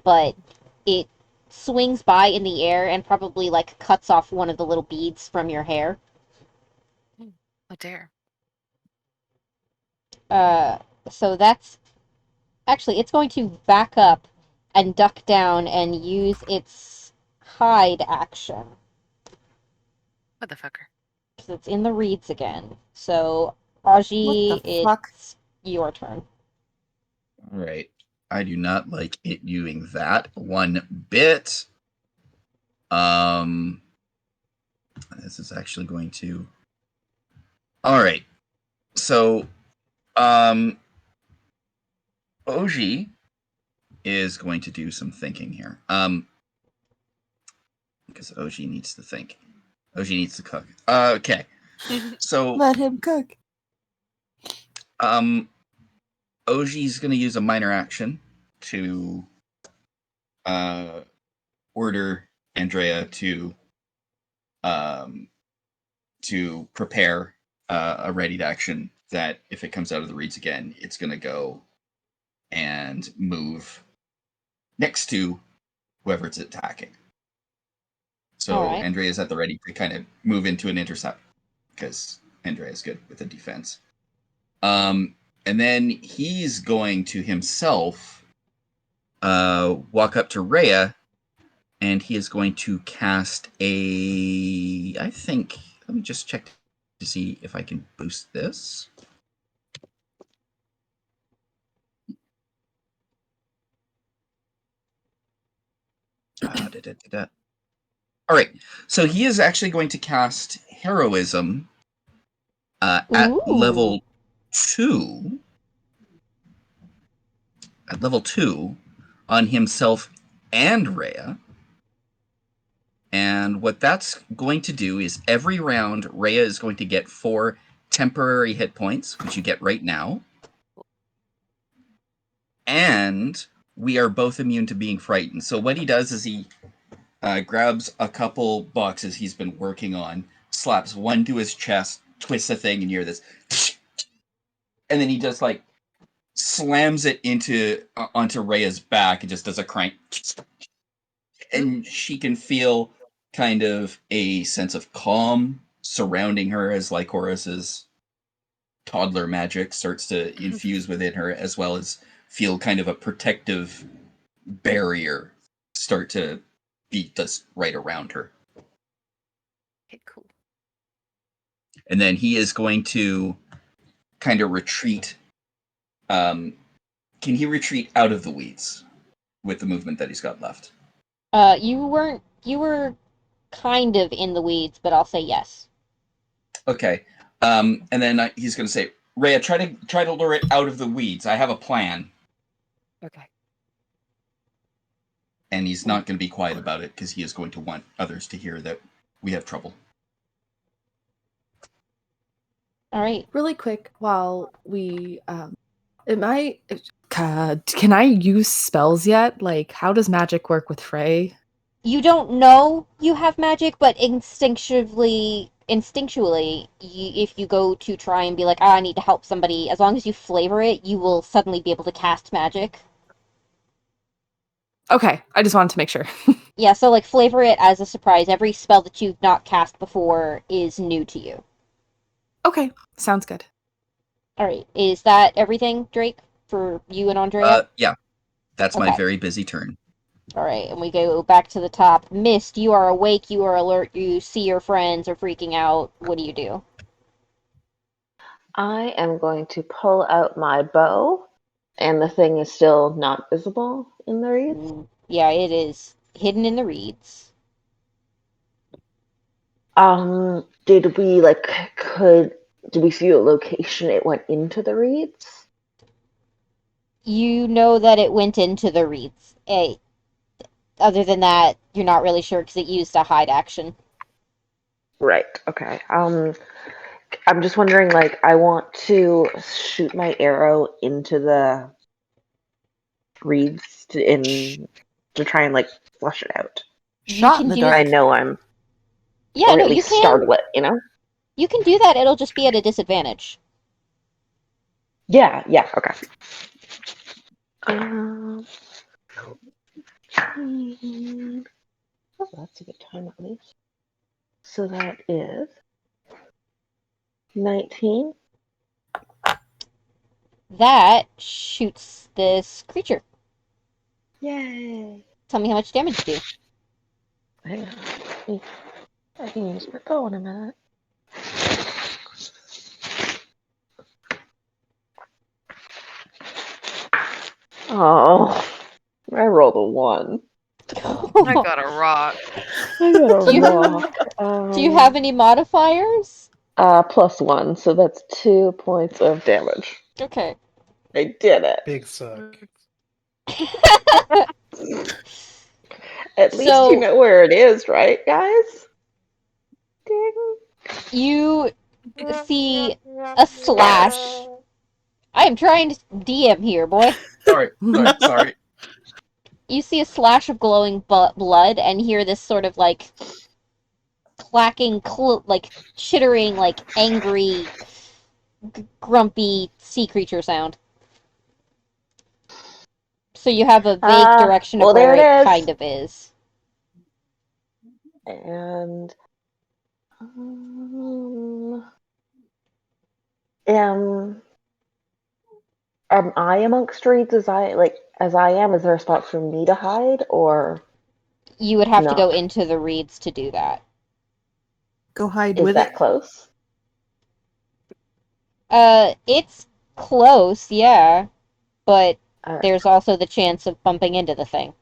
but it swings by in the air and probably like cuts off one of the little beads from your hair. Oh, dare. So that's actually, it's going to back up and duck down and use its hide action. Motherfucker. Because it's in the reeds again. So, What Augie, the fuck? it's your turn. All right. I do not like it doing that one bit. This is actually going to. All right. So, Augie is going to do some thinking here. Because Augie needs to think. Augie needs to cook. Okay. So, Let him cook. Augie's going to use a minor action to order Andrea to prepare a readied action that if it comes out of the reeds again, it's going to go and move next to whoever it's attacking. So All right. Andrea's at the ready to kind of move into an intercept because Andrea's good with the defense. And then he's going to himself walk up to Rhea, and he is going to cast a. I think. Let me just check to see if I can boost this. All right. So he is actually going to cast Heroism at level 2. At level 2 on himself and Rhea. And what that's going to do is every round, Rhea is going to get 4 temporary hit points, which you get right now. And we are both immune to being frightened. So what he does is he grabs a couple boxes he's been working on, slaps one to his chest, twists a thing, and you hear this. And then he just like slams it onto Rhea's back and just does a crank. And she can feel kind of a sense of calm surrounding her as Lycoras's toddler magic starts to infuse within her, as well as feel kind of a protective barrier start to be just right around her. Okay, cool. And then he is going to kind of retreat. Can he retreat out of the weeds with the movement that he's got left? You were kind of in the weeds, but I'll say yes. Okay. And then he's going to say, Rhea, try to lure it out of the weeds. I have a plan. Okay. And he's not going to be quiet about it because he is going to want others to hear that we have trouble. All right. Really quick, while we, can I use spells yet? Like, how does magic work with Frey? You don't know you have magic, but instinctually, if you go to try and be like, I need to help somebody, as long as you flavor it, you will suddenly be able to cast magic. Okay, I just wanted to make sure. Yeah, so like flavor it as a surprise. Every spell that you've not cast before is new to you. Okay, sounds good. All right, is that everything, Drake, for you and Andrea? Yeah, that's my Okay. very busy turn. All right, and we go back to the top. Mist, you are awake, you are alert, you see your friends are freaking out. What do you do? I am going to pull out my bow, and the thing is still not visible in the reeds. Yeah, it is hidden in the reeds. Did we did we see a location it went into the reeds? You know that it went into the reeds. Other than that, you're not really sure because it used a hide action. Right. Okay. I'm just wondering, like, I want to shoot my arrow into the reeds to try and like flush it out. You Shot can in the do. dark. I know I'm, Yeah, or no, at you least can. startle it. You know. You can do that. It'll just be at a disadvantage. Yeah. Yeah. Okay. Um, oh, that's a good time at least. So that is 19. That shoots this creature. Yay! Tell me how much damage you do. Hang on. I can use my bow in a minute. Oh, I rolled a 1. I got a rock. I got a Do you- rock. Do you have any modifiers? +1, so that's 2 points of damage. Okay. I did it. Big suck. At least So- you know where it is, right, guys? Ding. You see a slash. I am trying to DM here, boy. Sorry. You see a slash of glowing blood and hear this sort of like clacking, like chittering, like angry, grumpy sea creature sound. So you have a vague direction of well, where there it it is. kind of is. And am I amongst reeds as I am? Is there a spot for me to hide, or You would have to go not? into the reeds to do that. Go hide Is with that it. close? It's close, yeah, but Alright. there's also the chance of bumping into the thing.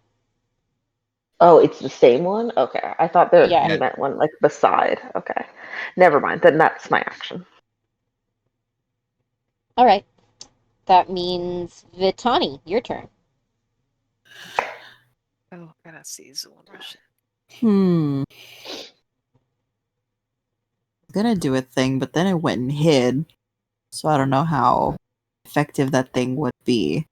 Oh, it's the same one? Okay. I thought that Yeah. you meant one like beside. Okay. Never mind. Then that's my action. All right. That means Vitani, your turn. Oh, gotta see Zulrushin. Gonna do a thing, but then it went and hid. So I don't know how effective that thing would be.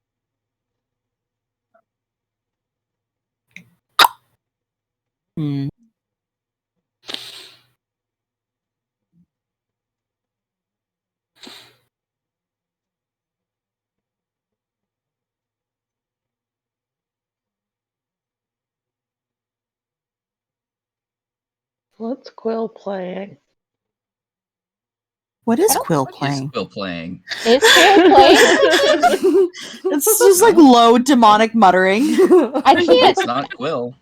What's Quill playing? What is I don't- Quill What is playing? Quill playing? Is Quill playing? It's just like low demonic muttering. I can't. It's not Quill.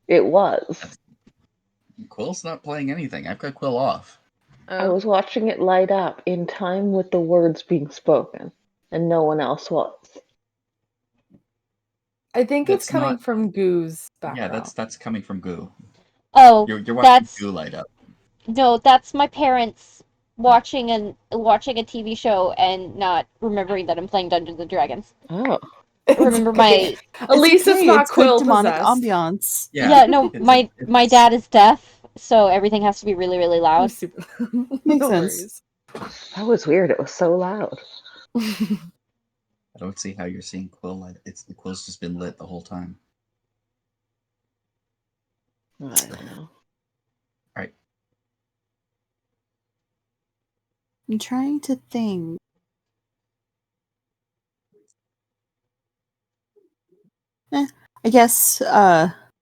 It was. Quill's not playing anything. I've got Quill off. I was watching it light up in time with the words being spoken, and no one else was. I think it's That's coming not- from Goo's background. Yeah, that's coming from Goo. Oh, You're watching that's Goo light up. no, that's my parents watching a TV show and not remembering that I'm playing Dungeons and Dragons. Oh. Remember my At least it's okay, not good Quill demonic possessed. ambiance. yeah, no, it's- my dad is deaf, so everything has to be really, really loud. Makes No sense. That was weird. It was so loud. I don't see how you're seeing Quill light. The Quill's just been lit the whole time. I don't know. Alright. I'm trying to think. I guess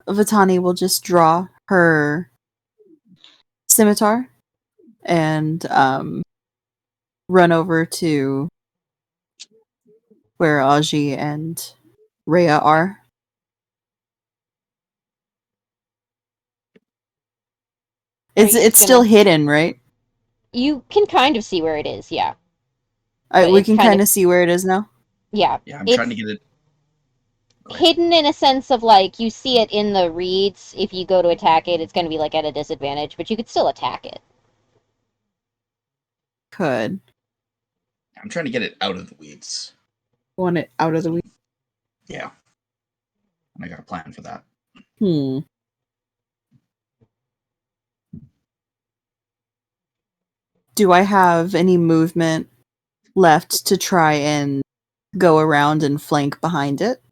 Vitani will just draw her scimitar and run over to where Augie and Rhea are. It's Are you it's just still gonna- hidden, right? You can kind of see where it is, yeah. We It's can kind kind of- of see where it is now. Yeah. Yeah, I'm It's trying to get it. Go ahead. hidden in a sense of, like, you see it in the reeds. If you go to attack it, it's going to be, like, at a disadvantage, but you could still attack it. Could. I'm trying to get it out of the weeds. Want it out of the way. Yeah. And I got a plan for that. Do I have any movement left to try and go around and flank behind it?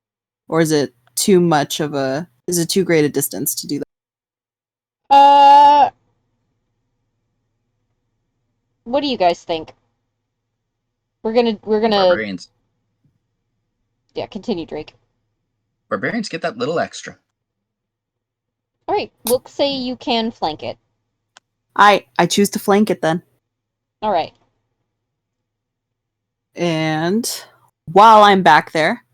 Or is it too much of a... Is it too great a distance to do that? What do you guys think? We're gonna, Barbarians. yeah, continue, Drake. Barbarians get that little extra. Alright, we'll say you can flank it. I choose to flank it then. Alright. And while I'm back there,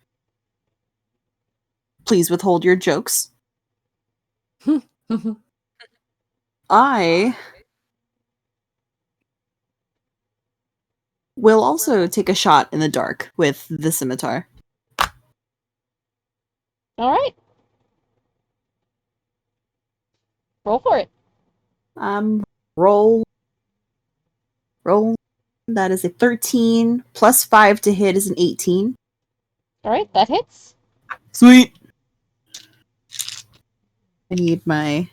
please withhold your jokes. I will also take a shot in the dark with the scimitar. Alright. Roll for it. Roll. That is a 13 plus 5 to hit is an 18. Alright, that hits. Sweet. I need my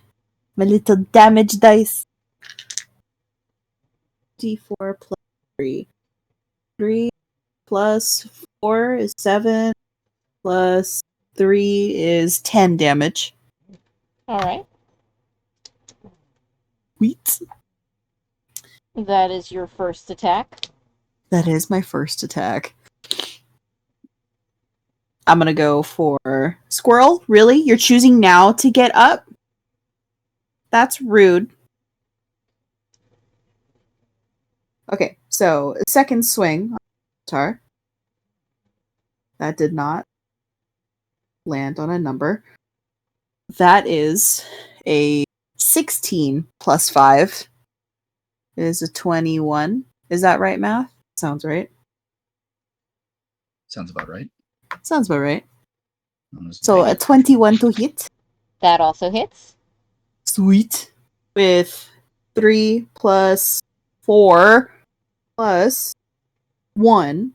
little damage dice. D4 plus 3. 3 plus 4 is 7. Plus 3 is 10 damage. Alright. Sweet. That is your first attack. That is my first attack. I'm gonna go for Squirrel. Really? You're choosing now to get up? That's rude. Okay, so second swing. Tar. That did not land on a number. That is a 16 plus 5 is a 21. Is that right, math? Sounds right. Sounds about right. Sounds about right. Honestly. So a 21 to hit. That also hits. Sweet. With 3 plus 4 plus 1.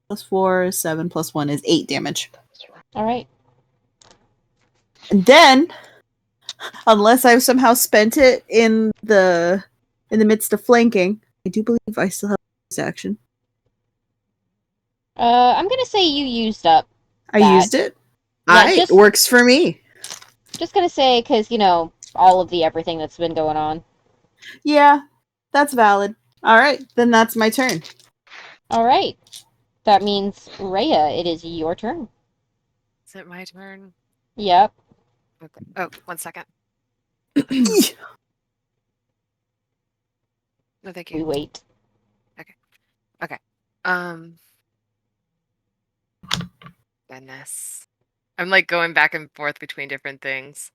Plus 4 is 7 plus 1 is 8 damage. Alright. And then, unless I've somehow spent it in the midst of flanking, I do believe I still have this action. I'm gonna say you used up I that. used it. Yeah, It works for me. Just gonna say, because, you know, all of the everything that's been going on. Yeah, that's valid. Alright, then that's my turn. Alright. That means, Rhea, it is your turn. Is it my turn? Yep. Okay. Oh, 1 second. No, thank We you. wait. Okay. Goodness. I'm like going back and forth between different things.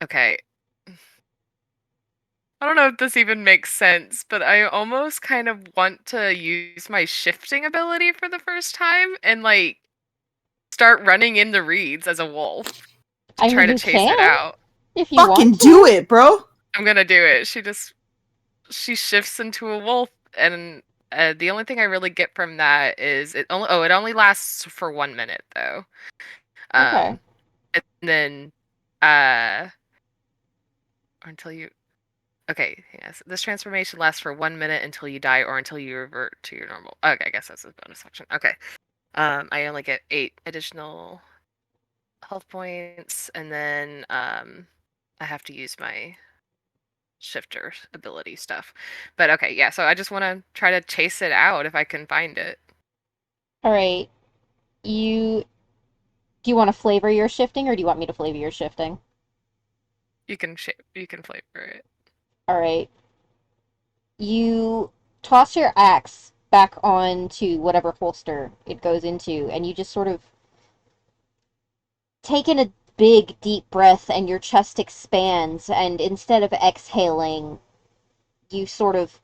Okay. I don't know if this even makes sense, but I almost kind of want to use my shifting ability for the first time and like start running in the reeds as a wolf. I Try mean, to you chase it can, out. if you Fucking want to. do it, bro! I'm gonna do it. She shifts into a wolf, and the only thing I really get from that is it only lasts for 1 minute though. Okay. And then or until you. Okay, yes. This transformation lasts for 1 minute until you die or until you revert to your normal. Okay, I guess that's a bonus action. Okay. I only get 8 additional health points, and then I have to use my shifter ability stuff. But okay, yeah, so I just want to try to chase it out if I can find it. Alright. Do you want to flavor your shifting, or do you want me to flavor your shifting? You can flavor it. Alright. You toss your axe back onto whatever holster it goes into, and you just sort of take in a big, deep breath, and your chest expands, and instead of exhaling, you sort of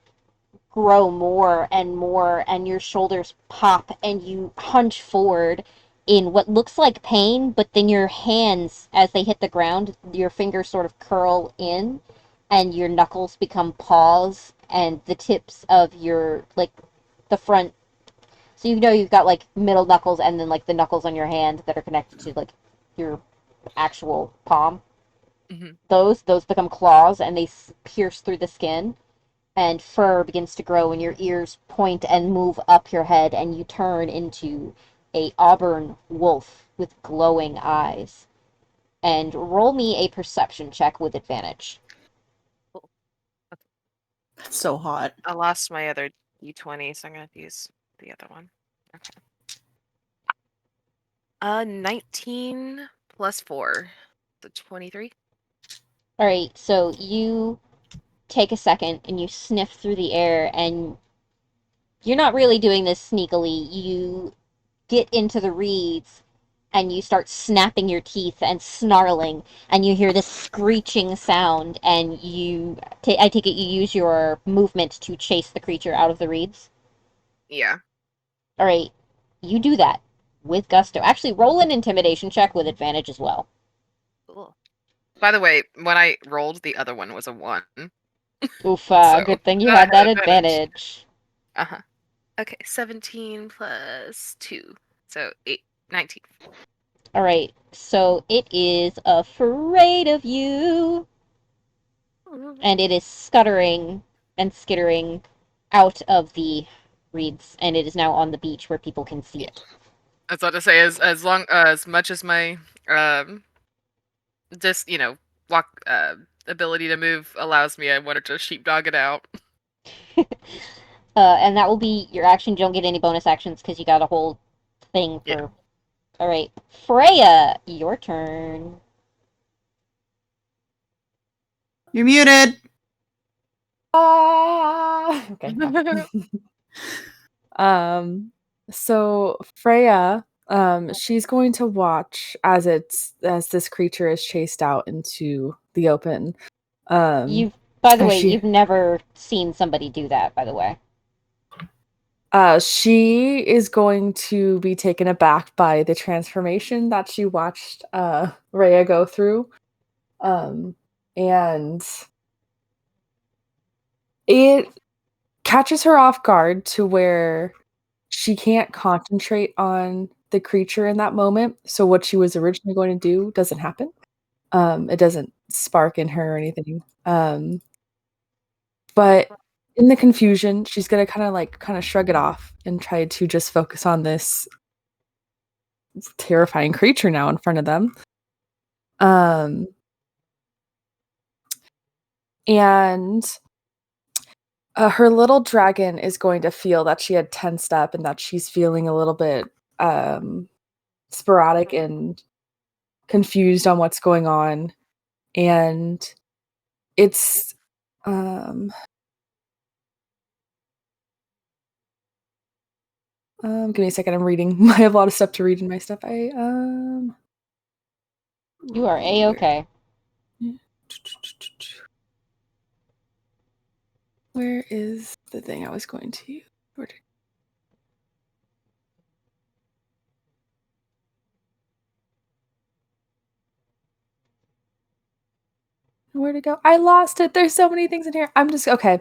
grow more and more, and your shoulders pop, and you hunch forward in what looks like pain, but then your hands, as they hit the ground, your fingers sort of curl in, and your knuckles become paws, and the tips of your, like, the front. So you know you've got, like, middle knuckles and then, like, the knuckles on your hand that are connected to, like, your actual palm. Mm-hmm. Those become claws, and they pierce through the skin, and fur begins to grow, and your ears point and move up your head, and you turn into a auburn wolf with glowing eyes. And roll me a perception check with advantage. That's so hot. I lost my other d20, so I'm gonna have to use the other one. Okay. 19 plus 4, so 23. All right, so you take a second and you sniff through the air, and you're not really doing this sneakily. You get into the reeds and you start snapping your teeth and snarling, and you hear this screeching sound, and I take it you use your movement to chase the creature out of the reeds. Yeah. All right, you do that with gusto. Actually, roll an intimidation check with advantage as well. Cool. By the way, when I rolled, the other one was a 1. Oof, So good thing you I had that had advantage. advantage. Uh-huh. Okay, 17 plus 2, so 19. All right, so it is afraid of you, and it is scuttering and skittering out of the reeds, and it is now on the beach where people can see it. I was about to say, as much as my just walk ability to move allows me, I wanted to sheepdog it out. And that will be your action. You don't get any bonus actions because you got a whole thing for. Yeah. All right, Freya, your turn. You're muted. Okay. So Freya, she's going to watch as this creature is chased out into the open. By the way, you've never seen somebody do that, by the way. She is going to be taken aback by the transformation that she watched Rhea go through. And it catches her off guard to where she can't concentrate on the creature in that moment. So what she was originally going to do doesn't happen. It doesn't spark in her or anything. But in the confusion, she's gonna kind of shrug it off and try to just focus on this terrifying creature now in front of them. And her little dragon is going to feel that she had tensed up and that she's feeling a little bit sporadic and confused on what's going on. And it's give me a second, I'm reading. I have a lot of stuff to read in my stuff. You are A-okay. Where is the thing I was going to use? Where to go? I lost it. There's so many things in here. I'm just okay.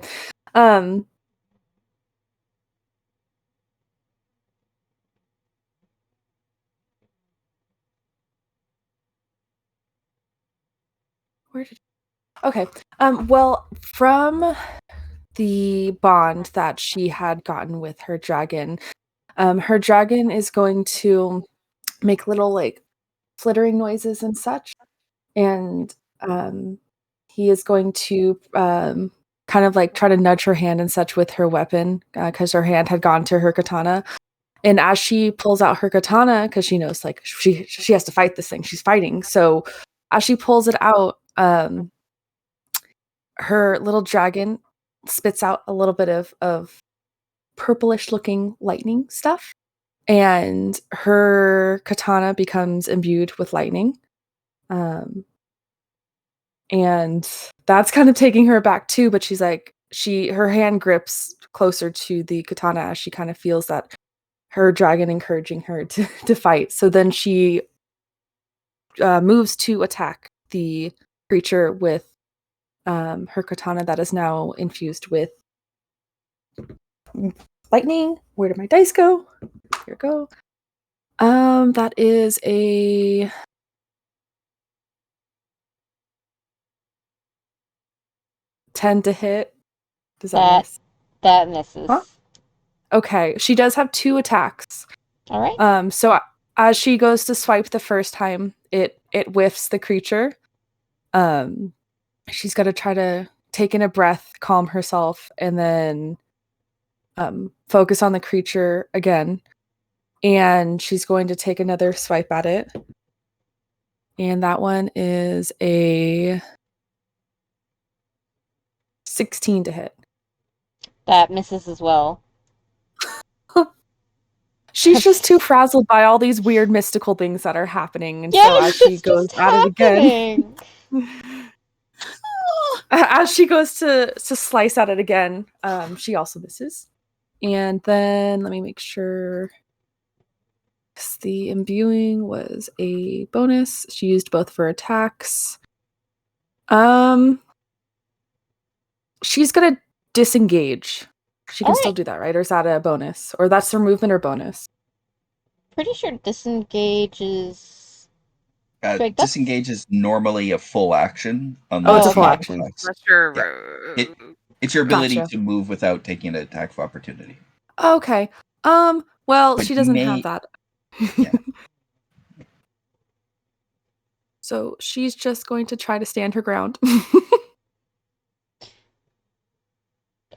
Okay. Well, from the bond that she had gotten with her dragon is going to make little like flittering noises and such, and he is going to kind of like try to nudge her hand and such with her weapon because her hand had gone to her katana. And as she pulls out her katana, because she knows like she has to fight this thing, she's fighting. So as she pulls it out, her little dragon spits out a little bit of purplish looking lightning stuff, and her katana becomes imbued with lightning. And that's kind of taking her back too, but she's like, her hand grips closer to the katana as she kind of feels that her dragon encouraging her to fight. So then she moves to attack the creature with her katana that is now infused with lightning. Where did my dice go? Here we go. That is a 10 to hit. Does that miss? That misses. Huh? Okay, she does have 2 attacks. All right. So as she goes to swipe the first time, it whiffs the creature. She's got to try to take in a breath, calm herself, and then focus on the creature again. And she's going to take another swipe at it. And that one is a 16 to hit. That misses as well. She's just too frazzled by all these weird mystical things that are happening. And Yeah, so as it's she goes just at it again. happening. As she goes to slice at it again, she also misses. And then let me make sure. The imbuing was a bonus. She used both for attacks. She's gonna disengage. She can still do that, right? Or is that a bonus? Or that's her movement or bonus? Pretty sure disengage is... Greg, that's- Disengage is normally a full action. Oh, it's a full not action. class. Unless you're Yeah. It's your ability Gotcha. to move without taking an attack of opportunity. Okay. Well, But she doesn't may- have that. Yeah. So she's just going to try to stand her ground.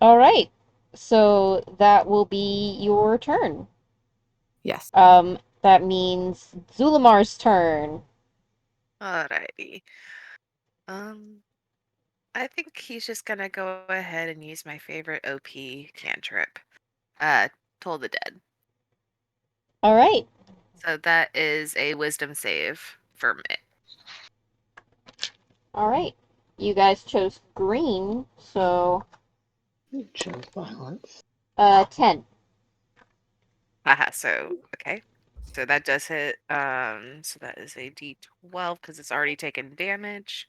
All right. So that will be your turn. Yes. That means Zulamar's turn. Alrighty. I think he's just gonna go ahead and use my favorite OP cantrip. Toll the Dead. All right. So that is a wisdom save for me. All right. You guys chose green, so You chose violence. 10. Haha, so okay. So that does hit. So that is a D12 because it's already taken damage.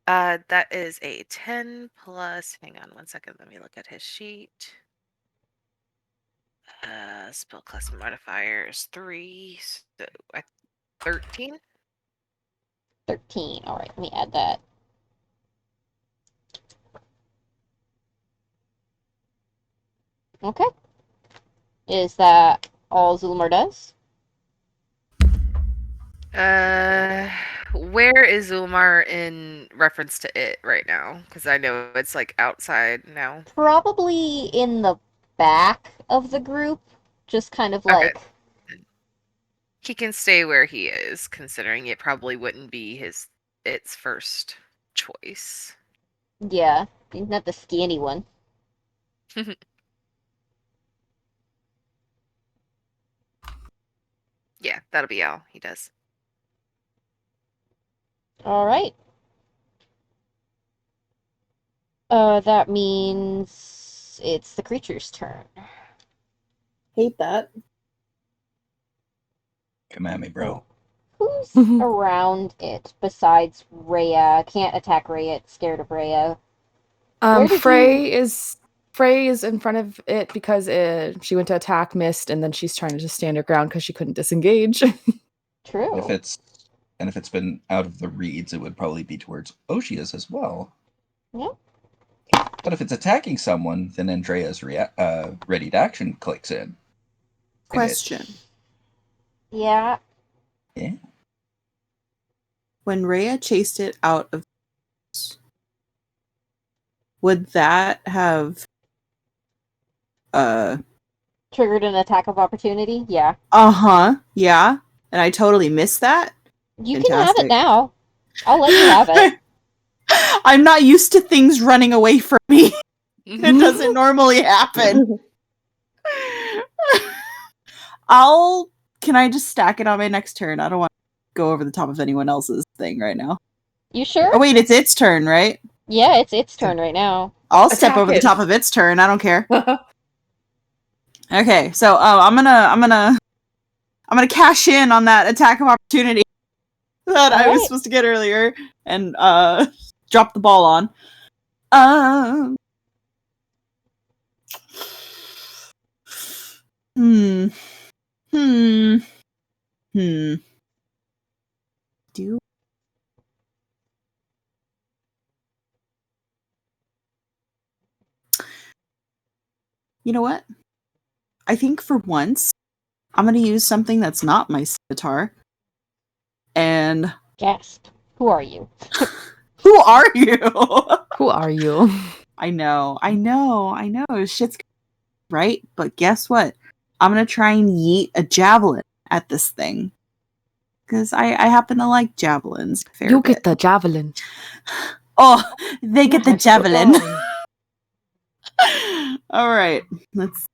That is a 10 plus. Hang on 1 second. Let me look at his sheet. Spellclass modifier is 3, so 13. 13. All right, let me add that. Okay. Is that all Zulmar does? Where is Zulmar in reference to it right now? Because I know it's like outside now. Probably in the back of the group, just kind of like... Okay. He can stay where he is, considering it probably wouldn't be its first choice. Yeah, he's not the skinny one. Yeah, that'll be all he does. All right. That means it's the creature's turn. Hate that. Come at me, bro. Who's around it besides Rhea? Can't attack Rhea, it's scared of Rhea. Where did Frey is in front of it because she went to attack, missed, and then she's trying to just stand her ground because she couldn't disengage. True. If it's been out of the reeds, it would probably be towards Ocea's as well. Yeah. But if it's attacking someone, then Andrea's ready to action clicks in. Question. Yeah. Yeah. When Rhea chased it out of, would that have Triggered an attack of opportunity? Yeah. yeah, and I totally missed that? You can have it Fantastic. now. I'll let you have it. I'm not used to things running away from me. It doesn't normally happen. Can I just stack it on my next turn? I don't want to go over the top of anyone else's thing right now. You sure? Oh wait, it's its turn, right? Yeah, it's its turn right now. I'll step Attack over the it. top of its turn. I don't care. Okay, so I'm gonna cash in on that attack of opportunity that I was Alright. supposed to get earlier and drop the ball on. Hmm. Do you know what? I think for once, I'm gonna use something that's not my scimitar. And Gasp. Who are you? who are you? Who are you? I know. Shit's right, but guess what? I'm gonna try and yeet a javelin at this thing. Because I happen to like javelins a fair You bit. get the javelin. Oh, they get the Yes, javelin. oh. Alright, let's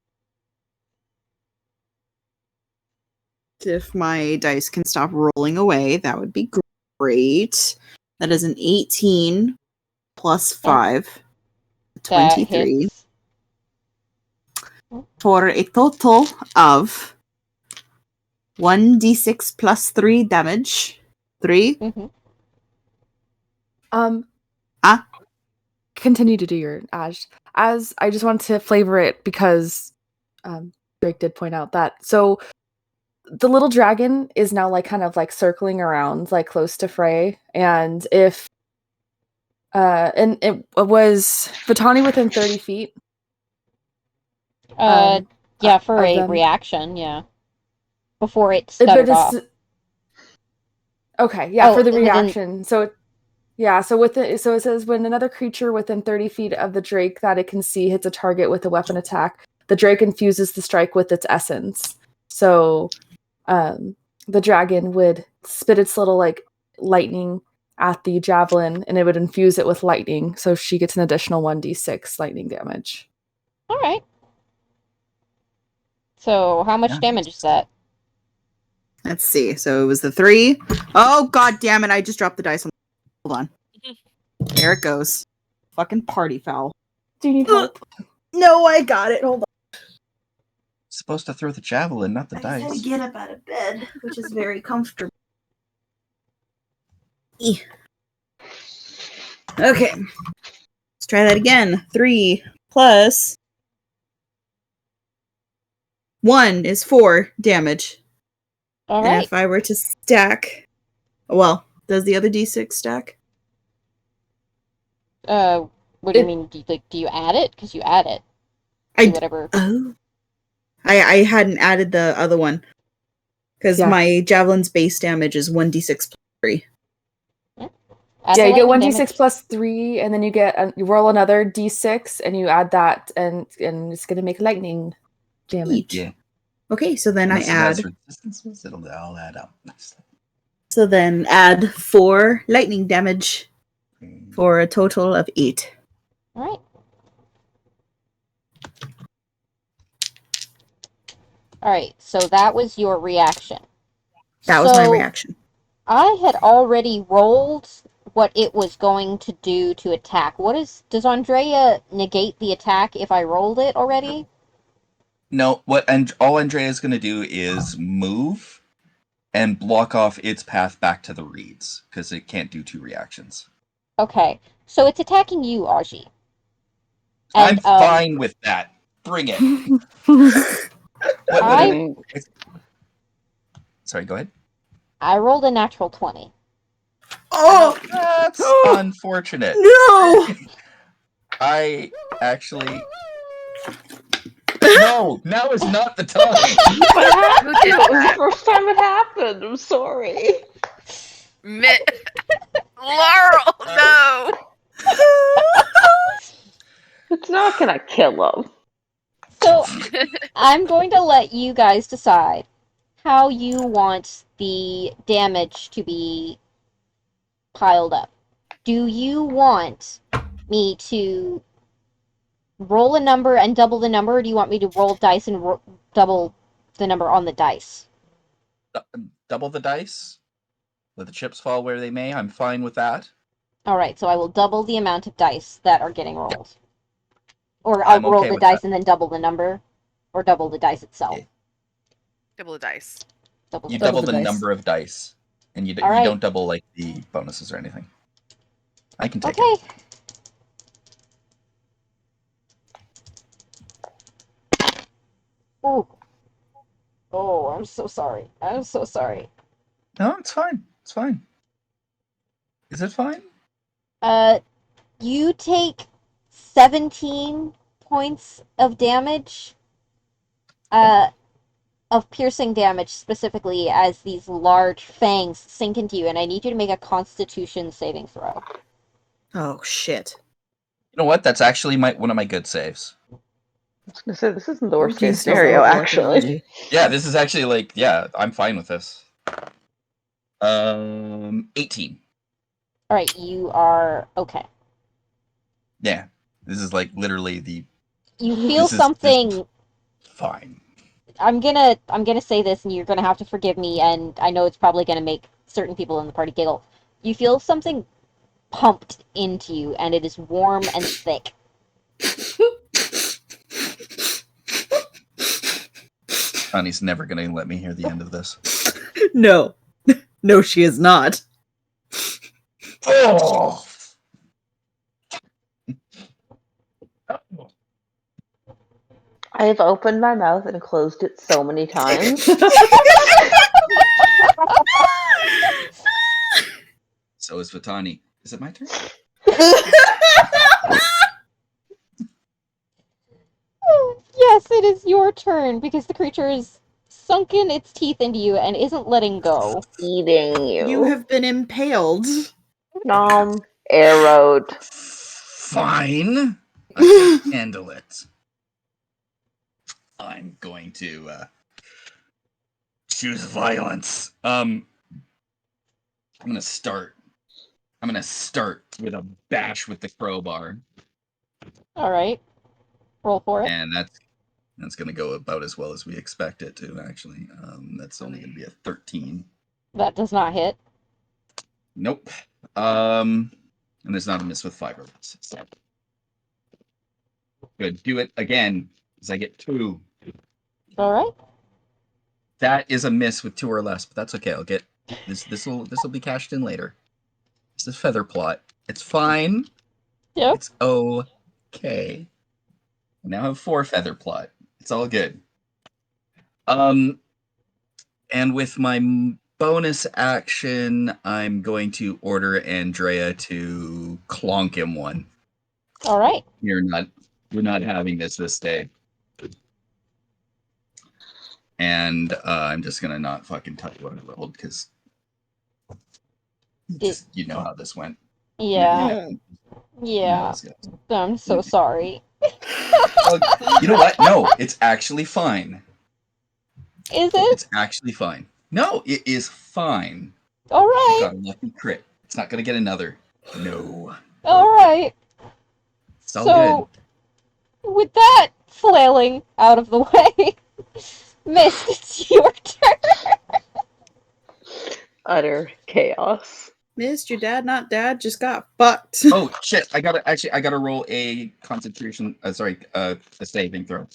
if my dice can stop rolling away, that would be great. That is an 18 plus 5. That 23. hits. For a total of 1d6 plus 3 damage. 3. Mm-hmm. Continue to do your Aj. As I just want to flavor it because Drake did point out that. So the little dragon is now like kind of like circling around like close to Frey, and if and it was Vitani within 30 feet. Yeah, for of a them. reaction, yeah. Before it But stuttered off. Okay, yeah, Oh, for the within- reaction. So it says when another creature within 30 feet of the drake that it can see hits a target with a weapon attack, the drake infuses the strike with its essence. So the dragon would spit its little like lightning at the javelin and it would infuse it with lightning, so she gets an additional 1d6 lightning damage. Alright. So, how much Yeah. damage is that? Let's see. So it was the 3. Oh, god damn it. I just dropped the dice. Hold on. There it goes. Fucking party foul. Do you need help? No, I got it. Hold on. Supposed to throw the javelin, not the I just had dice. to get up out of bed, which is very comfortable. Okay. Let's try that again. 3 plus 1 is 4 damage. And Alright. if I were to stack... Well, does the other d6 stack? What do you mean? Do you add it? Because you add it. I Whatever. Oh. I hadn't added the other one. Because my javelin's base damage is 1d6 plus 3. Add Yeah, the you get lightning 1d6 damage. plus 3, and then you roll another d6, and you add that, and it's going to make lightning damage. Yeah. Okay, so then Unless it I has add... resistances, it'll all add up. So then add 4 lightning damage for a total of 8. Alright. Alright, so that was your reaction. That was my reaction. I had already rolled what it was going to do to attack. Does Andrea negate the attack if I rolled it already? No, all Andrea's going to do is move and block off its path back to the reeds, because it can't do 2 reactions. Okay, so it's attacking you, Augie. I'm And, fine with that. Bring it. Sorry, go ahead. I rolled a natural 20. Oh! That's unfortunate. No! I actually... No, now is not the time. What happened? Who did It was the that? first time it happened. I'm sorry. Larl, no! It's not gonna kill him. So, I'm going to let you guys decide how you want the damage to be piled up. Do you want me to roll a number and double the number, or do you want me to roll dice and double the number on the dice? Double the dice. Let the chips fall where they may. I'm fine with that. Alright, so I will double the amount of dice that are getting rolled. Or I'll I'm roll okay the with dice that. and then double the number. Or double the dice itself. Yeah. Double the dice. Double You the Double double the the dice. number of dice, and you Alright. don't double like the bonuses or anything. I can take Okay. it. Ooh. Oh, I'm so sorry. I'm so sorry. No, it's fine. It's fine. Is it fine? You take 17 points of damage. Of piercing damage specifically as these large fangs sink into you, and I need you to make a Constitution saving throw. Oh shit. You know what? That's actually one of my good saves. I was gonna say, this isn't the worst Okay, case so scenario, overworking actually. Augie. Yeah, this is actually like, yeah, I'm fine with this. 18. All right, you are okay. Yeah, this is like literally the. You feel This is something. fine. I'm gonna say this, and you're gonna have to forgive me, and I know it's probably gonna make certain people in the party giggle. You feel something pumped into you, and it is warm and thick. Connie's never gonna let me hear the end of this. No. No, she is not. Oh! I've opened my mouth and closed it so many times. So is Vitani. Is it my turn? Yes, it is your turn because the creature is sunken its teeth into you and isn't letting go. Eating you. You have been impaled. Nom. Arrowed. Fine. I can handle it. I'm going to choose violence. I'm gonna start with a bash with the crowbar. Alright. Roll for it. And that's gonna go about as well as we expect it to, actually. That's only gonna be a 13. That does not hit. Nope. And there's not a miss with 5 or less. So. Good. Do it again, because I get 2. Alright. That is a miss with 2 or less, but that's okay. I'll get this. This will be cashed in later. This is feather plot. It's fine. Yep. It's okay. I now have 4 feather plot. It's all good. And with my bonus action, I'm going to order Andrea to clonk him one. Alright. We're not having this day. And I'm just gonna not fucking touch what I rolled because you know how this went. Yeah. Yeah. I'm so sorry. You know what? No, it's actually fine. Is it? It's actually fine. No, it is fine. Alright. Got a lucky crit. It's not gonna get another. No. Alright. It's all So, with that flailing out of the way, Mist, it's your turn. Utter chaos. Missed your dad, not dad, just got fucked. Oh shit! I gotta roll a concentration. A saving throw.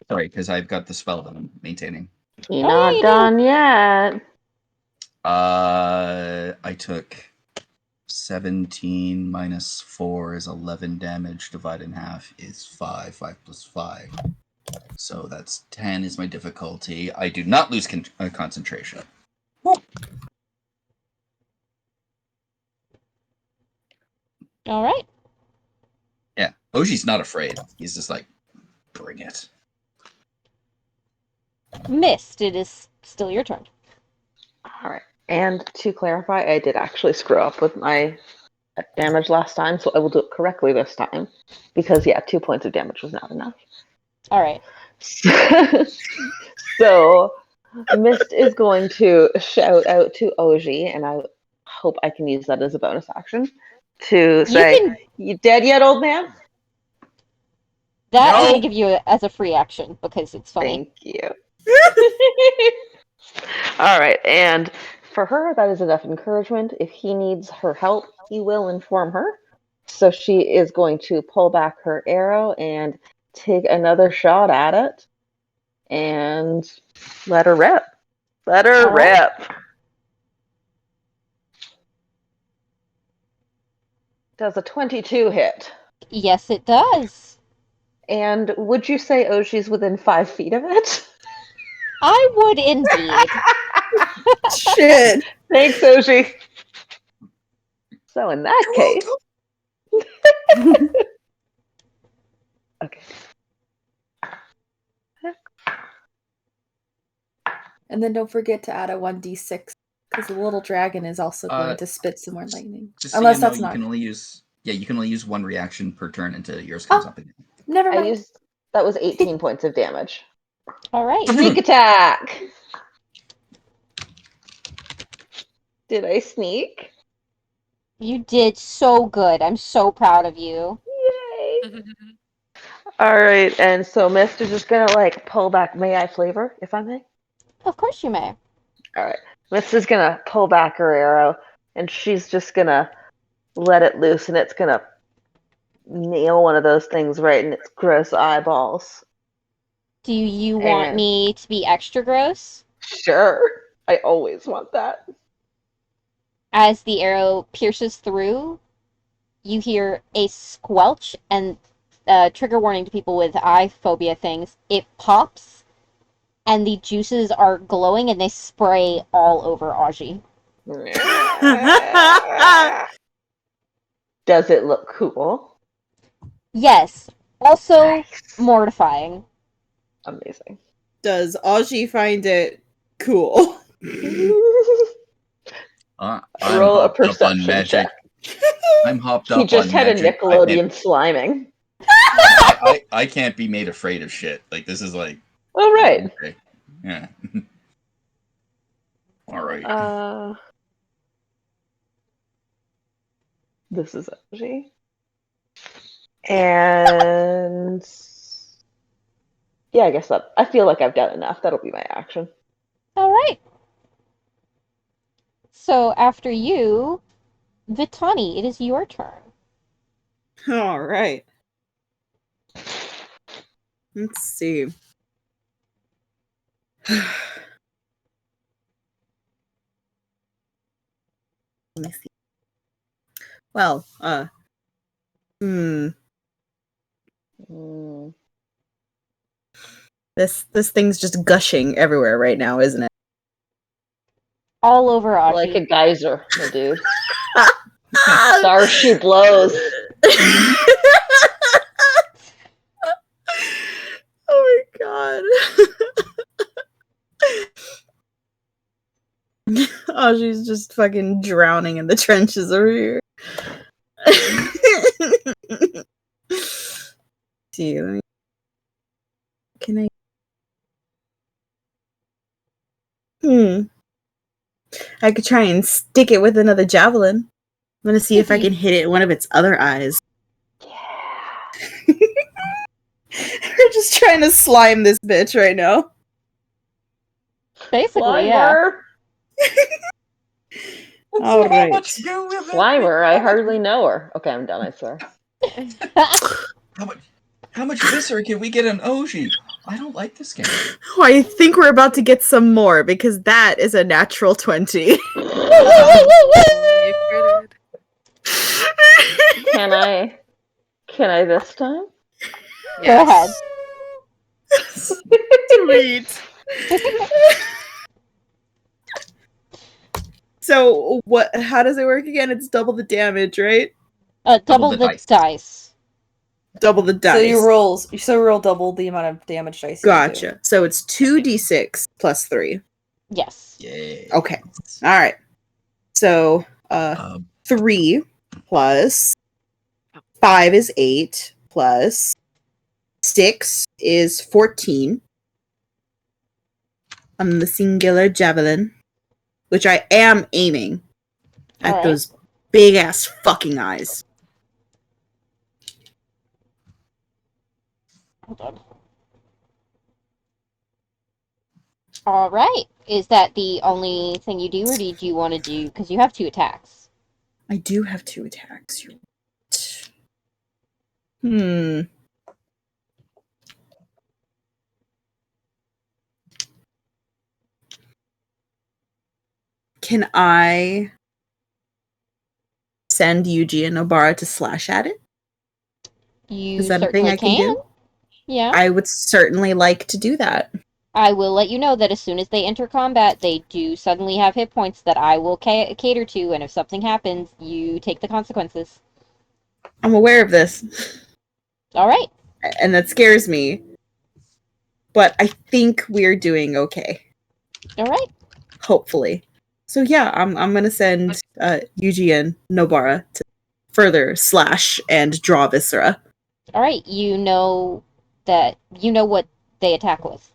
Sorry, because I've got the spell that I'm maintaining. You're not done yet. I took 17 minus 4 is 11 damage. Divided in half is 5. 5 plus 5. So that's 10 is my difficulty. I do not lose concentration. All right. Yeah, Augie's not afraid. He's just like, bring it. Mist, it is still your turn. All right. And to clarify, I did actually screw up with my damage last time, so I will do it correctly this time. Because, yeah, 2 points of damage was not enough. All right. So, Mist is going to shout out to Augie, and I hope I can use that as a bonus action, to say, you dead yet, old man? That I'm going to give you as a free action, because it's funny. Thank you. All right, and for her, that is enough encouragement. If he needs her help, he will inform her. So she is going to pull back her arrow and take another shot at it. And let her rip. Let her All right. rip. Does a 22 hit? Yes, it does. And would you say Augie's within 5 feet of it? I would indeed. Shit. Thanks, Augie. So in that case... Okay. And then don't forget to add a 1d6 because the little dragon is also going to spit some more lightning. Just so Unless you know, that's you not. can only use you can only use one reaction per turn until yours comes up again. Never I mind. used... That was 18 points of damage. All right. Sneak attack! Did I sneak? You did so good. I'm so proud of you. Yay! Alright, and so Mist is just gonna, like, pull back. May I flavor, if I may? Of course you may. Alright. Mist is gonna pull back her arrow, and she's just gonna let it loose, and it's gonna nail one of those things right in its gross eyeballs. Do you want And- me to be extra gross? Sure. I always want that. As the arrow pierces through, you hear a squelch, and trigger warning to people with eye phobia things. It pops, and the juices are glowing, and they spray all over Augie. Does it look cool? Yes. Also Nice. mortifying. Amazing. Does Augie find it cool? I'm Roll a hopped up on perception magic. check. I'm hopped up He just on had a magic. Nickelodeon sliming. I can't be made afraid of shit. Like, this is like... Oh, right. Okay. Yeah. Alright. This is Augie. And yeah, I guess that I feel like I've done enough. That'll be my action. All right. So after you, Vitani, it is your turn. All right. Let's see. Let me see. Well, This thing's just gushing everywhere right now, isn't it? All over Augie. Like a geyser, my dude. Starship blows. Oh my god. Oh, she's just fucking drowning in the trenches over here. See, let me... Can I... I could try and stick it with another javelin. I'm gonna see if I can hit it in one of its other eyes. Yeah. We're just trying to slime this bitch right now. Basically, yeah. All right. Slimer, I hardly know her. Okay, I'm done, I swear. How much viscera can we get on Augie? I don't like this game. Oh, I think we're about to get some more because that is a natural 20. You critted. Can I this time? Go ahead. Sweet. So what? How does it work again? It's double the damage, right? Double the dice. Double the dice. So you roll double the amount of damage dice. Gotcha. So it's 2d6 plus 3. Yes. Yeah. Okay. All right. So 3 plus 5 is 8 plus 6 is 14 on the singular javelin, which I am aiming at those big ass fucking eyes. Hold on. All right. Is that the only thing you do, or did you want to do? Because you have 2 attacks. I do have 2 attacks. Can I send Yuji and Nobara to slash at it? Is You that a thing certainly I can can. do? Yeah. I would certainly like to do that. I will let you know that as soon as they enter combat, they do suddenly have hit points that I will cater to, and if something happens, you take the consequences. I'm aware of this. All right. And that scares me. But I think we're doing okay. All right. Hopefully. So yeah, I'm gonna send Yuji and Nobara to further slash and draw Viscera. All right. You know what they attack with.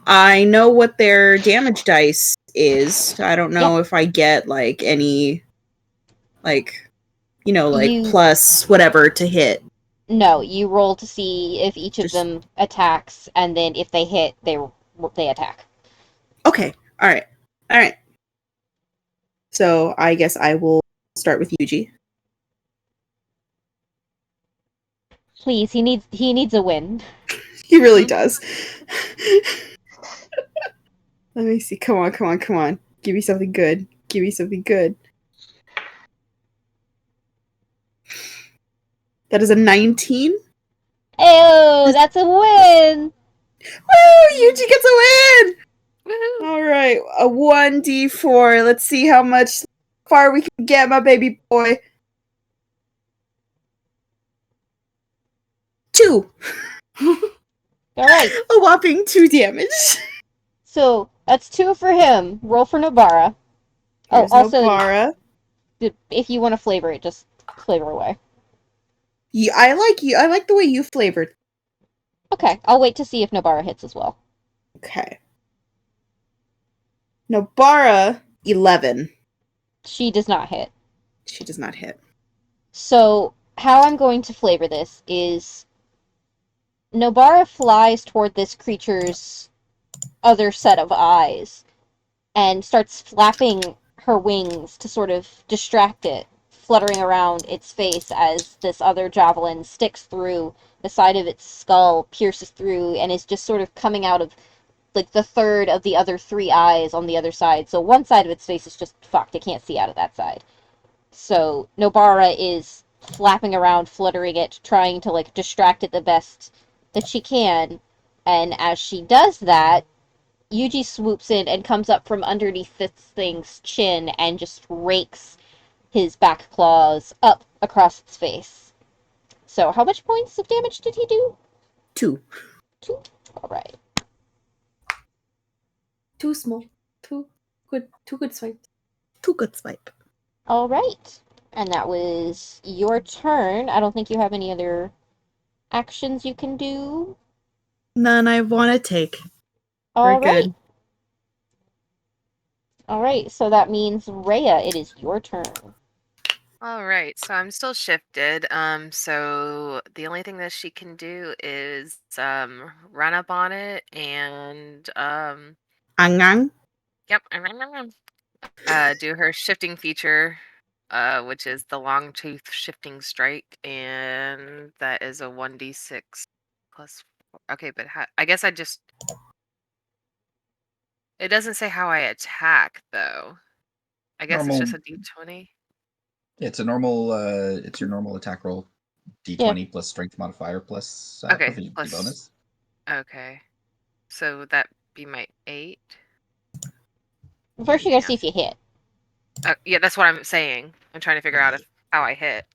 I know what their damage dice is. I don't know if I get like any You- plus whatever to hit. No, you roll to see if each of Just- them attacks, and then if they hit, they attack. Okay. All right. So I guess I will start with Yuji. Please, he needs a win. He really does. Let me see. Come on. Give me something good. That is a 19. Oh, that's a win! Woo! Yuji gets a win! Woohoo! All right, a 1d4. Let's see how much far we can get, my baby boy. 2. All right. A whopping 2 damage. So that's 2 for him. Roll for Nobara. Here's Also, Nobara. if you want to flavor it, just flavor away. Yeah, I like the way you flavored. Okay, I'll wait to see if Nobara hits as well. Okay. Nobara, 11. She does not hit. She does not hit. So, how I'm going to flavor this is Nobara flies toward this creature's other set of eyes and starts flapping her wings to sort of distract it, fluttering around its face as this other javelin sticks through the side of its skull, pierces through, and is just sort of coming out of like the third of the other 3 eyes on the other side. So one side of its face is just fucked. It can't see out of that side. So Nobara is flapping around, fluttering it, trying to like distract it the best that she can. And as she does that, Yuji swoops in and comes up from underneath this thing's chin and just rakes his back claws up across its face. So how much points of damage did he do? 2. 2? Alright. 2 small. 2 good swipes. 2 good swipe. Alright. And that was your turn. I don't think you have any other actions you can do. None I want to take. All We're right. good. All right. So that means Rhea, it is your turn. All right, so I'm still shifted. So the only thing that she can do is run up on it and Angang. yep, do her shifting feature, which is the long tooth shifting strike, and that is a 1d6 plus 4. Okay, but I guess it doesn't say how I attack though. I guess Normal. it's just a d20. It's a normal. It's your normal attack roll. D20 plus strength modifier plus Okay, proficiency plus bonus. Okay, so would that be my 8? First, you gotta see if you hit. Yeah, that's what I'm saying. I'm trying to figure out how I hit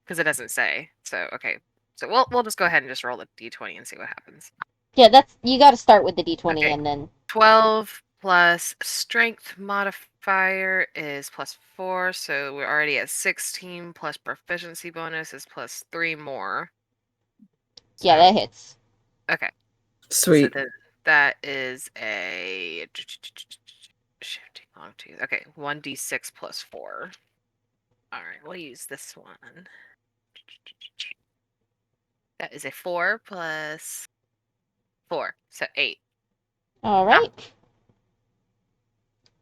because it doesn't say. So okay, so we'll just go ahead and just roll a d20 and see what happens. Yeah, you gotta start with the d20 Okay. and then 12 plus strength modifier is plus 4, so we're already at 16 plus proficiency bonus is plus 3 more. yeah, that hits. Okay. Sweet. So then that is a shifting long tooth. Okay, 1d6 plus 4. All right, we'll use this one. That is a 4 plus 4, so 8. All right.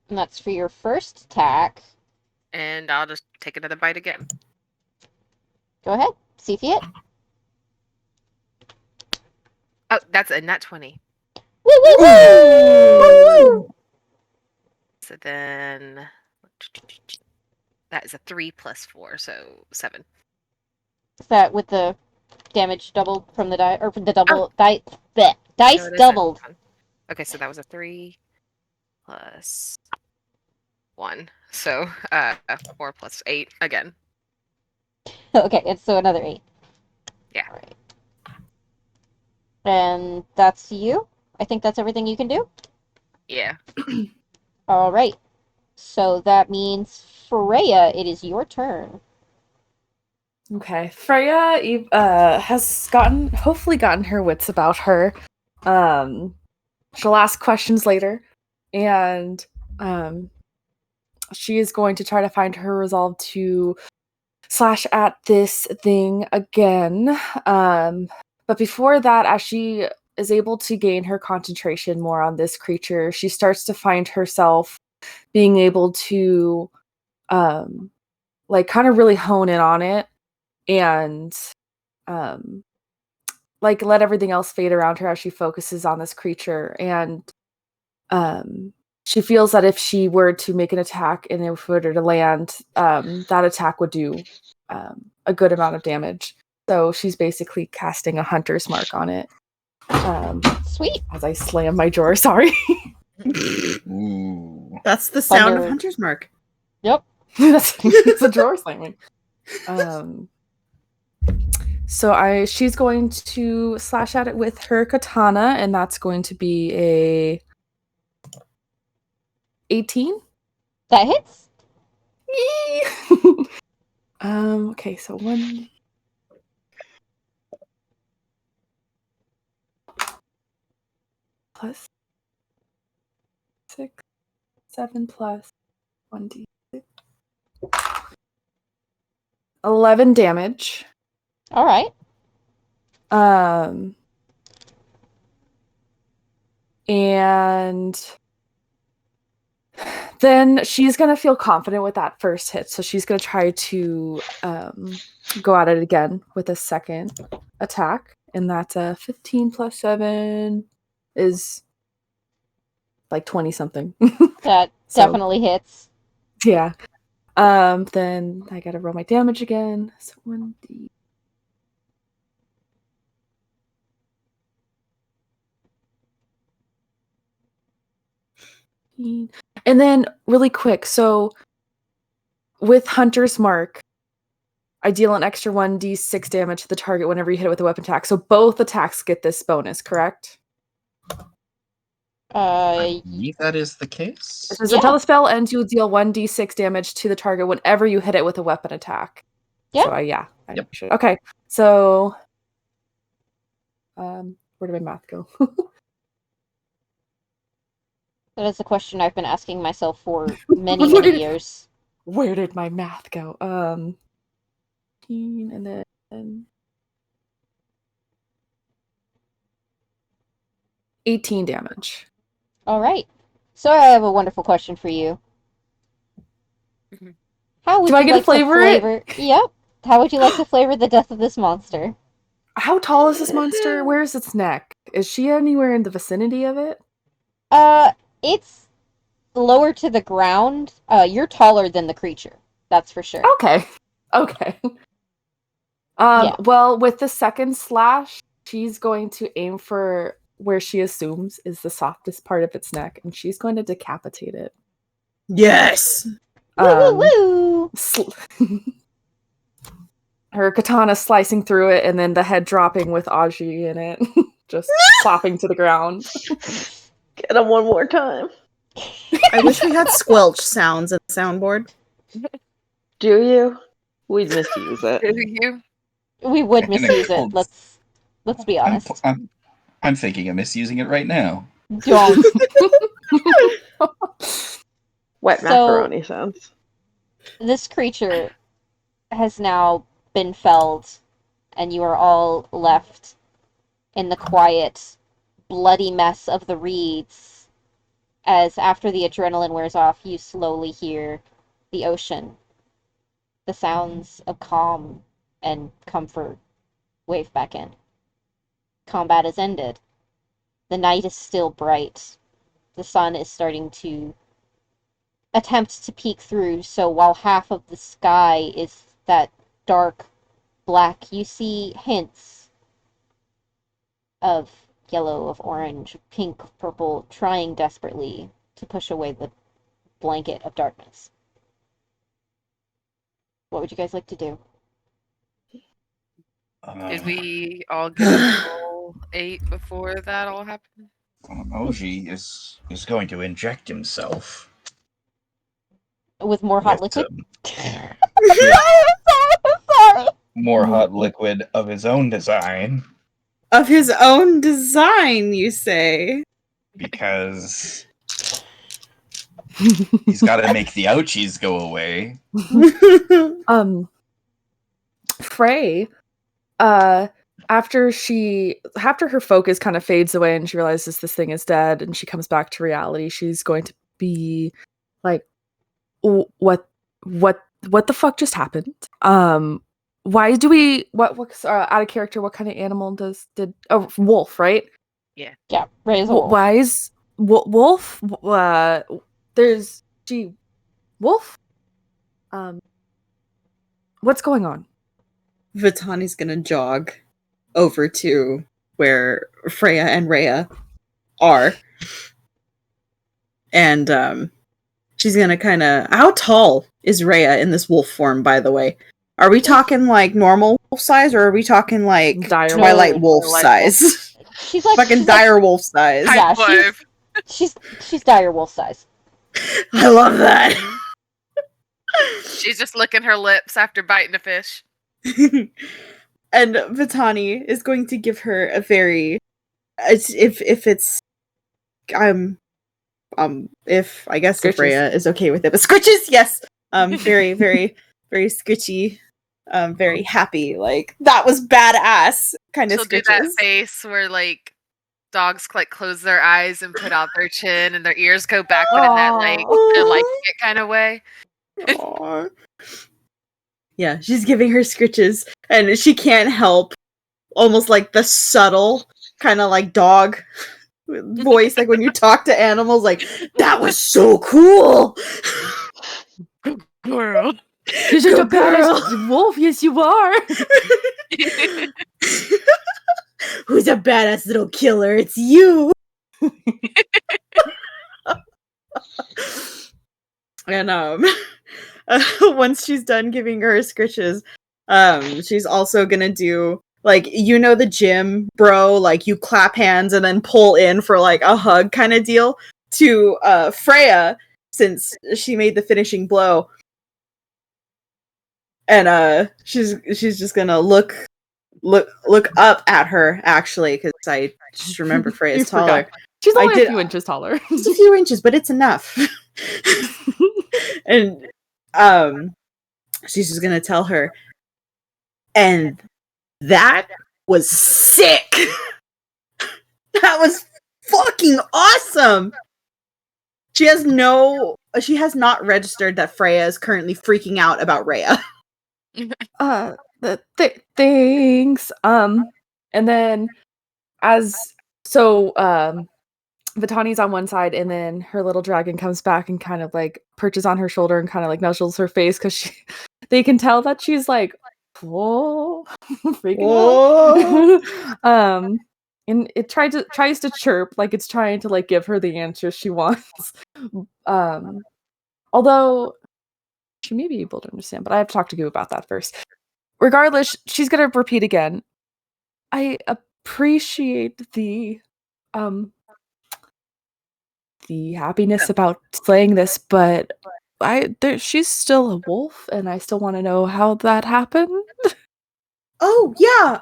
And that's for your first attack. And I'll just take another bite again. Go ahead. See if you hit. Oh, that's a nat 20. Woo woo woo! So then that is a 3 plus 4, so 7. Is that with the damage doubled from the die, or the double Oh. dice? No, Dice it isn't. doubled. Okay, so that was a 3 plus 1. So 4 plus 8 again. Okay, it's so another 8. Yeah. All right. And that's you? I think that's everything you can do? Yeah. All right. So that means, Freya, it is your turn. Okay, Freya has hopefully gotten her wits about her. She'll ask questions later, and she is going to try to find her resolve to slash at this thing again. But before that, as she is able to gain her concentration more on this creature, she starts to find herself being able to like kind of really hone in on it and like let everything else fade around her as she focuses on this creature. And she feels that if she were to make an attack and if it were to land, that attack would do a good amount of damage. So she's basically casting a hunter's mark on it. Sweet. As I slam my drawer, sorry. Ooh. That's the sound of Thunder. Hunter's Mark. Yep. It's a drawer slamming. So she's going to slash at it with her katana, and that's going to be a 18. That hits. Yee! Okay, so 1 plus 6, 7 plus 1d6. 11 damage. All right. And then she's going to feel confident with that first hit. So she's going to try to go at it again with a second attack. And that's a 15 plus 7 is like 20 something. That So- definitely hits. Yeah. Then I got to roll my damage again. So 1d. And then really quick, so with Hunter's Mark, I deal an extra 1d6 damage to the target whenever you hit it with a weapon attack. So both attacks get this bonus, correct? I believe that is the case. It says Yeah. until the spell ends, you will deal 1d6 damage to the target whenever you hit it with a weapon attack. Yeah. So I Yep. should. Okay. So where did my math go? That is a question I've been asking myself for many, many years. Where did my math go? 15 and then 18 damage. All right. So I have a wonderful question for you. Mhm. How would Do I you get to like flavor it? Yep. How would you like to flavor the death of this monster? How tall is this monster? Where's its neck? Is she anywhere in the vicinity of it? It's lower to the ground. You're taller than the creature. That's for sure. Okay. Okay. Yeah. Well, with the second slash, she's going to aim for where she assumes is the softest part of its neck, and she's going to decapitate it. Yes. Woo woo woo! Her katana slicing through it, and then the head dropping with Augie in it, just flopping to the ground. Get him one more time. I wish we had squelch sounds in the soundboard. Do you? We'd misuse it. You? We would And it misuse it. holds- Let's be honest. I'm thinking of misusing it right now. Don't. Wet So- macaroni sounds. This creature has now been felled, and you are all left in the quiet, bloody mess of the reeds, as after the adrenaline wears off, you slowly hear the ocean the sounds of calm and comfort wave back in. Combat has ended. The night is still bright. The sun is starting to attempt to peek through, so while half of the sky is that dark black, you see hints of yellow, of orange, pink, purple, trying desperately to push away the blanket of darkness. What would you guys like to do? Did we all get a full 8 before that all happened? Augie is going to inject himself With more hot with liquid? sorry. More hot liquid of his own design Of his own design, you say? because he's got to make the ouchies go away. Frey, after her focus kind of fades away and she realizes this thing is dead and she comes back to reality, she's going to be like, what the fuck just happened? Why do we what out of character? What kind of animal wolf, right? Yeah, Rhea is a wolf. Why is wolf? There's wolf. What's going on? Vitani's gonna jog over to where Freya and Rhea are. And she's gonna kinda... How tall is Rhea in this wolf form, by the way? Are we talking like normal wolf size, or are we talking like Twilight wolf size? She's like fucking dire wolf size. Yeah, she's dire wolf size. I love that. She's just licking her lips after biting a fish. And Vitani is going to give her a very... if Scritches. Freya is okay with it, but scritches, yes. Very, very, very scritchy. Very happy. Like, that was badass kind of She'll scritches. do that face where like dogs like close their eyes and put out their chin and their ears go backward in that like they're liking it kind of way. Aww. Yeah, she's giving her scritches, and she can't help almost like the subtle kind of like dog voice, like when you talk to animals, like, that was so cool. Girl. You're just a badass wolf. Yes, you are. Who's a badass little killer? It's you. And once she's done giving her scritches, she's also gonna do, like, you know, the gym bro, like you clap hands and then pull in for like a hug kind of deal to Freya, since she made the finishing blow. And she's just gonna look up at her, actually, because I just remember Freya's taller. She's only a few inches taller. Just a few inches, but it's enough. And she's just gonna tell her, and that was sick. That was fucking awesome. She has not registered that Freya is currently freaking out about Rhea. Thanks. And then Vitani's on one side, and then her little dragon comes back and kind of like perches on her shoulder and kind of like nuzzles her face because they can tell that she's like, whoa, freaking out. And it tries to chirp like it's trying to like give her the answers she wants. Although she may be able to understand, but I have to talk to Goo'd about that first. Regardless, she's gonna repeat again. I appreciate the happiness about slaying this, but she's still a wolf, and I still want to know how that happened. Oh yeah,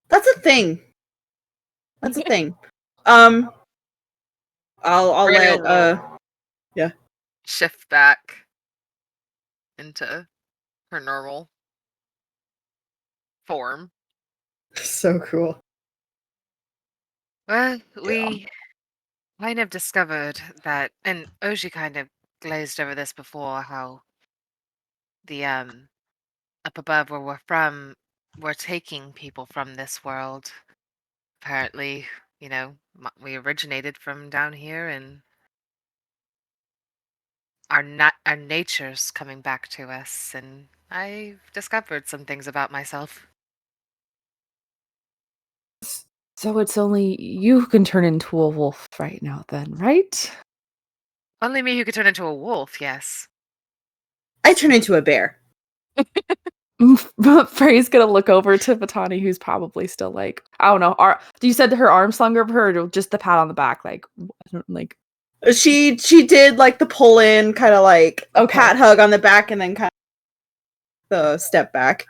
that's a thing. That's a thing. I'll let shift back into her normal form. So cool. Well, we kind of discovered that, and Augie kind of glazed over this before, how the up above where we're from, we're taking people from this world. Apparently, we originated from down here, and our nature's coming back to us, and I've discovered some things about myself. So it's only you who can turn into a wolf right now, then, right? Only me who could turn into a wolf, yes. I turn into a bear. Frey's gonna look over to Vitani, who's probably still like, I don't know. You said her arm slung over her, or just the pat on the back? Like, I don't like. She did like the pull in, kind of like a Okay. pat hug on the back, and then kind of the step back.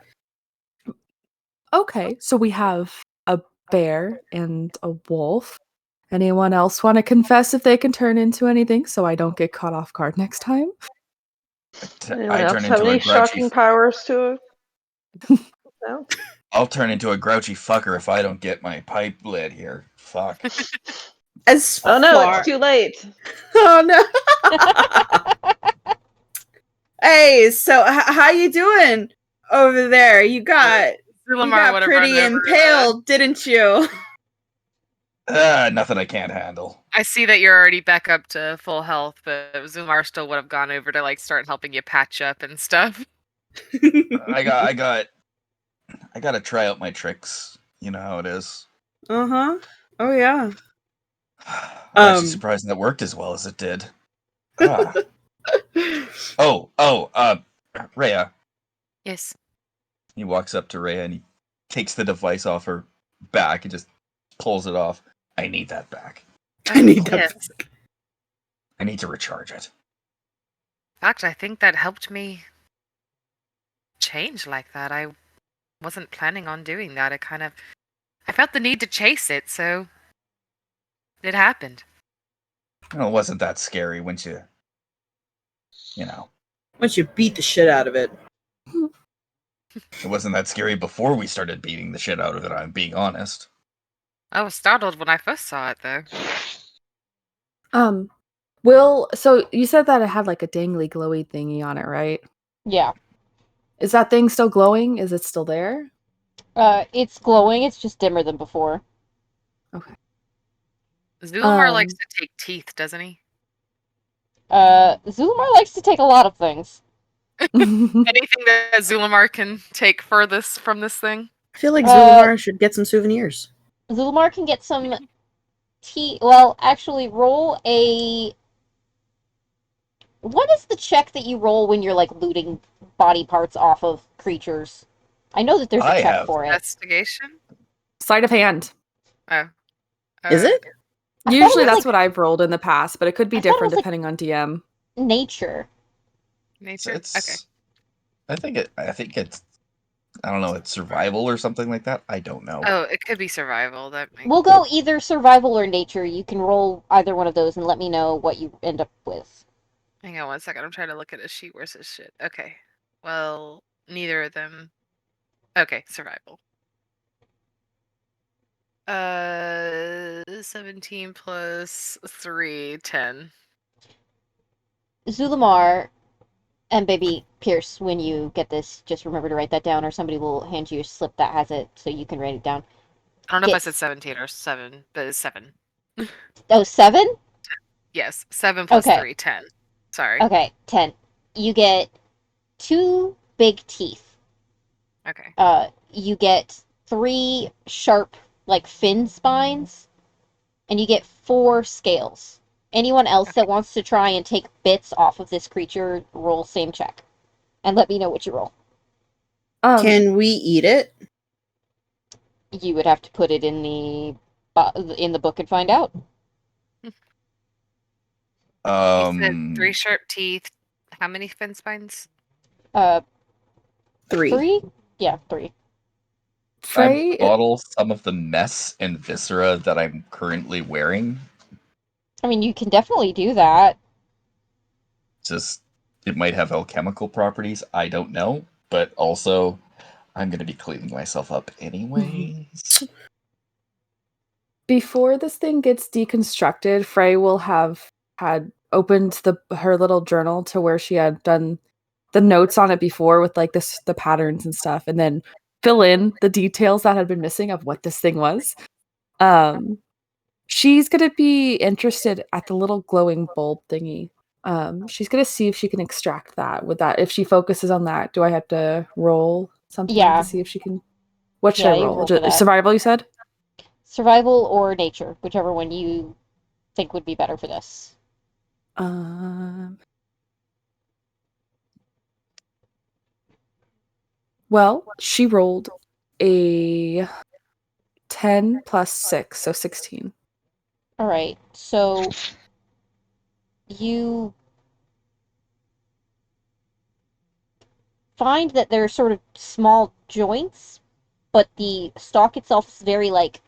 Okay, so we have a bear and a wolf. Anyone else want to confess if they can turn into anything, so I don't get caught off guard next time? Anyone I else turn have into a any grouchy. shocking powers to no? I'll turn into a grouchy fucker if I don't get my pipe lit here. Fuck. As Oh no, far- it's too late. Oh no! Hey, so how you doing over there? You got Zulamar would have pretty run over, impaled, didn't you? Nothing I can't handle. I see that you're already back up to full health, but Zumar still would have gone over to like start helping you patch up and stuff. I gotta try out my tricks. You know how it is. Uh-huh. Oh yeah. I'm actually surprised that worked as well as it did. Ah. Rhea. Yes. He walks up to Rhea and he takes the device off her back and just pulls it off. I need that back. I need that. Yes. I need to recharge it. In fact, I think that helped me change like that. I wasn't planning on doing that. I felt the need to chase it, so it happened. Well, it wasn't that scary once you know. Once you beat the shit out of it. It wasn't that scary before we started beating the shit out of it, I'm being honest. I was startled when I first saw it, though. So you said that it had like a dangly glowy thingy on it, right? Yeah. Is that thing still glowing? Is it still there? It's glowing, it's just dimmer than before. Okay. Zulamar likes to take teeth, doesn't he? Zulamar likes to take a lot of things. Anything that Zulamar can take furthest from this thing? I feel like Zulamar should get some souvenirs. Zulamar can get some tea. Well, actually, roll a. What is the check that you roll when you're like looting body parts off of creatures? I know that there's a check for it. Investigation? Sleight of hand. Oh. Is it? Usually that's what I've rolled in the past, but it could be different like depending on DM. Nature. Nature? Okay. I think it's I don't know, it's survival or something like that. I don't know. Oh, it could be survival. We'll go either survival or nature. You can roll either one of those and let me know what you end up with. Hang on one second. I'm trying to look at a sheet. Where's this shit? Okay. Well, neither of them. Okay, survival. 17 plus 3, 10. Zulamar and baby Pierce, when you get this, just remember to write that down, or somebody will hand you a slip that has it so you can write it down. I don't know if I said 17 or 7, but it's 7. Oh, 7? Yes, 7 plus Okay. 3, 10. Sorry. Okay, 10. You get 2 big teeth. Okay. You get 3 sharp, like, fin spines, and you get 4 scales. Anyone else that wants to try and take bits off of this creature, roll same check. And let me know what you roll. Can we eat it? You would have to put it in the book and find out. You said 3 sharp teeth. How many fin spines? 3. 3? Yeah, 3. I bottle some of the mess and viscera that I'm currently wearing. I mean, you can definitely do that. Just, it might have alchemical properties, I don't know. But also, I'm going to be cleaning myself up anyways. Before this thing gets deconstructed, Frey will have had opened her little journal to where she had done the notes on it before with like the patterns and stuff, and then fill in the details that had been missing of what this thing was. She's gonna be interested at the little glowing bulb thingy. She's gonna see if she can extract that with that. If she focuses on that, do I have to roll something Yeah. to see if she can? What should Yeah, I you roll? roll for that. Survival, you said? Survival or nature, whichever one you think would be better for this. Well, she rolled a 10 plus 6, so 16. All right. So you find that there are sort of small joints, but the stalk itself is very like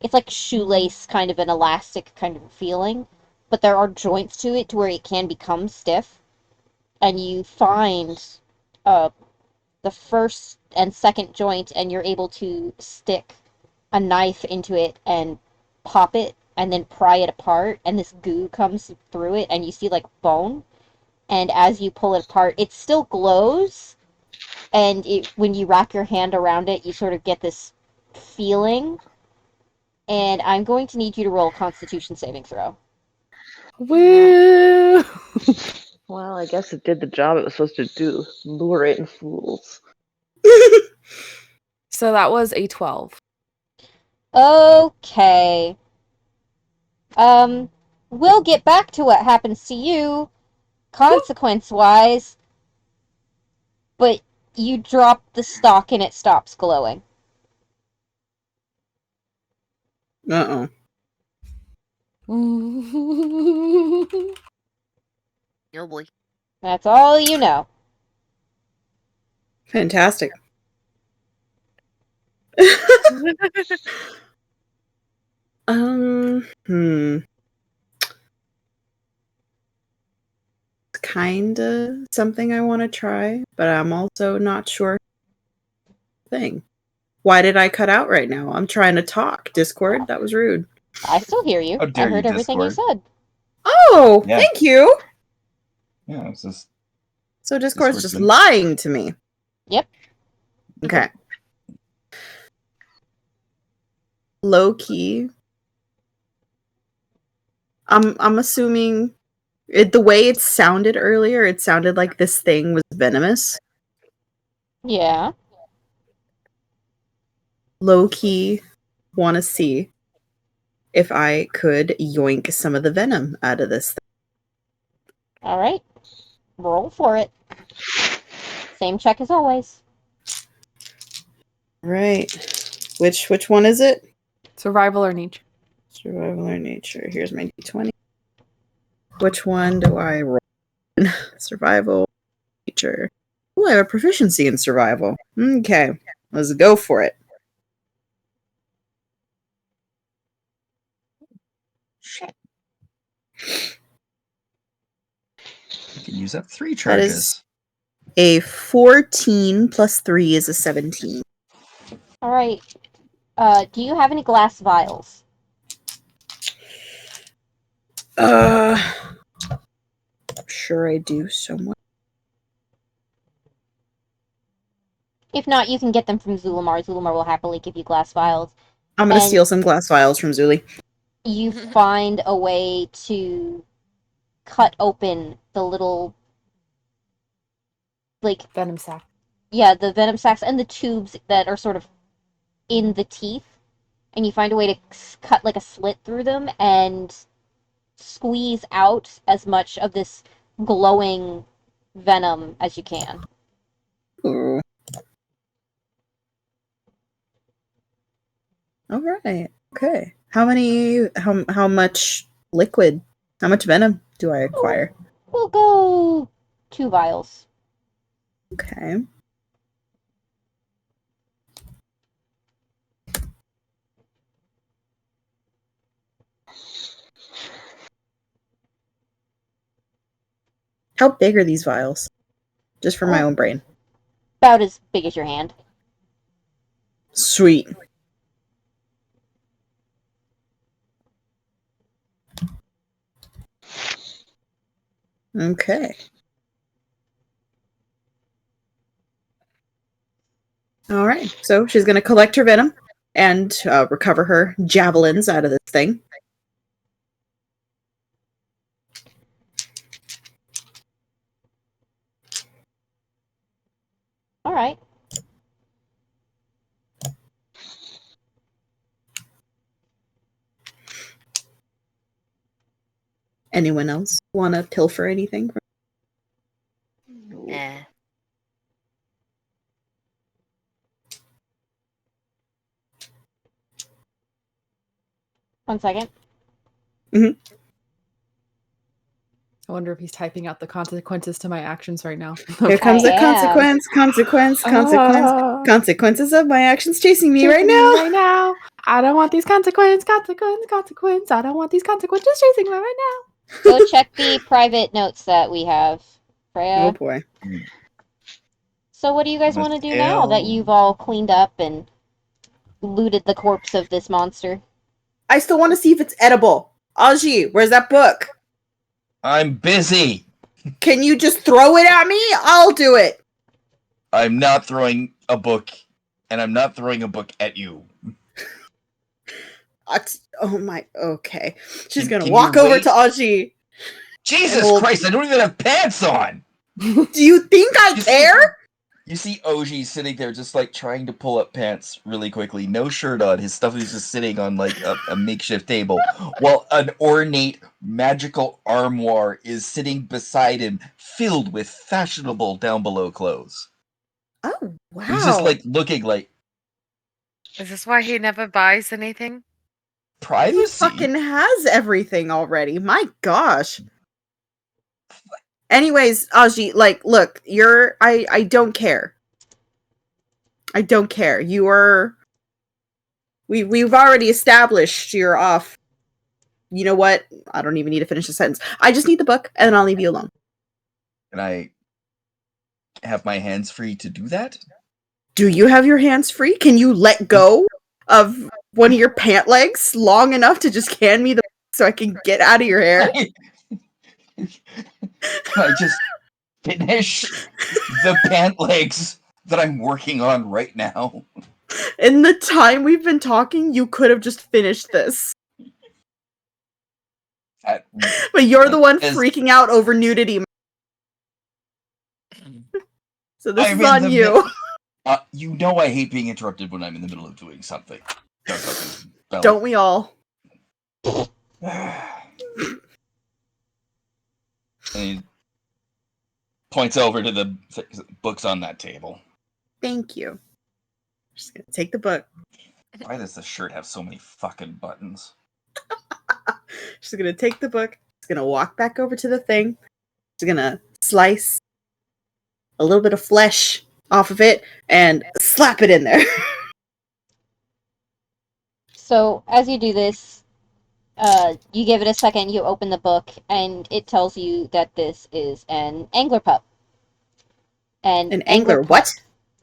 it's like shoelace kind of an elastic kind of feeling, but there are joints to it to where it can become stiff, and you find uh the first and second joint, and you're able to stick a knife into it and pop it and then pry it apart, and this goo comes through it and you see like bone, and as you pull it apart it still glows, and when you wrap your hand around it you sort of get this feeling, and I'm going to need you to roll a constitution saving throw. Woo! Well, I guess it did the job it was supposed to do. Lure in fools. So that was a 12. Okay. We'll get back to what happens to you, consequence-wise, but you drop the stock and it stops glowing. Uh-oh. Oh boy. That's all you know. Fantastic. Hmm. Kinda something I want to try, but I'm also not sure. Thing. Why did I cut out right now? I'm trying to talk. Discord? That was rude. I still hear you. How I dare you, heard everything you Discord. said. Oh, Yeah. thank you. Yeah, it's just So Discord's Discord's just been- lying to me. Yep. Okay. Low key. I'm assuming the way it sounded earlier, it sounded like this thing was venomous. Yeah. Low key want to see if I could yoink some of the venom out of this thing. All right. Roll for it. Same check as always. Right. Which one is it? Survival or nature? Survival or nature. Here's my d20. Which one do I roll? Survival, nature. Oh, I have a proficiency in survival. Okay, let's go for it. shit. You can use up 3 That charges. is a 14 plus 3 is a 17. All right. Do you have any glass vials? Sure I do somewhere. If not, you can get them from Zulamar. Zulamar will happily give you glass vials. I'm gonna And- steal some glass vials from Zuli. You find a way to cut open the little, like, Venom sac. yeah, the venom sacs and the tubes that are sort of in the teeth, and you find a way to cut like a slit through them and squeeze out as much of this glowing venom as you can. Ooh. All right. Okay. How much liquid? How much venom do I acquire? We'll go 2 vials. Okay. How big are these vials? Just for my own brain. About as big as your hand. Sweet. Okay. All right. So she's going to collect her venom and recover her javelins out of this thing. All right. Anyone else want to pilfer anything? Eh. 1 second. I wonder if he's typing out the consequences to my actions right now. Here comes I the am. consequences of my actions chasing me right Chasing me now. right now. I don't want these consequences. I don't want these consequences chasing me right now. Go check the private notes that we have, Freya. Oh boy. So what do you guys want to do now that you've all cleaned up and looted the corpse of this monster? I still want to see if it's edible. Augie, where's that book? I'm busy. Can you just throw it at me? I'll do it. I'm not throwing a book, and I'm not throwing a book at you. Oh my. Okay. She's Can- gonna can walk you over wait? to Augie. Jesus Well- Christ, I don't even have pants on! Do you think I You see- care? You see Augie sitting there just like trying to pull up pants really quickly, no shirt on, his stuff is just sitting on like a makeshift table, while an ornate magical armoire is sitting beside him, filled with fashionable down below clothes. Oh wow. He's just like looking like Is this why he never buys anything? he privacy. fucking has everything already. My gosh. Anyways, Augie, like, look, I don't care. I don't care. You are we've already established you're off. You know what? I don't even need to finish the sentence. I just need the book and then I'll leave you alone. Can I have my hands free to do that? Do you have your hands free? Can you let go of one of your pant legs long enough to just hand me the book so I can get out of your hair? Can I just finish the pant legs that I'm working on right now? In the time we've been talking, you could have just finished this. That- But you're the one Is- freaking out over nudity. So this I'm is in on the you. You know I hate being interrupted when I'm in the middle of doing something. Don't we all? And he points over to the books on that table. Thank you. Just gonna take the book. Why does the shirt have so many fucking buttons? She's gonna take the book. She's gonna walk back over to the thing. She's gonna slice a little bit of flesh off of it and slap it in there. So as you do this, you give it a second, you open the book, and it tells you that this is an angler pup. An angler pup- what?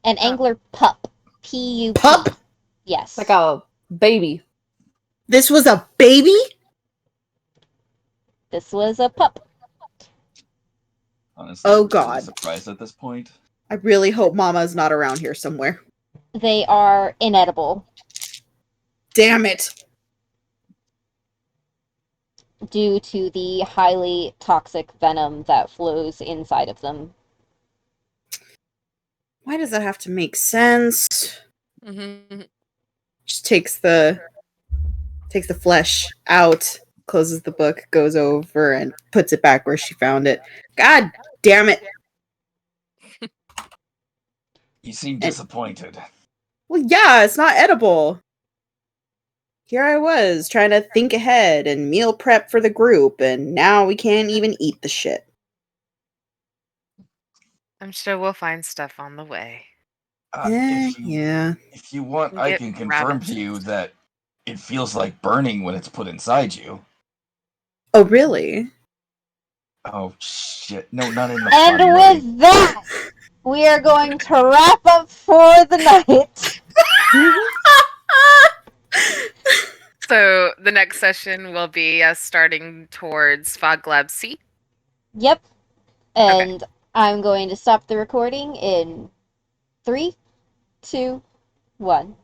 An angler pup. P-U-P. Pup? Yes. Like a baby. This was a baby? This was a pup. Honestly, Oh, I'm God. really surprised at this point. I really hope Mama's not around here somewhere. They are inedible Damn it. due to the highly toxic venom that flows inside of them. Why does that have to make sense? Mm-hmm. Just takes the flesh out, closes the book, goes over and puts it back where she found it. God damn it. You seem disappointed. Well, yeah, it's not edible. Here I was trying to think ahead and meal prep for the group, and now we can't even eat the shit. I'm sure we'll find stuff on the way. Yeah. If you want, We I get can confirm rabbits. to you that it feels like burning when it's put inside you. Oh, really? Oh shit! No, not in the And fun way. with that, we are going to wrap up for the night. So the next session will be us starting towards Fog Lab C. Yep. And I'm going to stop the recording in 3, 2, 1.